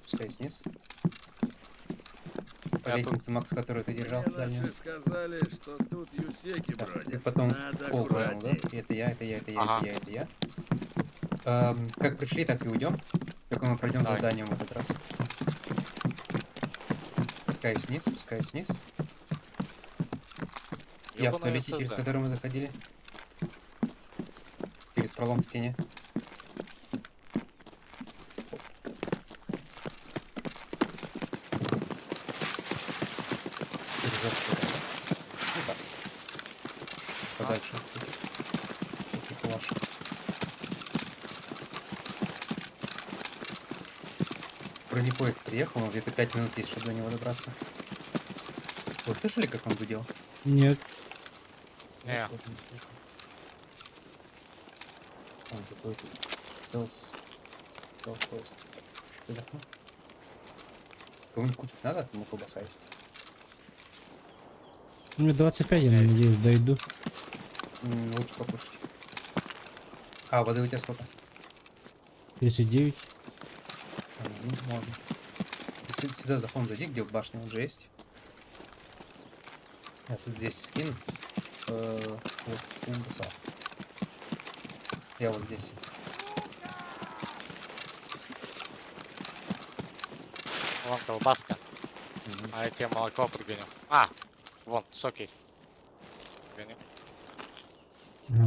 Спускай вниз. По Я тут- лестнице, Макс, которую ты держал. Мне дальнюю. наши сказали, что тут юсеки Да, бродят. и потом Надо в пол повернул, да? аккуратней. Это я, это я, это я, Ага. это я, это я. Как пришли, так и уйдем. Только мы пройдем Давай. заданием в этот раз. Спускаюсь вниз, спускаюсь вниз. Я в Ёбаный туалете, через SSD. который мы заходили. Через пролом в стене. Через отсюда. Ну так. Подальше отсюда. Это ваш. Бронепоезд приехал, но где-то 5 минут есть, чтобы до него добраться. Вы слышали, как он гудел? Нет. Не. Вот он приехал. Он какой-то стелс поезд. Что такое? Кого-нибудь купить надо? Ему колбаса есть. Мне 25, я надеюсь, дойду. Лучше покушать. А, воды у тебя сколько? 39. Ну, можно. Если сюда за фон зайди, где в башне уже есть. Я тут здесь скину. Вот, колбаса. Я вот здесь. Вон колбаска. Мгм. А я тебе молоко пригоню. А! Вон, сок есть. Пригоню.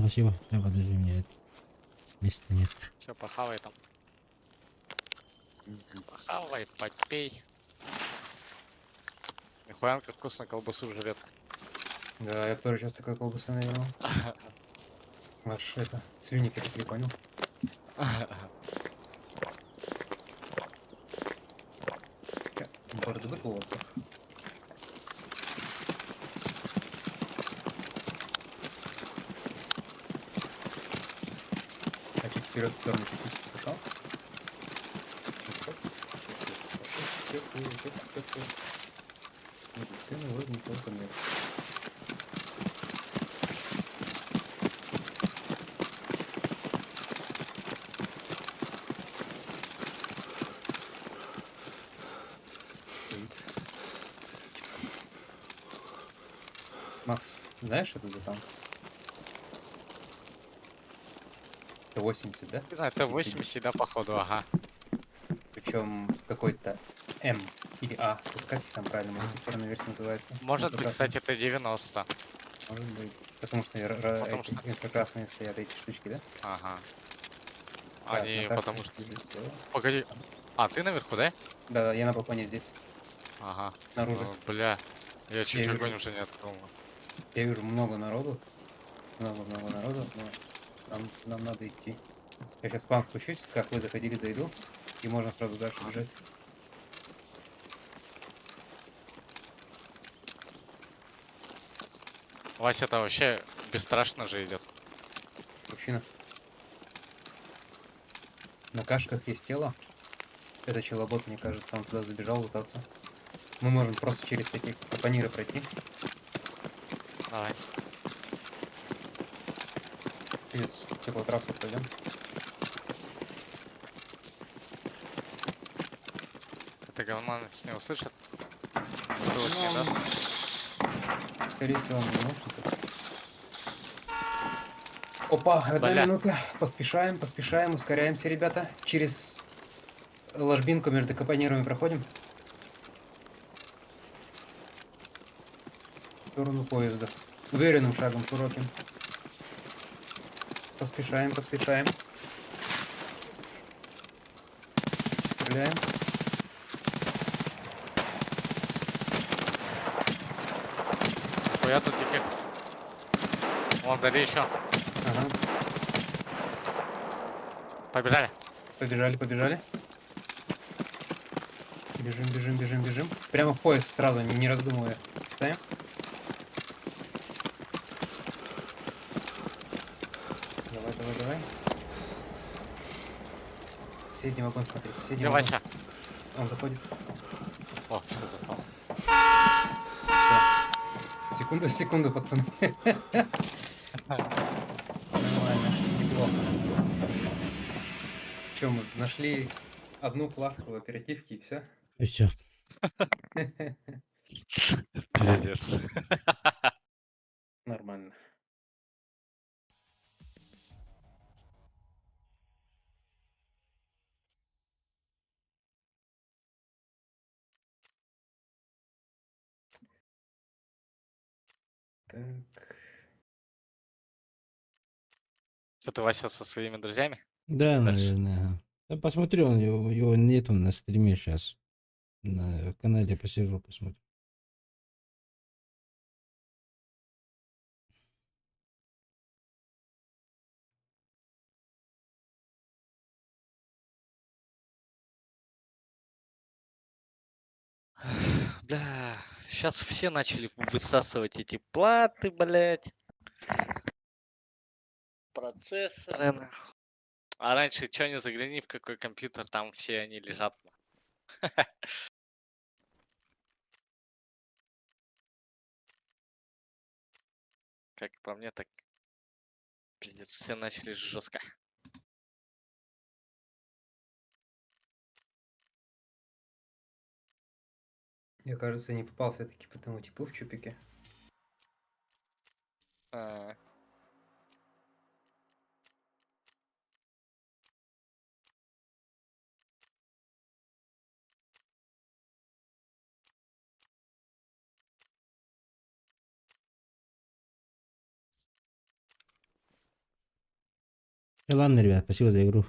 Спасибо. Да, подожди, мне места нет. Все, похавай там. Похавай, попей. Нихуя он как вкусно колбасу жрет. Да, я тоже сейчас такой колбасы навернул. Ваш это, слюни потекли, понял? Бороду выколол. А чуть вперед в сторону чуть-чуть пошел. Медицина вроде не только нет. Макс, знаешь, это за танк? Это 80, да? Не знаю, это 80, да, походу, ага. Причем какой-то М или А. Вот как их там правильно модифицированная версия называется? Может быть, Инфракрасная. кстати, это 90. Может быть. Потому что, Потому эти что- инфракрасные стоят эти штучки, да? Ага. Так, Они, Наташа, потому что... здесь кто? Погоди. А, ты наверху, да? Да, я на балконе здесь, Ага. снаружи. Ну, бля. Я чуть вижу. огонь уже не открыл. Я вижу много народу. Много-много народу, но нам надо идти. Я сейчас к вам спущусь, как вы заходили, зайду. И можно сразу дальше бежать. Вася, это вообще бесстрашно же идет. Мужчина. На кашках есть тело. Это челобот, мне кажется, он туда забежал лутаться. Мы можем просто через эти капониры пройти. Давай. Через теплотрассу пройдем. Это говно нас не услышит. Ссылок не Ну, даст. Скорее всего, он не наушников. Опа, одна Бля. минута. Поспешаем, поспешаем, ускоряемся, ребята. Через ложбинку между капонирами проходим. В сторону поезда. Уверенным шагом, широким. Поспешаем, поспешаем. Стреляем. Я тут таких. Вон, вдали еще. Ага. Побежали. Побежали, побежали. Бежим, бежим, бежим, бежим. Прямо в поезд сразу, не раздумывая. Ставим. Давай, давай, давай. Соседний вагон, смотри, соседний Где вагон. Вася? Он заходит. О, все запал. Всё. Секунду, секунду, пацаны. Нормально, неплохо. Че, мы нашли одну плашку в оперативке и все? И все. Пиздец. Нормально. Так. Что ты, Вася, со своими друзьями? Да, Дальше. наверное. Ага. Да посмотрю, его нету на стриме сейчас. На канале посижу, посмотрю. Бля, сейчас все начали высасывать эти платы, блядь. Процессоры, нахуй. А раньше, что не загляни в какой компьютер, там все они лежат. Как по мне, так пиздец, все начали жестко. Я, кажется, не попал все-таки по тому типу в чупике. А, Ладно, ребят, спасибо за игру.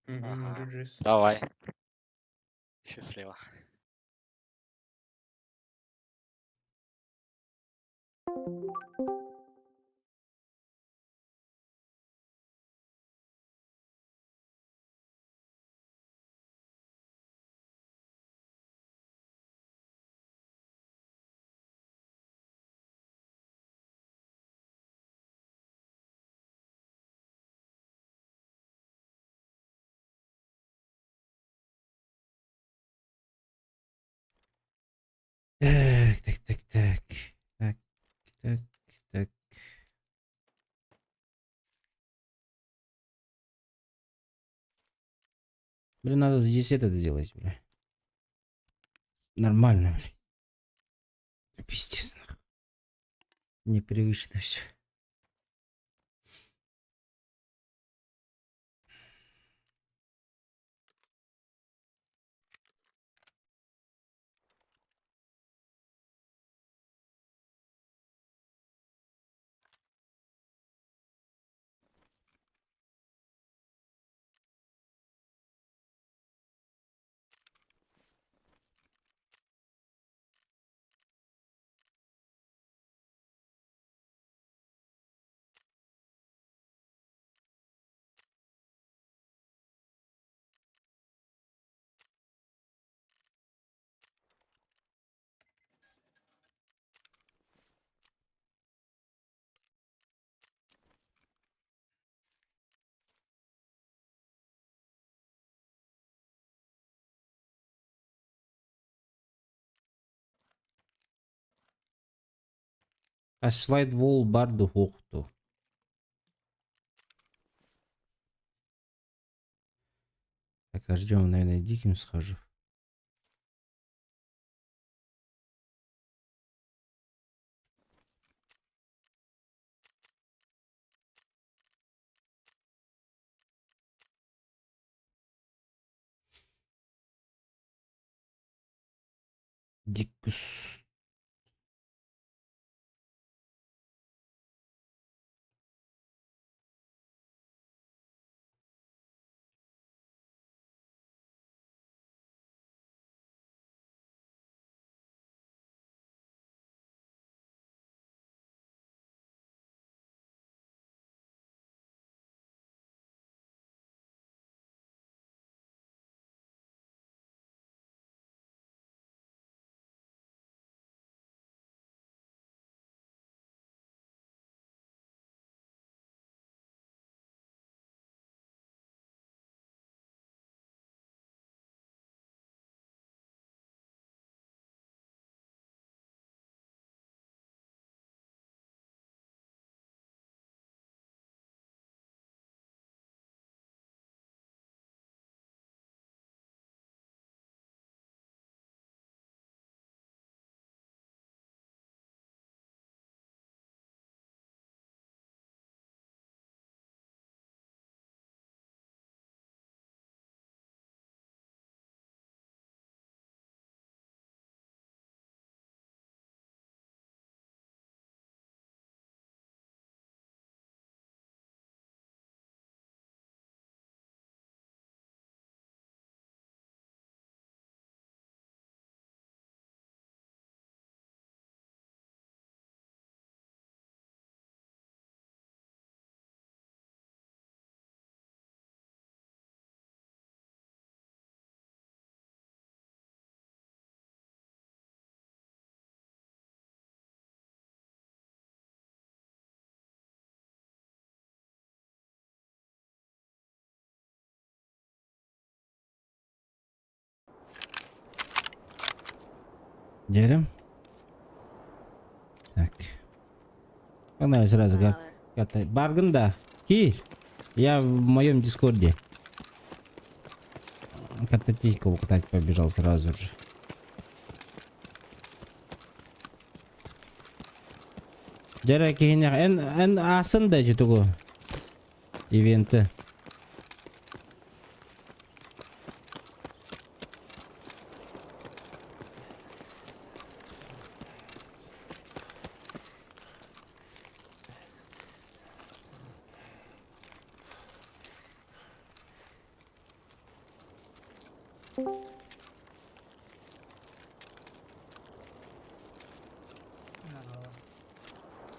Угу, ага. GG's. Давай. Счастливо. Так, так, так, так. Так, так, так. Блин, надо здесь это сделать, бля. Нормально, бля. Пиздец, нахуй. Непривычно все. А слайд вол барду хохту. Так, а ждем, наверное, диким схожу. Дикус. Дерем. Так. Погнали сразу, Power. Барган, да. Кир, я в моем дискорде. Кататейку катать побежал сразу же. Жара кейіне эн асын да жетугу. Ивенті.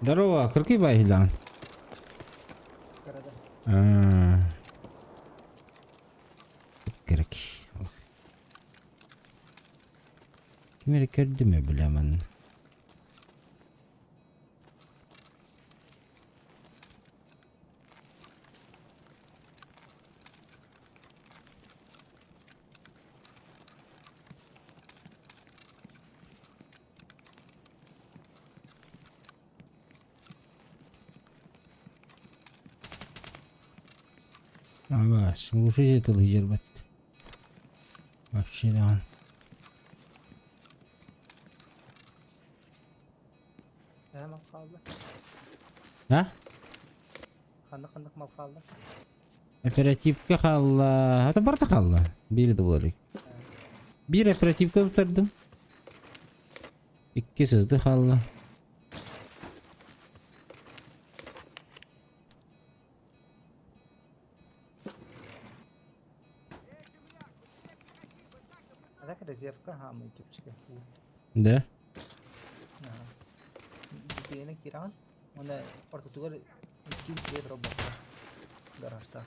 Здорово, кыркый байдан. Керек. Кимери көрдүмө билемин. Ага, слушай, это лидер бат. Вообще да. Mal kaldı. А? Kandık mal kaldı. Оперативка халла. Это барта халла. Бири болик. Bir оперативка tutardım. İki sızdı халла. Так резервка hamı kipçike. Да? Dikeyine kiran. Onda orta tugar iki kere robot. Garajda.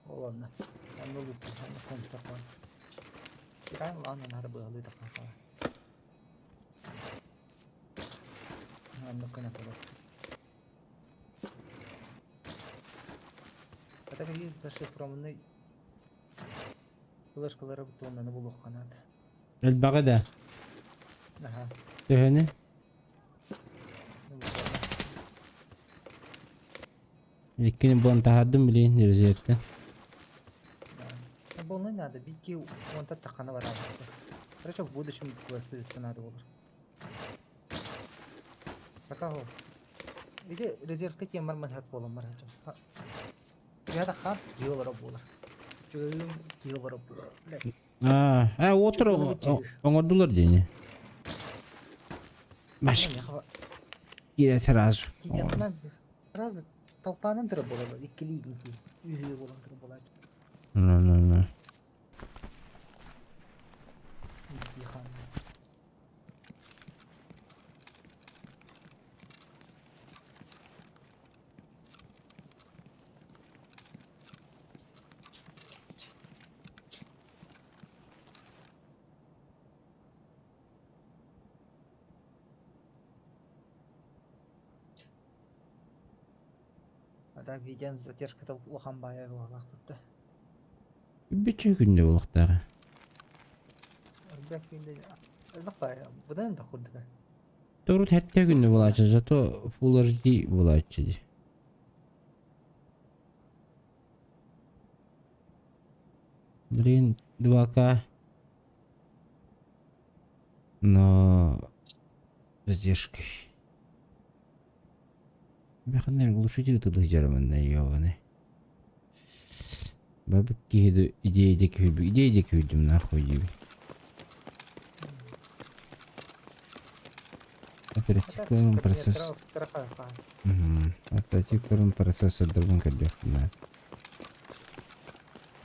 Olanlar. Ben de lupu. Ben de kontak var. Kiran lan onlar bağlı da kanka. Ben de kana kadar. Hatta ki zashifrованный флешкалары бутонlarını buluq kanat. البغا ده. Aha. Төхені. İkini bon tahaddım bilin rezervde. Bolna надо, бики он та такана var abi. Короче, в будущем квесты надо olur. Пока ho. İşte rezervde temel manhat bolan var. Ya da kan diyorlar olur. Çoğun kiyolar bu. Отыр оңордулар дейни. Баш кире сразу. Кияннан раз толпанын тыры болады. Иккилигин ки. Үйі болан тыры болады. Ну. Ихан. Ада видеон задержкада улахан бая болақ бітті. Биче күндө булактагы. Бірақ енді ылдық бая. Бұдан да құрдыға. Туру тәттә күндө булачы, зато Full HD булачы ди. Блин, 2К. Но задержкой. Баханер глушитель тут жарманна ёбаный. Бабки идея күйдім нахуй деби. Оперативный процесс. Оперативный процессор другун кадек.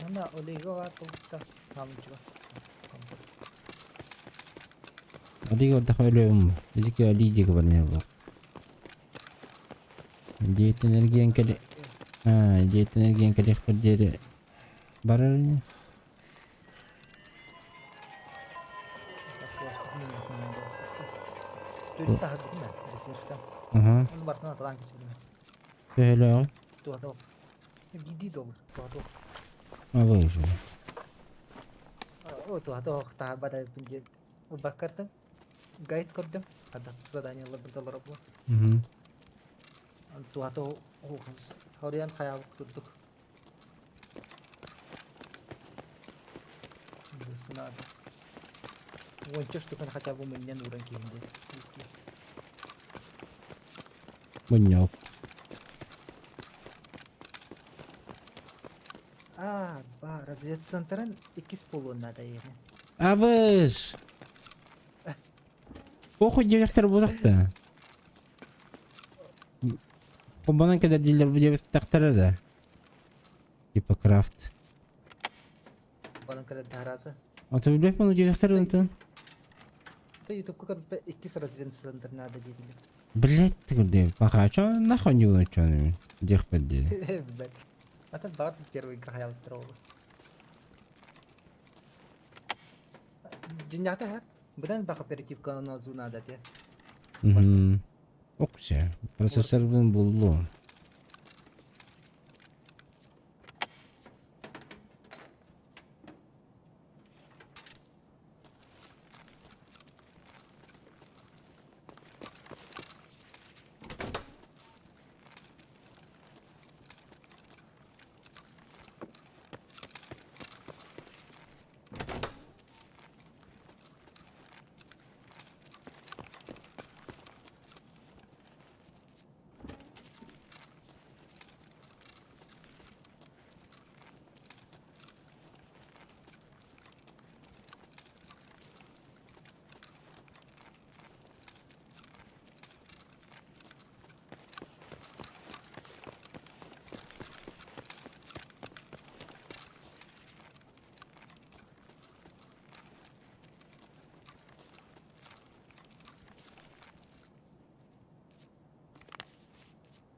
Ана олиго атылықта тамчығыз. Алига орда хойлоюм. Эдики алидеги бар не бар. Дейт энергиян кали. Дейт энергиян кали ходери. Барар не? Төртті хаббін бі, резервтен. Ага. Оның бартын атадан кесіп білме. Söyle o. Туады ол. Биди доллар. Туады ол. Выжил. О, туады ол. Тағы бада бінде. Бак кардым. Гайд көрдім. Ада заданиялар бір доллар бұл. Туады ол. Хориян қаял көрдік. Сынады. 10 штуканы хотя бы менен уран кейінде. Понял. Разведцентрын 2 полуына да ені. Абыз. Охуй директор будак да. Кубанан кадар дилер bu директоры да. Типа крафт. Банан кадар таразы. А ты билет bunu директоры ынтын? Та ютубка көріп 2 разведцентрына да деділер. Блять, ты где? Пока чё нахуй не было чё не? Дех поддели. Блядь. Это бар первый краял троллы. Дюнята хэр. Бұдан бақ оперативка назуна да те. Оксе. Процессор булду.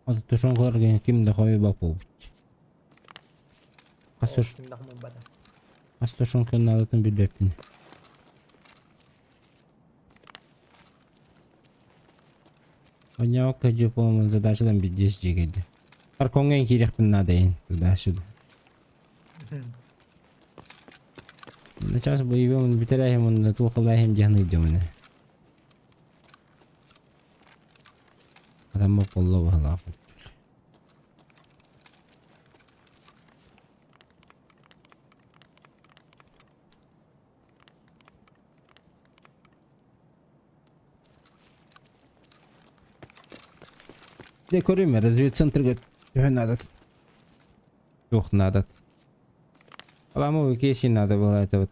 Аты тушонғыларға кімді қойы бақ болып. Қас тушонғын алатын білбеппін. Оньяуқа жеп олымын задачадан бедес жегеді. Қарқонғын керекпін надайын задачады. Начас боевым бітірәйім онда туқылайым жағны идеміне. Adamı kolla bağla. Декорим разведцентр говорит, надо. Yok надо. Поломовый кейси надо было это вот.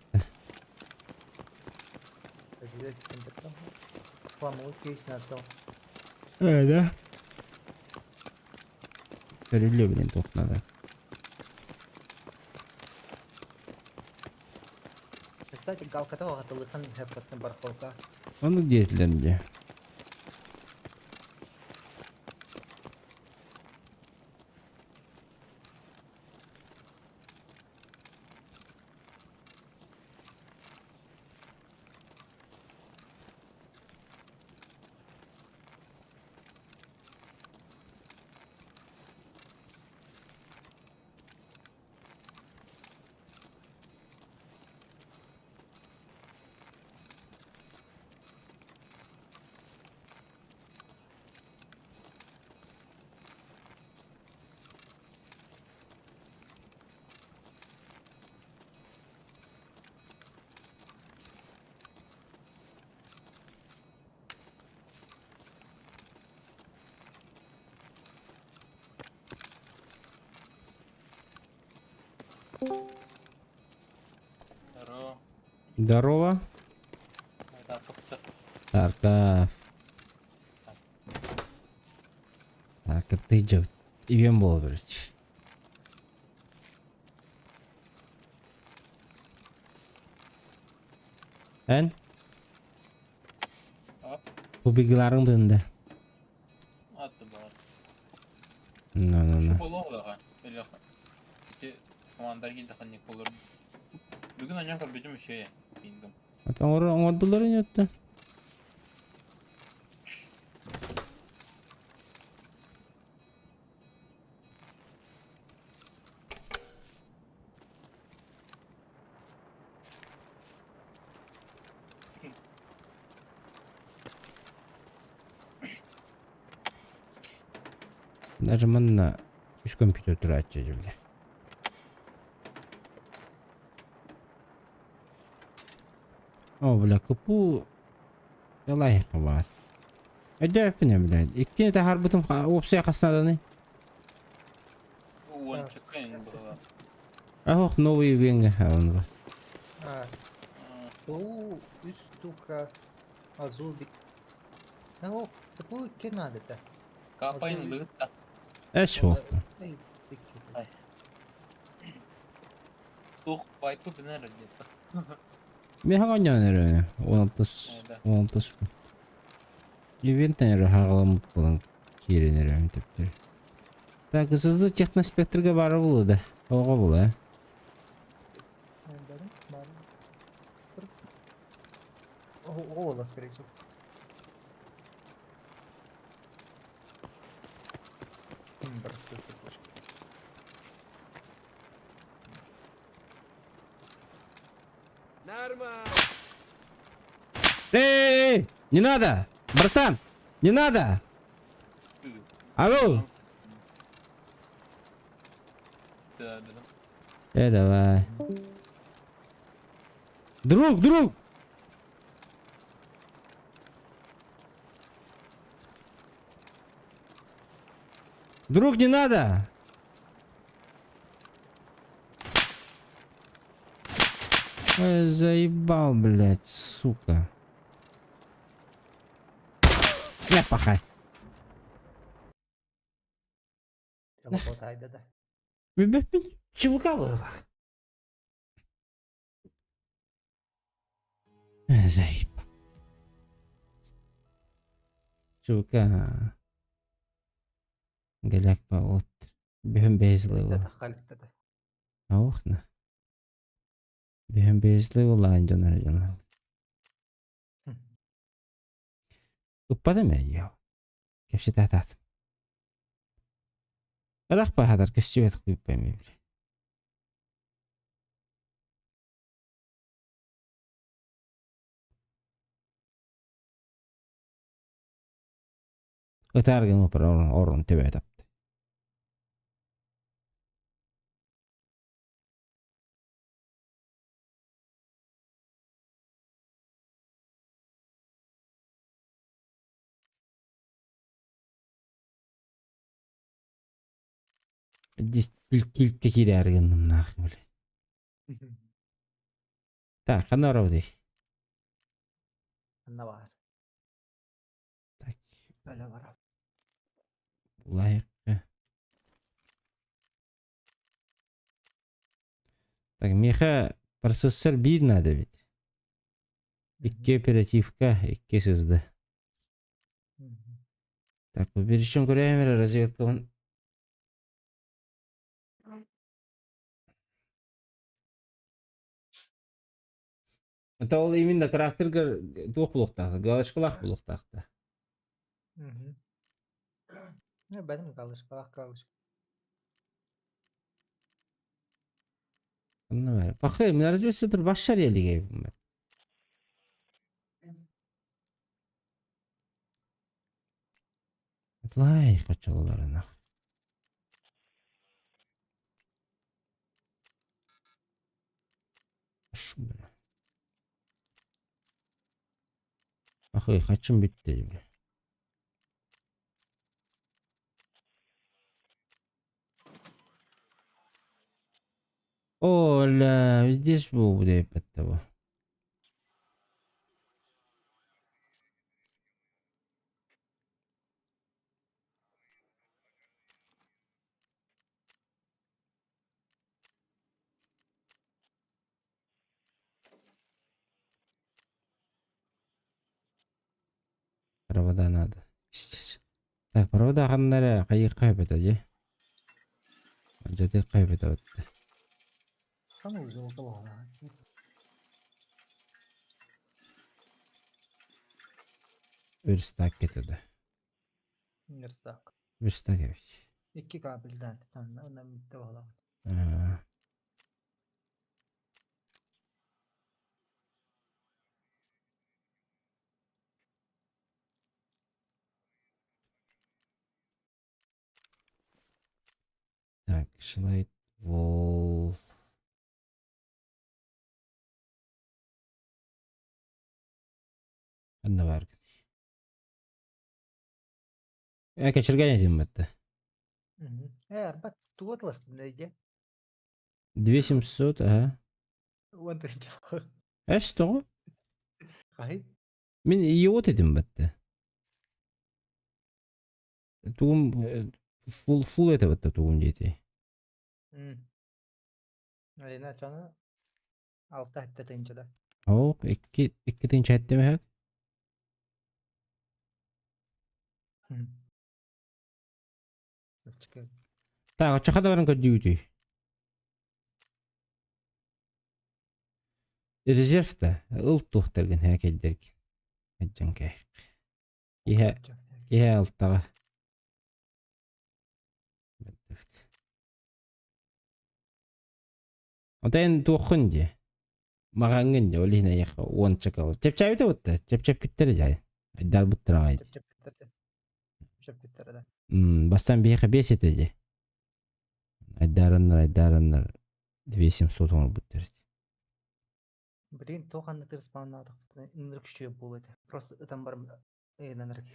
Помой кейс на то. Да? Перелю, блин, тут надо. Кстати, галка того гатылыхан хепкастын бархолка. Он где где? Здорово. Здорово. Это как-то Тарков. Тарков, ты чё? Ивен Болдович. Эн? А? Bu bilgilerin bende. attı bari. No. Şu bola olağa. Öyle İki komandar geldi hani olur. Bugün ancak bizim şey bildim. Atan orduları yattı. Даже манна 3 компьютер тратить, бля. О, бля, купу. Ялай хабар. Эдэ фене, бля. Икки та харбытым опция каснадан. Он чекаем было. Ах, новый венга он. Üst tuka. Azubik. О, сапу ке надо-то. Капаем да. Эшо. Ай. Тух пайпы бинер где-то. Мен хаган нерэ. 16. Да. 16. Ивентен хагалам болан киренер тептер. Так, сызды техноспектрге барып булды. Ого була. Ола, скорее всего. Бросай цепочку. Нормально. Эй, не надо! Братан, не надо! Алло! Да. Давай. Друг! Друг, не надо! Ой, заебал, блядь, сука. Не пахай. Телепорт да. Чувака было. Заебал. Чувака. Галяк вот. Бем безлый был. Это халит да. Аухна. Бем безлый был анжан арjana. Uppada meio. Käsi tätät. Rakpa hadar käsivet kuipemi. Ötärgen upra orron tyvetä. Tilkki kirjärgen nahmille. Так, қандай арау дей? Anda var. Так, Öyle var abi. лайыққа. Так, меха процессор бір надо ведь. Икки оперативка, икки сызды. Так, убережем камера, разведка. Это ол именно крафтерга тух блоктақты, галашкалах блоктақты. Ne benim kalış, kalak kalış. Пахай, мен разведся тұр баш шар еліге. Лай, қачаларына. Пахай, қачым бітті. О, ля, здесь был, деп этого. Провода надо. Пиздец. Так, провода қандары қайыққа бітеді. Жаты қайбеті өтті. Sana uzun okul ola. Bir stak кетеді. Nırstak. Bir stak evet. 2 kabelden tane ondan bitti ola. Так, шлайт вол. Anna var. Keçirgen edeyim бітті. Бат туатластым нейде. 2700, ага. Онда Әшті ғой? Қай? Мен иот едім бітті. Туғым фул еті бітті туғым дейді. Алина чаны 6 хатта тенчада. Ауқ, 2 тен чәтті ме? Так, чақада барың көді үйді. Резервта ұлт тұқтырген әкелдерген. Әджан кәйік. Еhe alttağı. Otayin tuğun diye. Mağangın diye olihine yakı on çakalı. Çepçap da bitti. Çepçap bittiri diye. Dar bittiri ağaydı. Çöp bitti de. Bastan bir yakı 5 etedi. Aydarınlar 2700 onu bittiri. Блин, то ханна ты спавнатах. Инрк что было это. Просто там барм нанрк.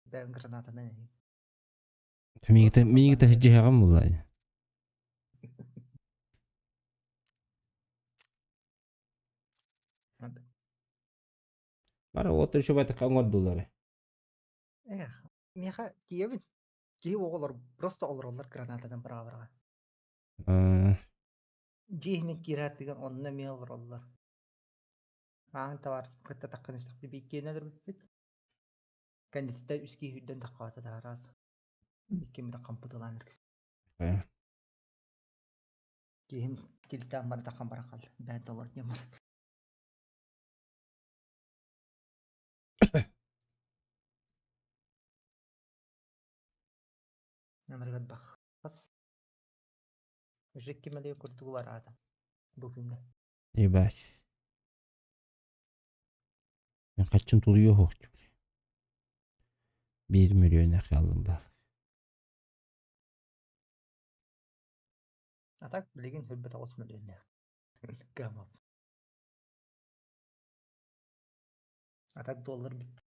Бән граната не. Минигите хиджи хагам булай. Бара отыр şu batı kangor doları. Меха Киевин. Киев оголор просто олорлар гранатадан бара-бара. Жихне кират деген онна мелроллар. Аң таварс кытта таккан истакты биккенелер бит. Кандидатта үски хүдден такката да раз. Биккеме да кампытылан эркес. Ким тилтан бар таккан бара калды. $5 нем бар. Нанргат бах. Бас. Уже кимеле куртугу бар адам. Бүгүнне. Ебать. Ben kaçın tulu yok. 1 milyona kaldım bak. А так, блин, хөлбөт 9 миллион. Гамап. А так доллар бит.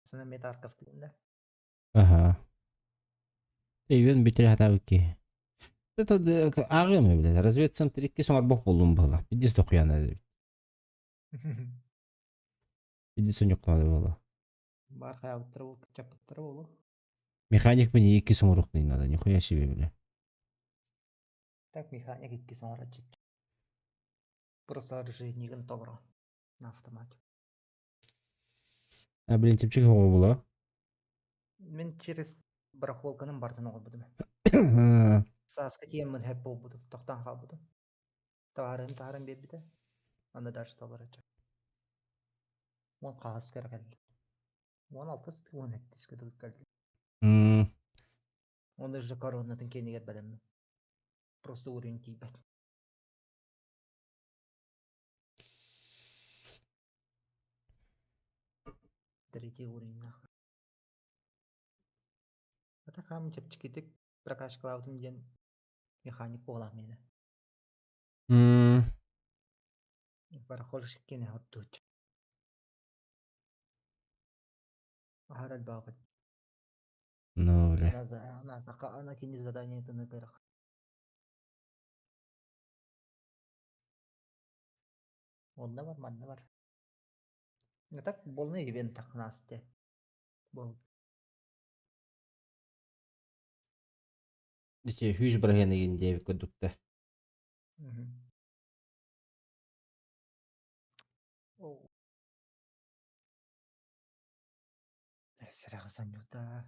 Sana Metarkov degende. Ага. Eyven bitir hata ki. Это ağrımı bile. Разведцентр 2 soňar bok boldum bala. Bidis tokuyan edi. Bidis soňokmady bala. Бар hayatları ol, çapıtları ol. Mekanik beni 2 soňruk nada. Nihуя себе bile. Так механик ikki sonra çek. Просто режимнигин тогро. На автомате. А блин, типчик ого була. Мен через барахолканын бардын огудум. Саска тиеммен hep болбудum. Тохтан калбудum. Тарын бебиде. Анда даже толарача. Он кагаз керек келди. 16 17 кедик келди. Onda же коронатын кенигер белем. Просто уровень типа. Третий уровень нахуй. Это хам чепчикитик прокаш клаудын ден механик болам мени. Барахолшик кене оттуч. Харал багат. Ну, бля. Она кине задание это на горах. Onda var, manda var. Ne tak bolne event taknaste. Bol. İşte 100 bırakın diye bir kodukta. Oh. Sıra sanıyorda.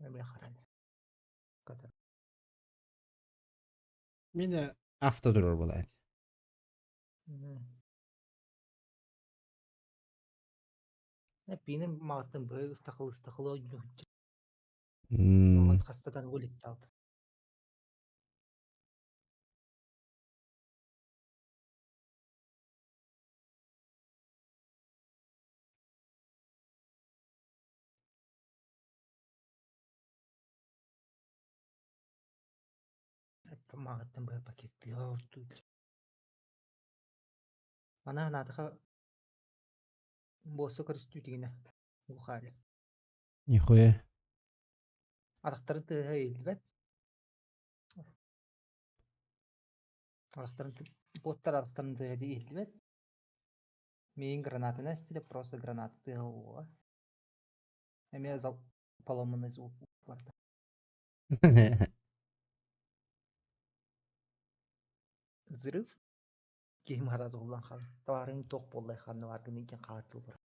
Ne bir haral. Kadar. Bir de hafta durur bulaydı. Ne benim mağattım böyle ıstakıl oynuyor. Hmm. Mağat hastadan gol etti aldı. Hep mağattım böyle paketli oldu. Ana nadaka bosu karıştırdı bu hali. Нихуя. Adaktarı da elbet. Botlar adaktarını da elbet. Meyin granatını istedi, просто гранаты да о. Эме зал поломанный звук vardı. Взрыв. Кейим хараз улан хал. Таварын тоқ боллай ханны варгын икен каатыл бар.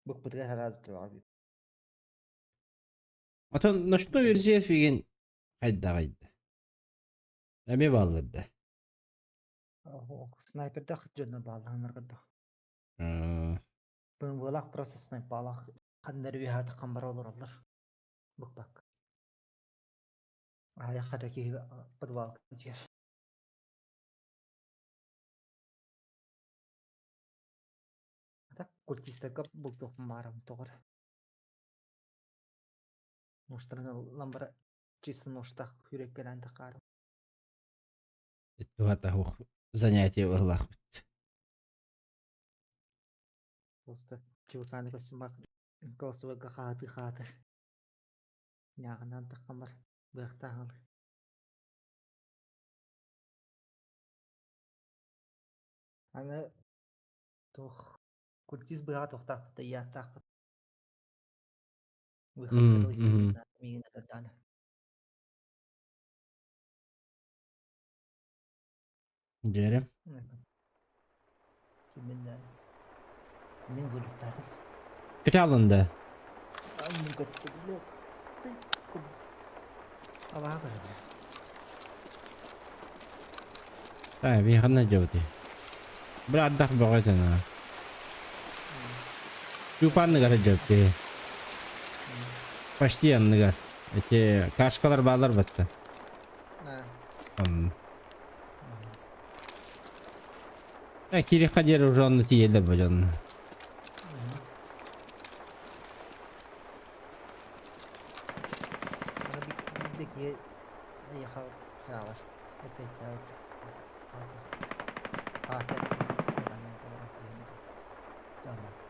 Бук бутга хараз кылабы. Atan naşno verziye figen kayda. Эме балларды. Снайперде хыт жөнү баалаңар кыда. Бун булак просто снайп балак кандыр вихат камбар олорлар. Бук бак. Ая хадаки подвал жер. Так культистага бук тохмарам тогор. Ноштарына ламбара чисто ношта хүреккелен такарым. Это хух занятие в глах. Просто чуваканы көсүмак голосовойга хаты. Ягынан такамар быктагыл. Аны тох культист быга тохтап да я так. Выходил именно мина тогда. Дерем. Kiminde. Min vurultadım. Kötü alındı. Annem götürdüler. Sen kum. Hava kadar. Ha, bir hanna jawdi. Bir dak bagaytana. Yupan negar jawdi. Почти negar. Эти кашкалар балар батты. Ya kiri kader уже он тиелер бажан. ехал вправо. Опять давай. А, так. Там не поворот. Нормально.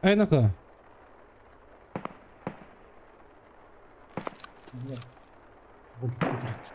Ай ну-ка. Нет. Будет выиграть.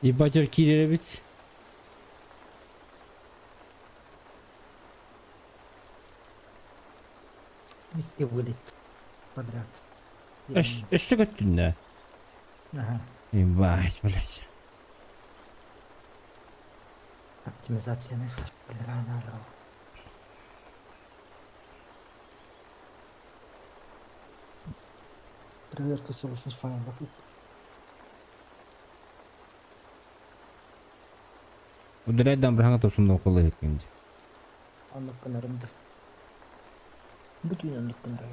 Ебать, аркиллеры ведь. И вылет подряд. Что да? Ага. Ебать, блядь. Оптимизация нафиг. Реально. Проверка целостности файлов. Удалять дам брахана тосумда около екенди. Анlık pınarımdı. Bütün anlık pınarı.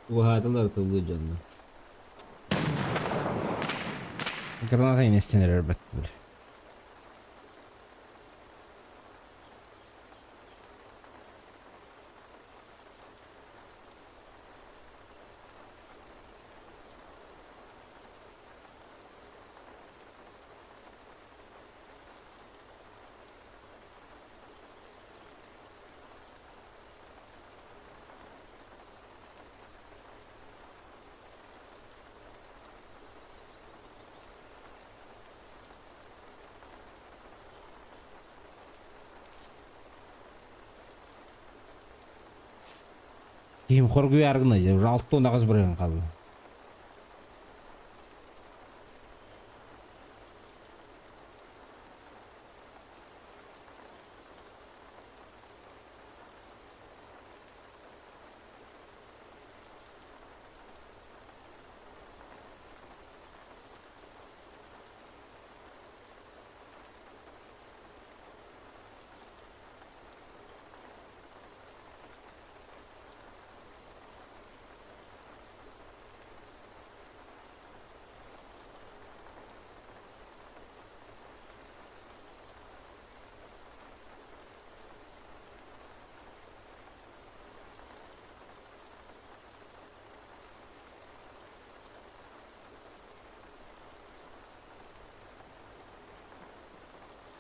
Vahadalar kıllı canlı. Granata yine istenir elbette böyle. Ким хоргу яргына же уже 6 тонна кыз бирген калды.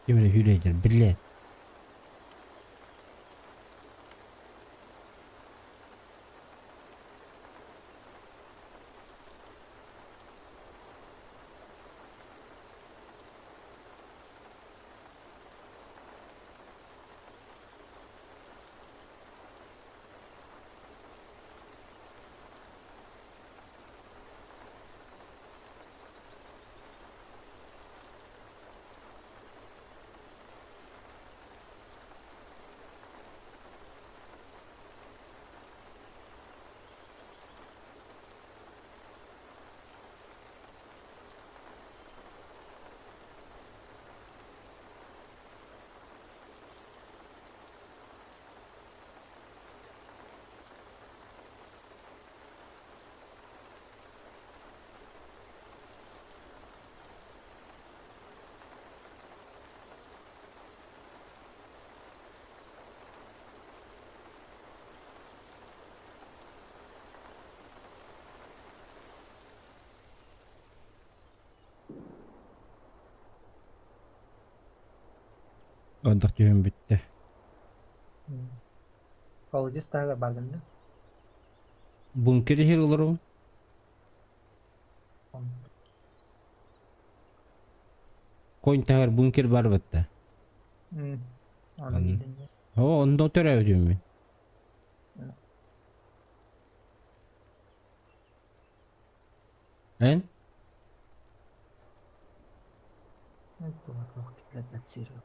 Kimle hüleydir bile. Ondaq tühüm bitti. Колодец тагы бардым да. Bunker her olur mu? Koyun tağır bunker var bitti. Аны Аны. виден. O onda törevdim mi? Hen? Это вот как лепетсирую.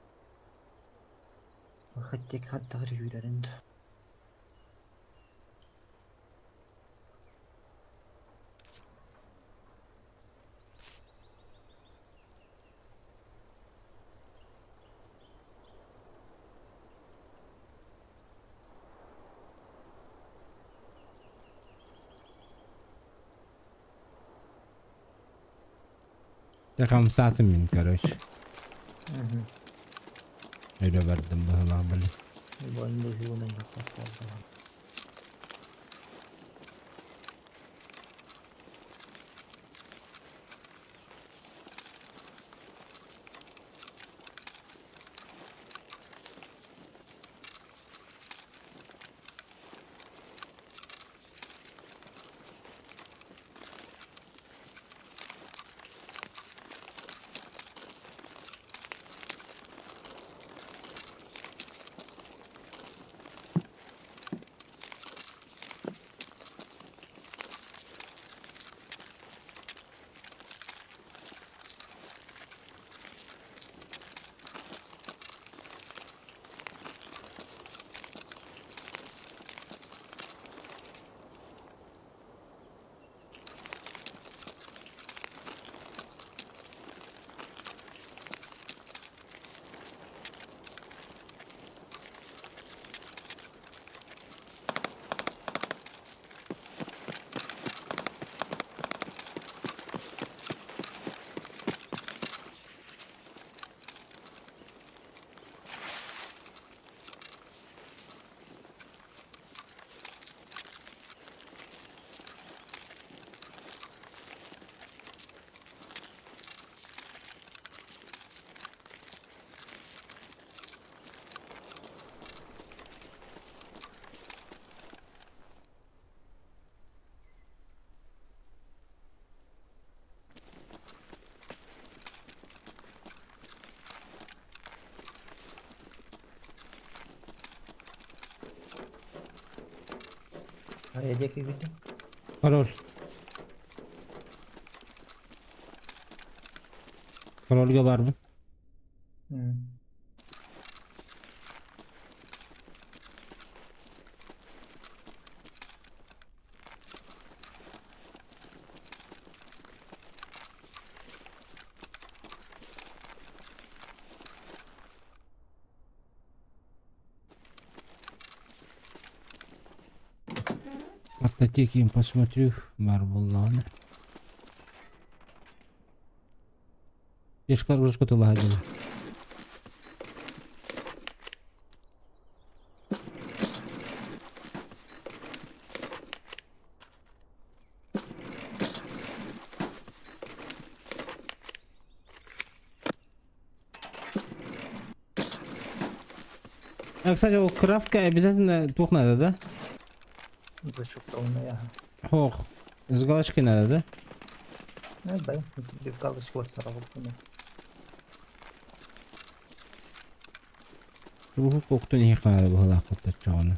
Хотя хатта грюререн. Takam saatim min короче. Угу. Öyle verdim bana böyle. Больно живу yapmak. Ayıcık gibi. Parol. Parolga var mı? Картотеки им посмотрю. Марбулланы. Пешкар уже скотыла один. А, кстати, у крафка обязательно тух надо, да? Зашифрованная. Ох, с галочкой надо, да? Ну, да, без галочки вот сработано. Ruhu koktu niye kadar bu halak kurtaracağını.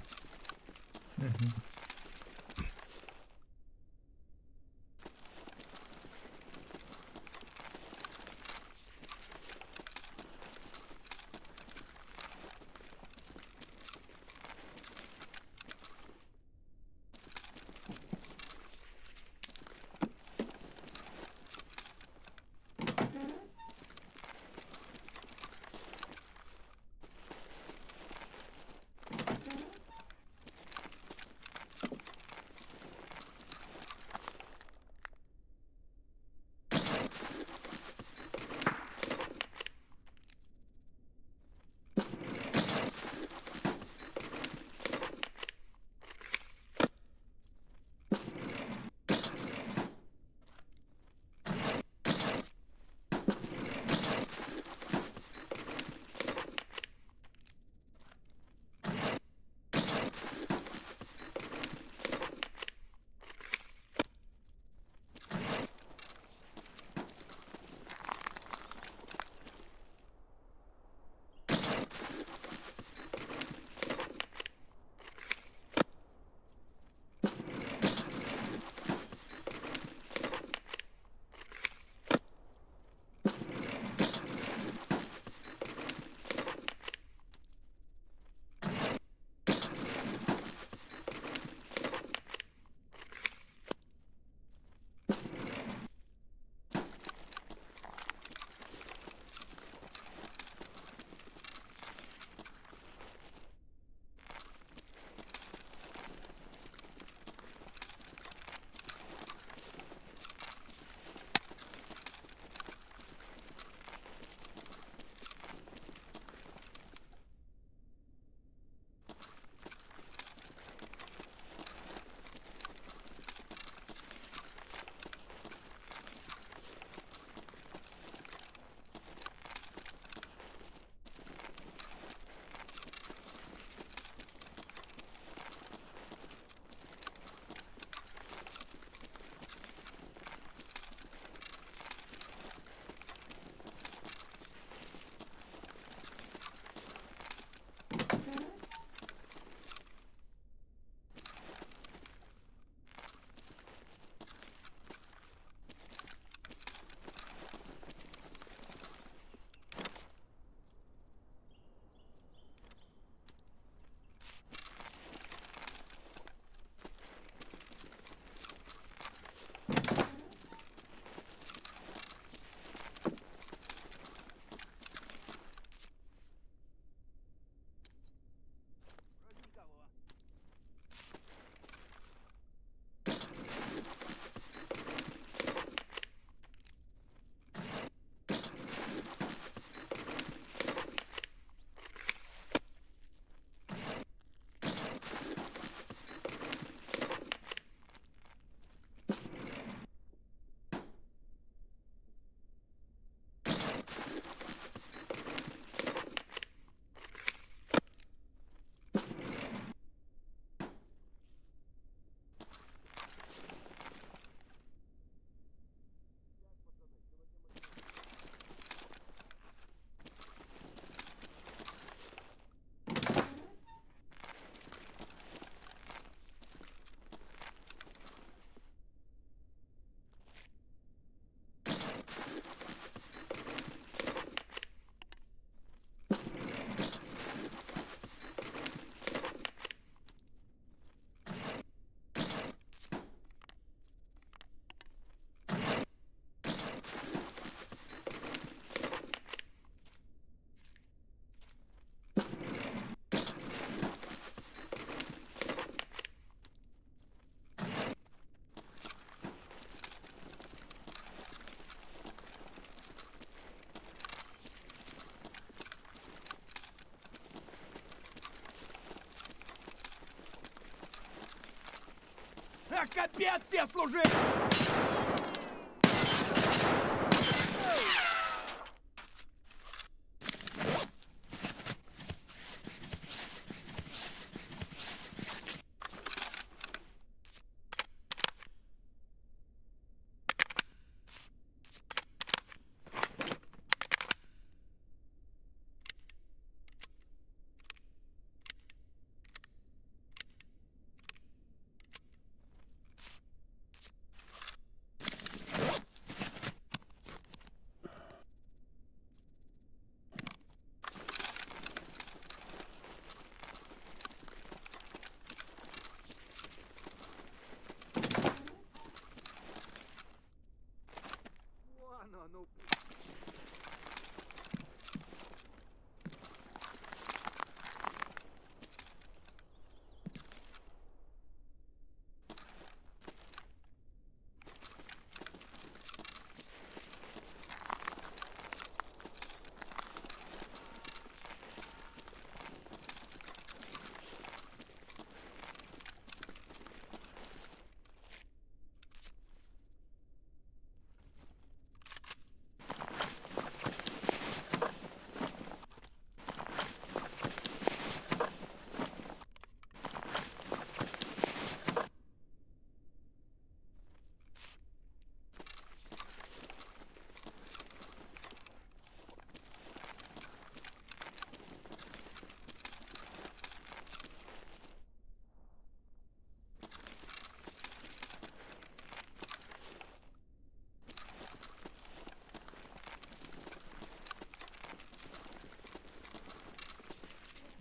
капец все служить!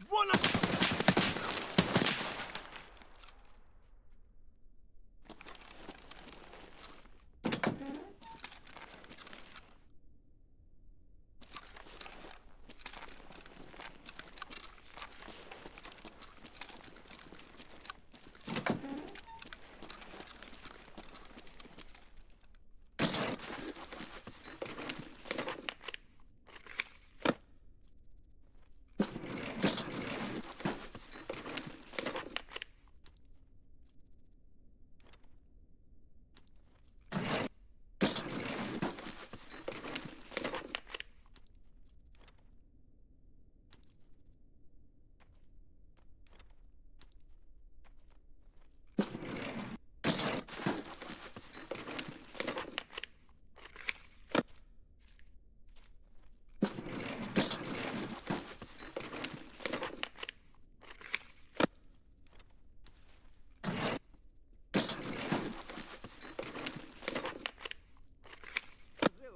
Вон он!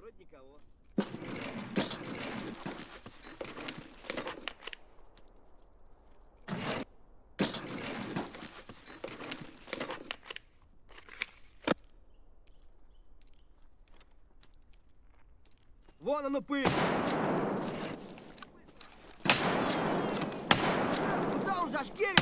Вроде никого. Вон оно пыль! Куда он зашкерит?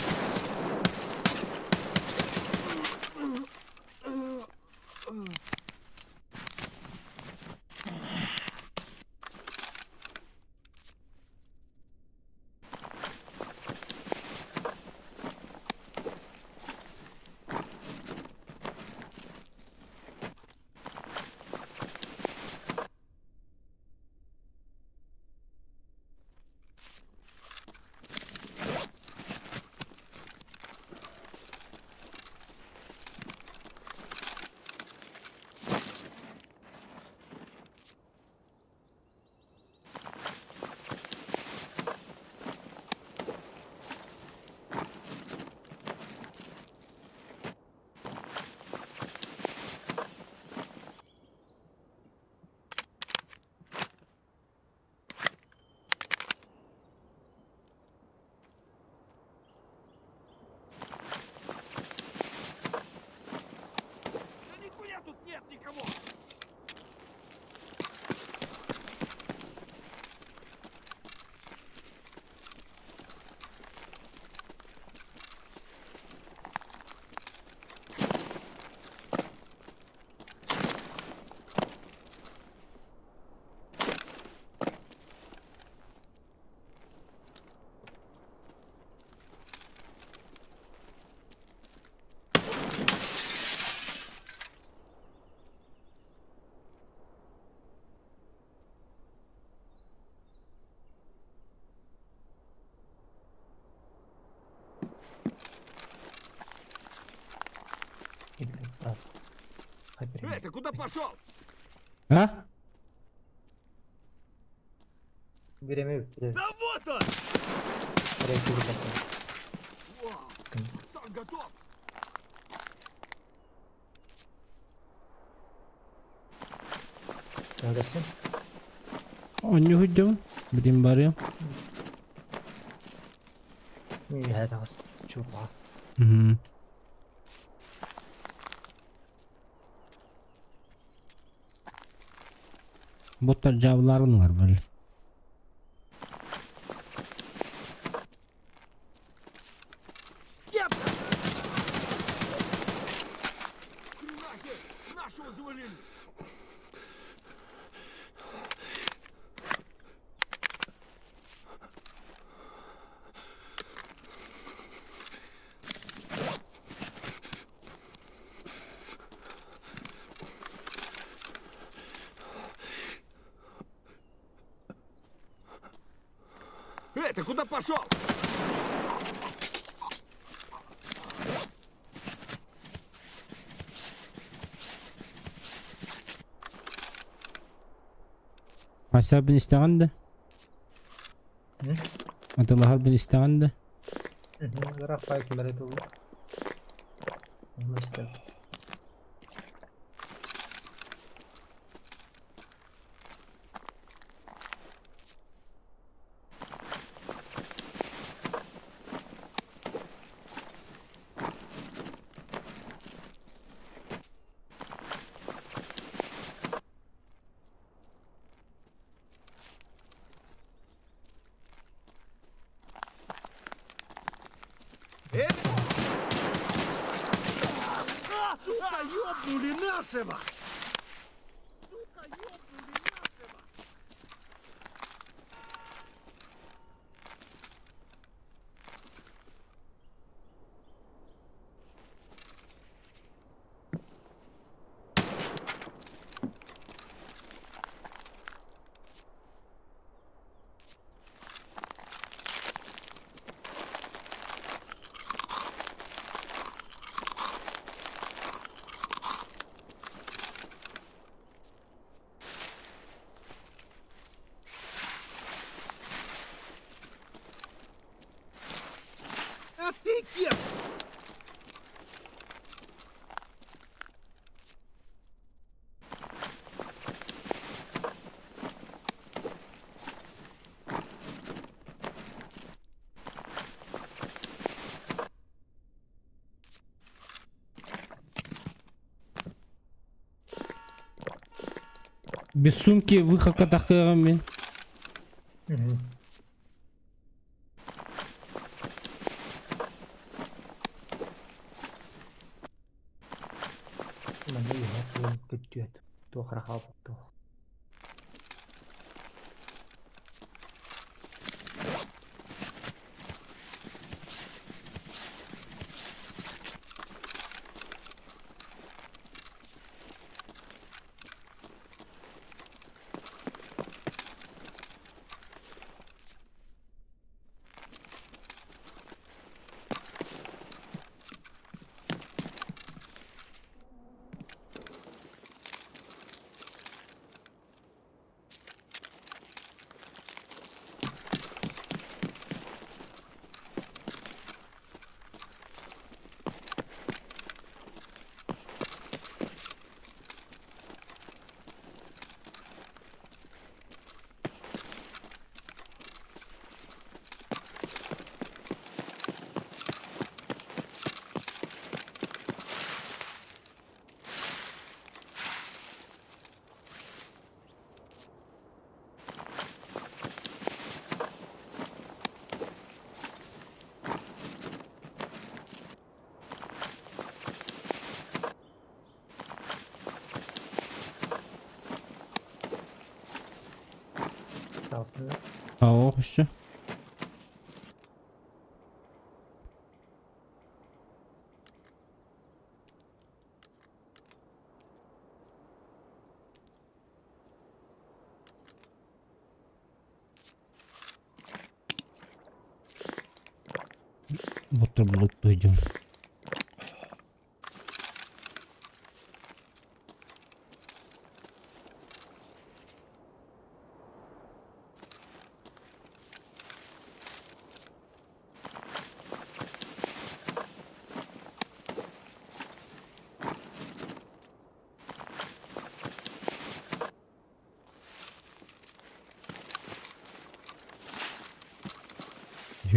Ты куда пошел? А? Время bir Да вот он! renkli bakın. Вау, сам готов! Neredesin? Onu hücum. Bileyim bari. İyi hadi az. Çok var. Hı. Botlar cavların var böyle. Нахер! Нашего завалили! Ты куда пошел? Hasar bin isteğinde. Hı? Adalahar bin isteğinde. Rafael kimlere dolu. İşte. Сука, ёбнули нашего! А ты кем? Bir sumki vıhaka takıyorum ben. Mà đi hết luôn cái chuyện tôi khá học tôi. Kalsın. Aa, hoşça. Buterblok duydum.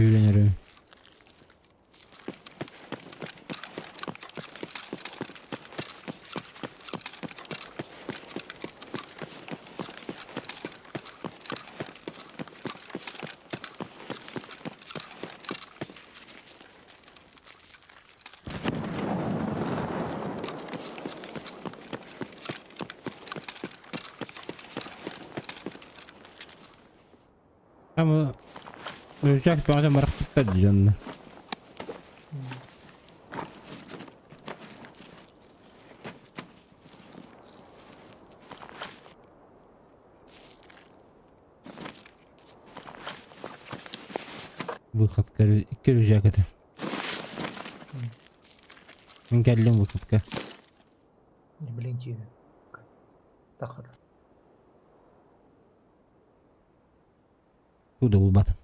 Үйренерім. Ama ölecek bir adam merak etmedi canını. Выход керү это. Мен келдим выходка. Не блин тебе. Так. Туда улбатым.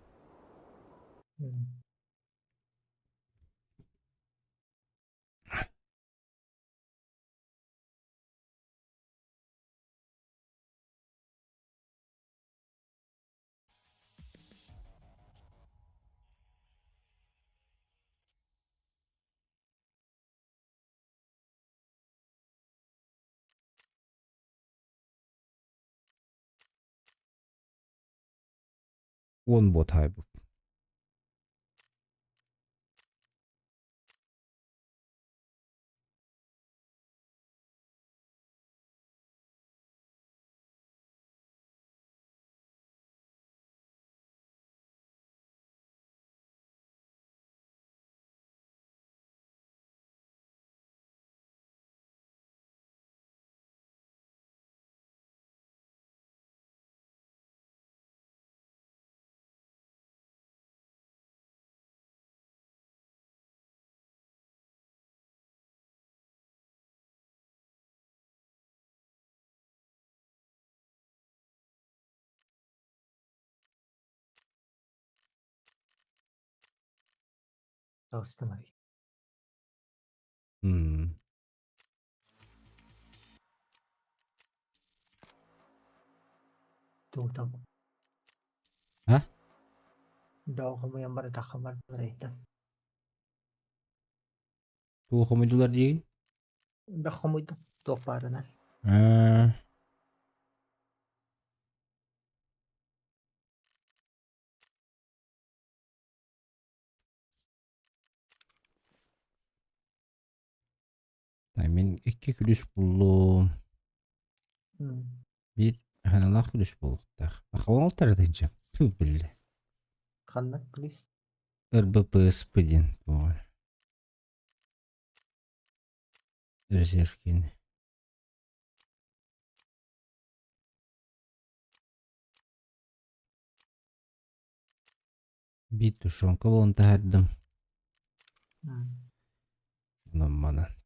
Он бот хайбы. Останови. Tuh tahu. Hah? Daw kamu yang pada kamar mereka. Tuh komedular değil. Dah kamu itu tuh parah. Ha. Men 2 külüs buldum. Bir hanalak külüs bulduk da. Bakalım alternatınca. Tüh bildi. Kannak please. РБП спидин. Резервкин. Bir tuşonka bolun tahaddım. Nammanan.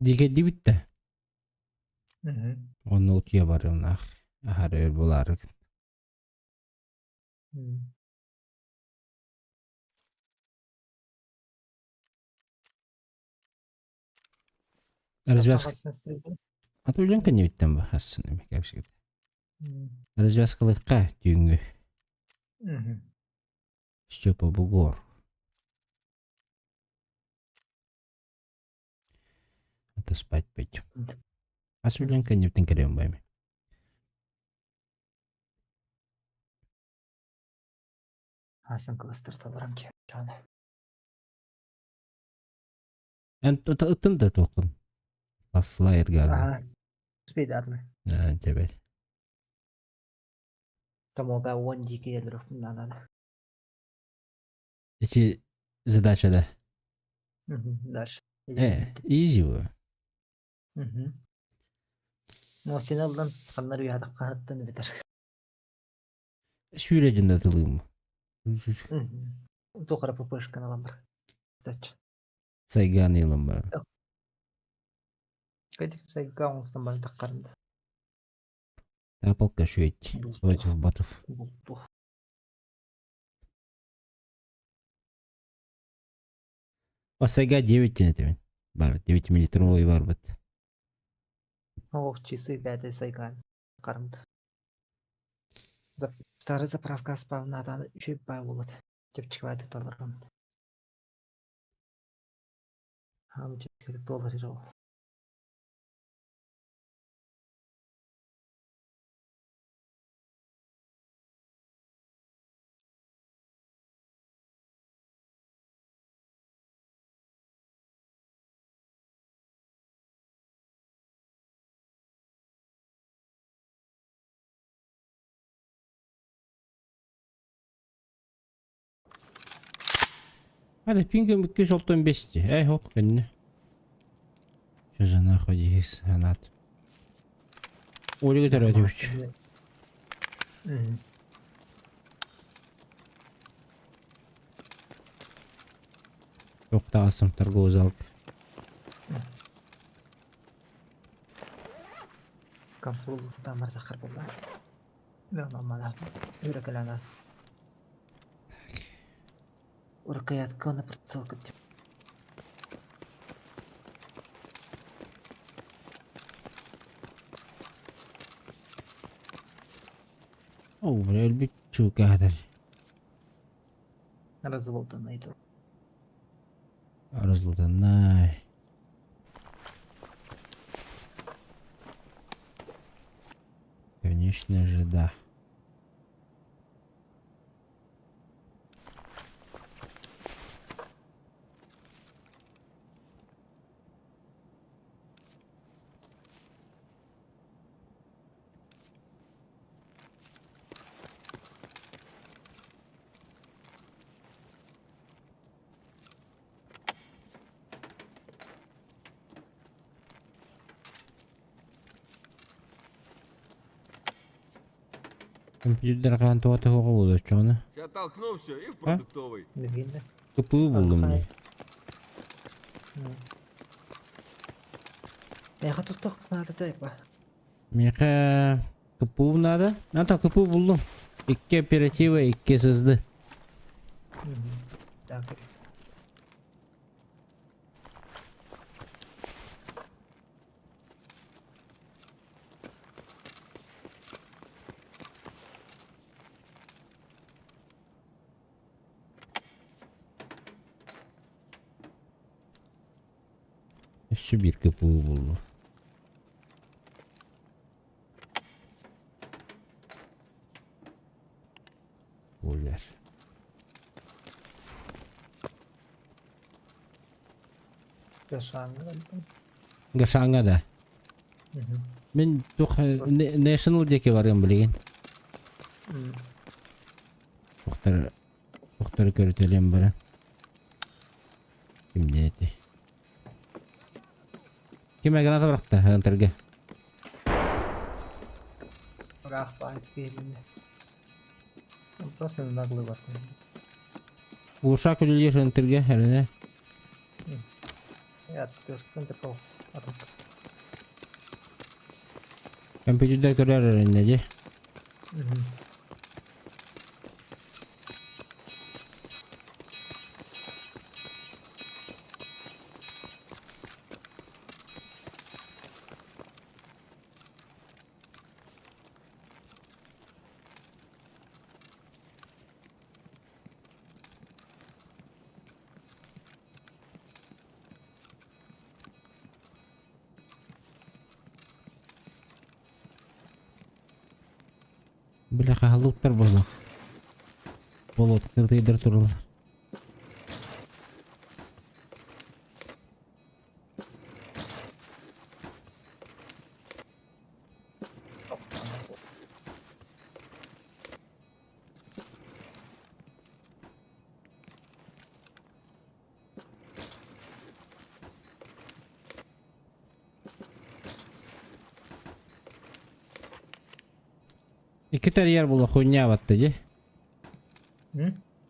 Dikedi bitti. Onu utuya barın ah. Ahar öyle bularık. Развязка. Кафасына істейді. А то үйленген не биттен ба? Ассыны бек әпсігіт. М, Развязкалыққа түйінгі. мгм. Степа Бугор. Это спать пойдем. А с үйленген не биттен керем баймен. Асын кылыстыр толырам ке. Жаны. Ыттын да тоқын. Флайер галды. Ага. Успейді адымы. Тебет. Тому бә 12 елдер надо. Эти задача да. Дальше. Изи вы. Ну, сен алдан қандар уядық қанаттан бітір. Сүйрежін да тылым. Тоқара ппшканы алам бір. Зач. Сайган елім бар. Кәдік сайға оңыстан барын таққарында. Тапалка шуеть. Против ботов. А сайга 9 тенетемен. Бар, 9 миллилитровый бар бит. Оқ, часы бәді сайған қарымды. Старый заправка спал надо үшіп бай болады. Тепчік долларом. Ham $40 ол. Hadi pingim 215. Хоқ, кәнне. Что за нахуй дегіз анат. Олега Таратович. Тоқтағасым торговый зал. Кампул тамыр тақыр болды. Мен алмада. Үйрекелана. Уркаятка на прицел көптеп. Оу, бля, әлбет чука кәдір. Разылудан айду. Разлуданай. Конечно же, да. Компьютер кантуаты хоғы болды, чоны. Сейчас толкну все и в продуктовый. Білгенде. КПУ болдым не. Меха тұқтық надо тайпа. Меха КПУ надо? Ата КПУ болдым. 2 оператива, 2 сызды. Так. Все bir КПУ болды. Ойлар. Yaşandı. Гашаңа да. Мен National деке барған білеген. Тоқтар көрітелем бары. Кімде еті? Кеме граната бырақты ғантарға? Бірақ байт келінде. Просто наглый бар. Ушақ өлелер ғантарға әріне? Я центр кол. Компьютерда көрер әріне де? Бляха, галуттар болдық. Болот, кырдыйдыр туралар. İki teriyar bola хуйня ватты же.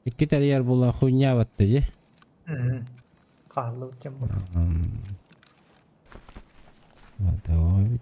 İki teriyar bola хуйня ватты же. Kahlı kim bu? Давай.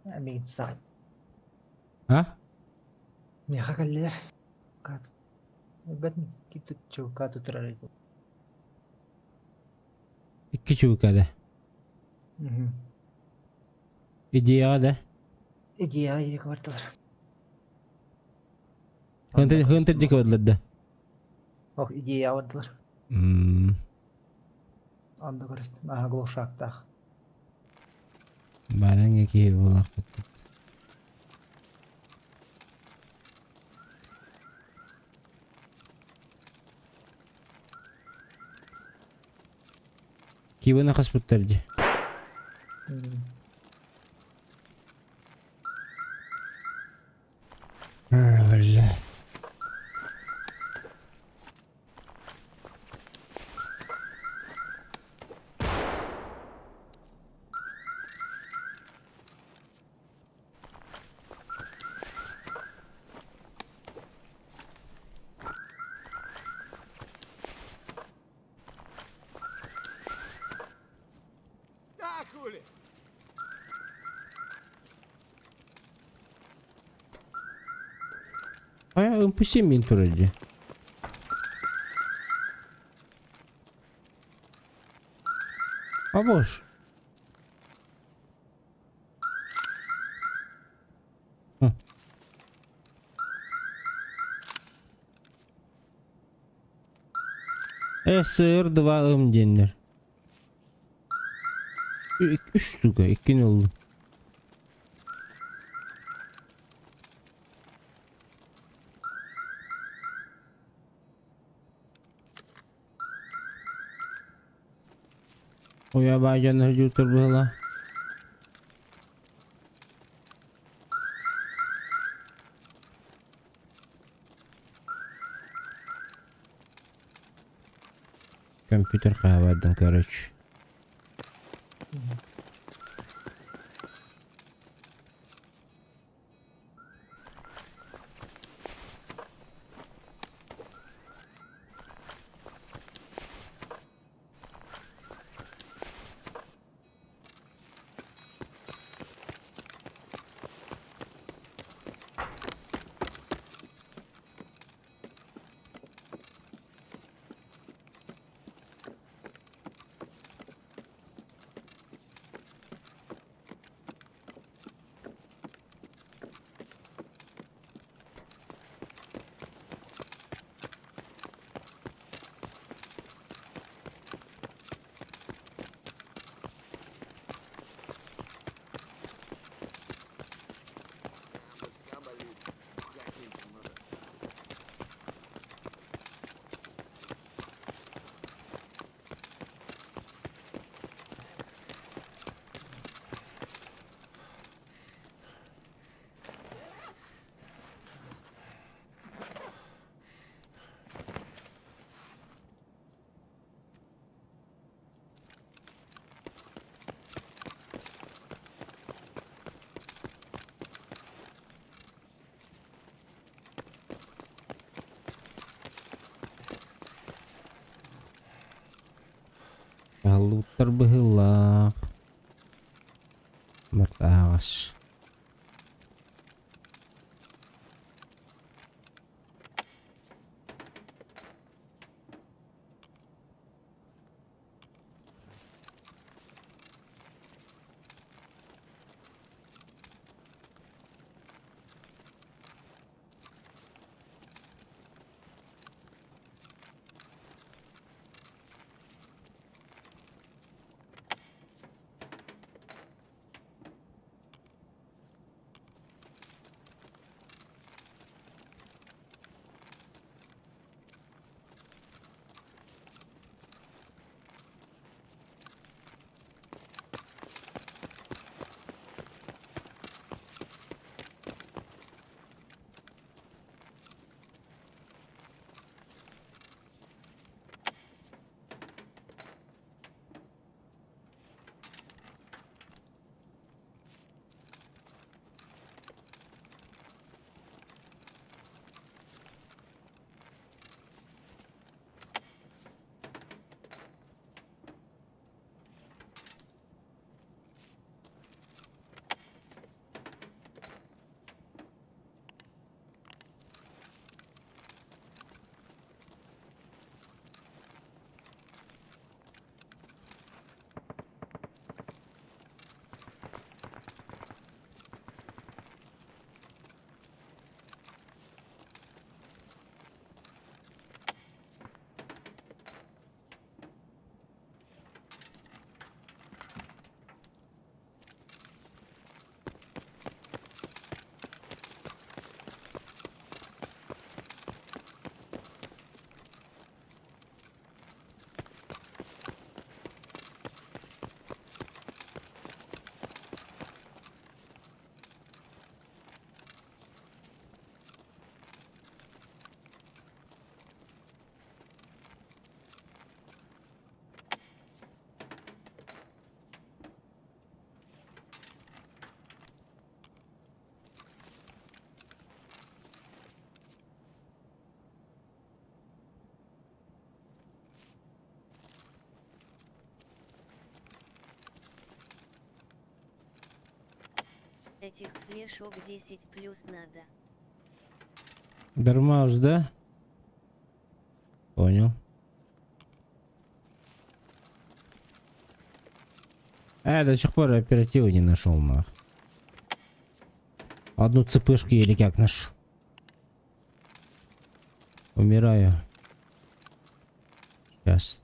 Bir saat. Ha? Ne hakaller? Kat. Ben kitu çuka tutar itu. İki çubuk hadi. İdiye hadi. İki ya iyi kvartalar. Hıntı dik ödledi. Oh iki ya vardılar. Anda karıştı. Aha gloşakta. Barang iki bolak. Kibana kasputarcı. Vallahi. Да, хули! Aya impusing min turajı. Aboş. Sığır 2 denir. 3 tuga 2 ne oldu? O ya bacanlar jutur bala. Компьютер kahvedin короче. Торбыгыла. Мартагаш. Этих флешок 10 плюс надо. Дармаус, да? Понял. До сих пор оперативы не нашел, нах. Одну цепышку еле как нашел. Умираю. Сейчас.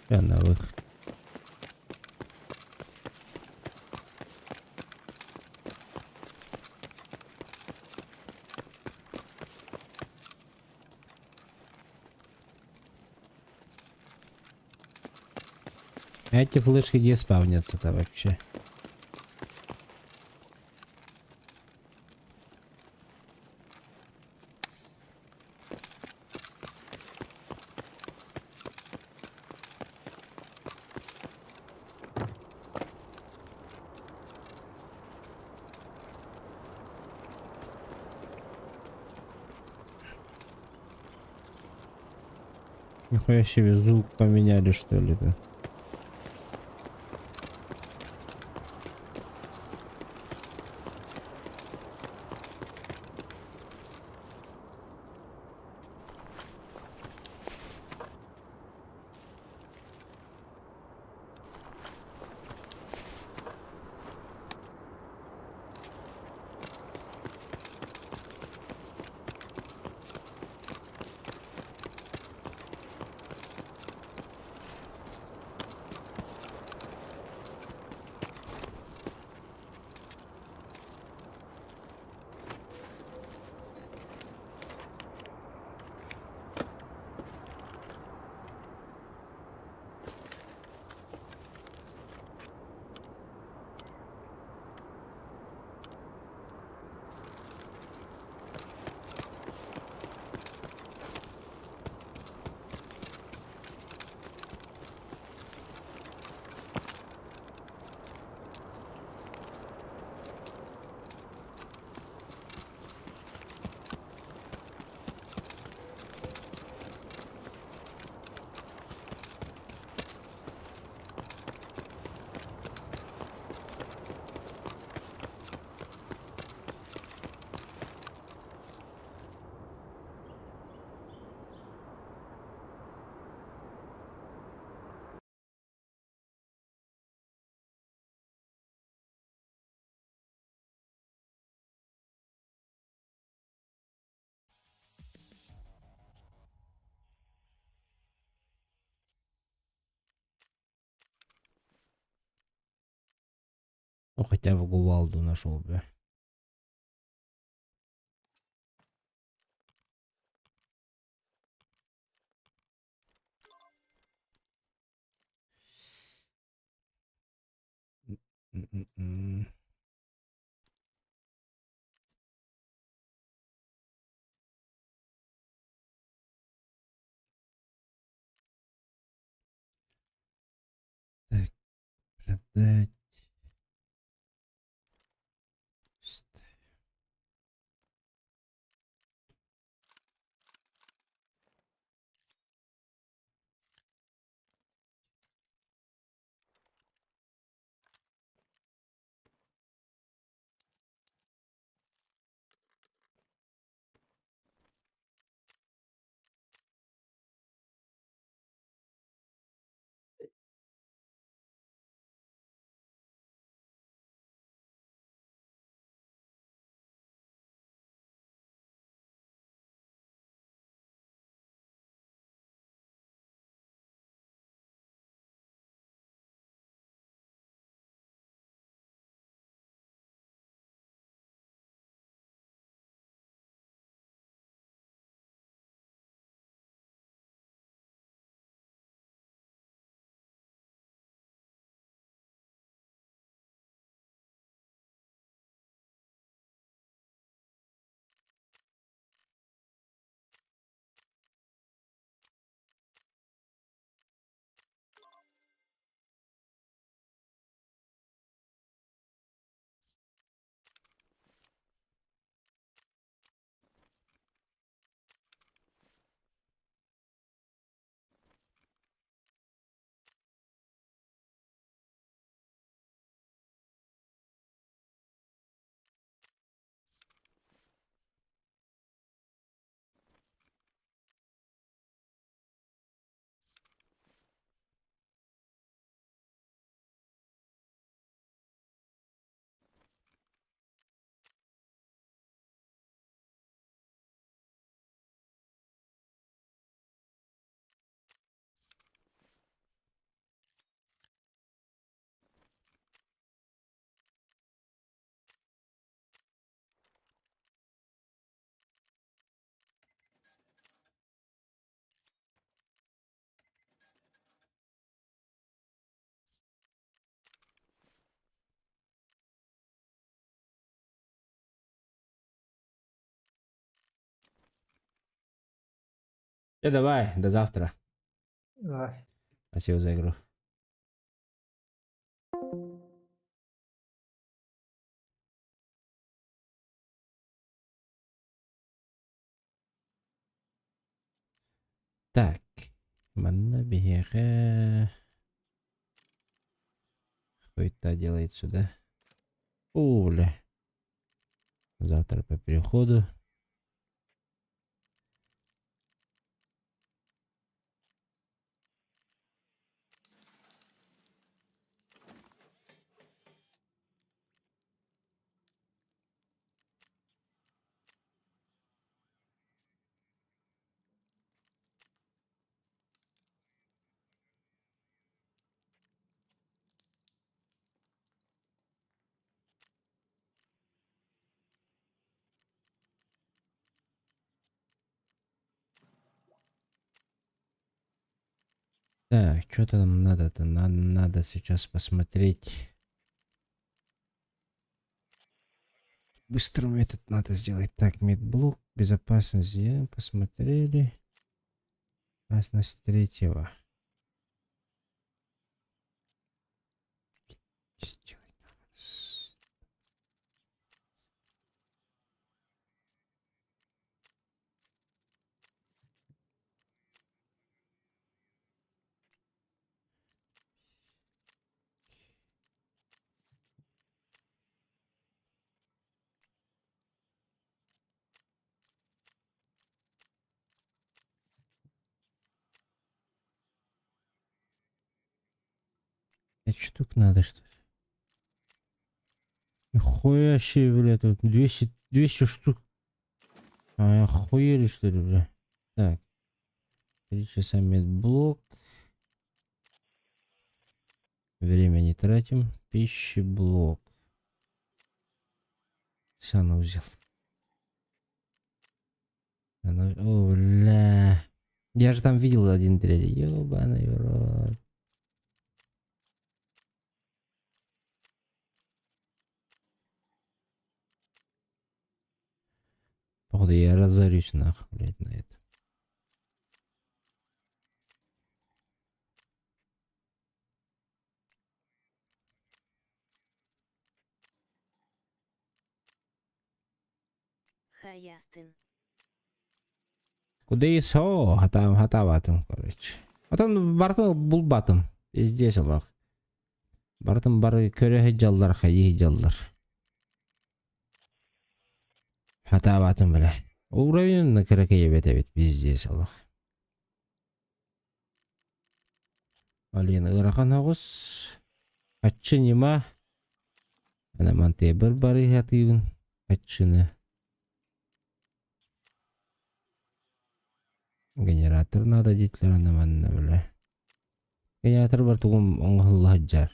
Я на выход. Эти флешки где спавнятся-то вообще? Нихуя себе звук поменяли, что ли, да? Ну, хотя бы кувалду нашел бы. М-м-м. Так, продать. Давай, до завтра. Давай. Спасибо за игру. Так. Маннабиге. Хуета делает сюда. Уля. Завтра по переходу. Так, что-то нам надо-то? Надо сейчас посмотреть. Быстрый метод надо сделать. Так, медблок, безопасность. Посмотрели. Опасность третьего. Сделать надо. Пять штук надо, что ли? Нихуя себе, бля, тут 200 штук. А, охуели, что ли, бля? Так. 3 часа медблок. Время не тратим. Пищеблок. Санузел. О, бля. Я же там видел один трейлер. Ёбаный в рот. Походу, я разорюсь нахуй, блядь, на это. Хаястын. Куда со? Хатаватым, короче. Атан бартын булбатым. Пиздец алак. Бартын бары көрөһө жаллар, хайы жаллар. Хатаватым, бля. Уровень на кракее бет пиздец алак. Алин ырахан агыс. Каччы нема? Ана манте бір бары хатыйын. Каччыны. Генератор надо дитлер ана манна, бля. Генератор бар тугум оңғылы хаджар.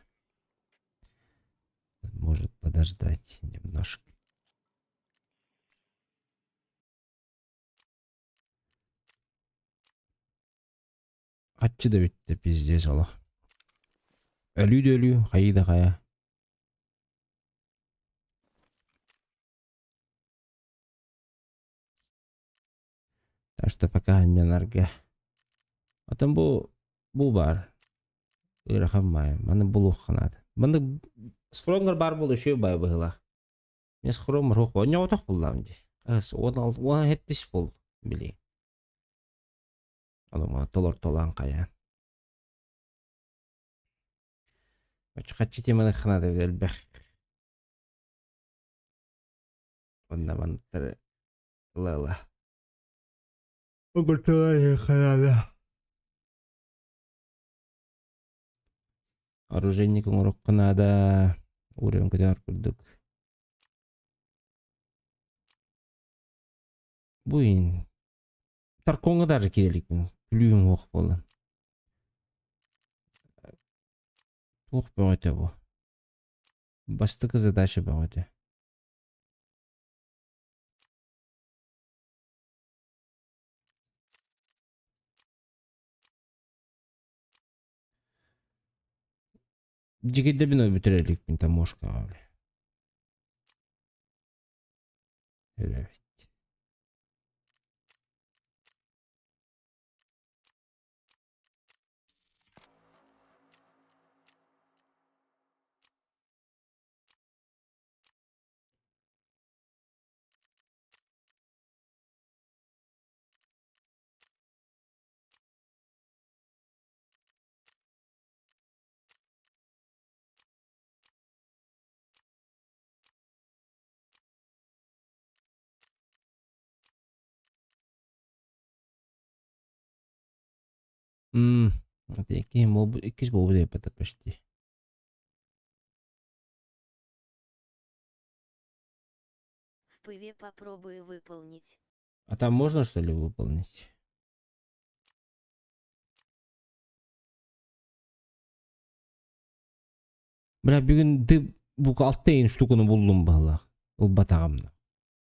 Может подождать немножко. Каччы да битти пиздец алак. Ölü de ölü, kayı da kaya. Так что пока ханнянарга. Атам bu бар. Ырахамай, маны булух ханат. Маны скромгар бар болу шөй бай быгыла. Мен скромгар хок ба, не отак булам ди. Оны хеттис бол, били. Адама толан кая. Качы теманы ханат элбэх. Онда мантыр лала. Огурталай ханада. Оружейник урок канада. Уровень кадар курдук. Буин. Тарконга даже кирелик. Плюм ох болан. Ох бөгөтө бу. Бастыкы задача бөгөтө. Жигидде бино бүтүрелик мин тамошка абли. Evet. Это якийсь моб это почти. В пыве попробую выполнить. А там можно что ли выполнить? Бля, бүгін бу 6 штуканы булдум бала. Ол батагамна.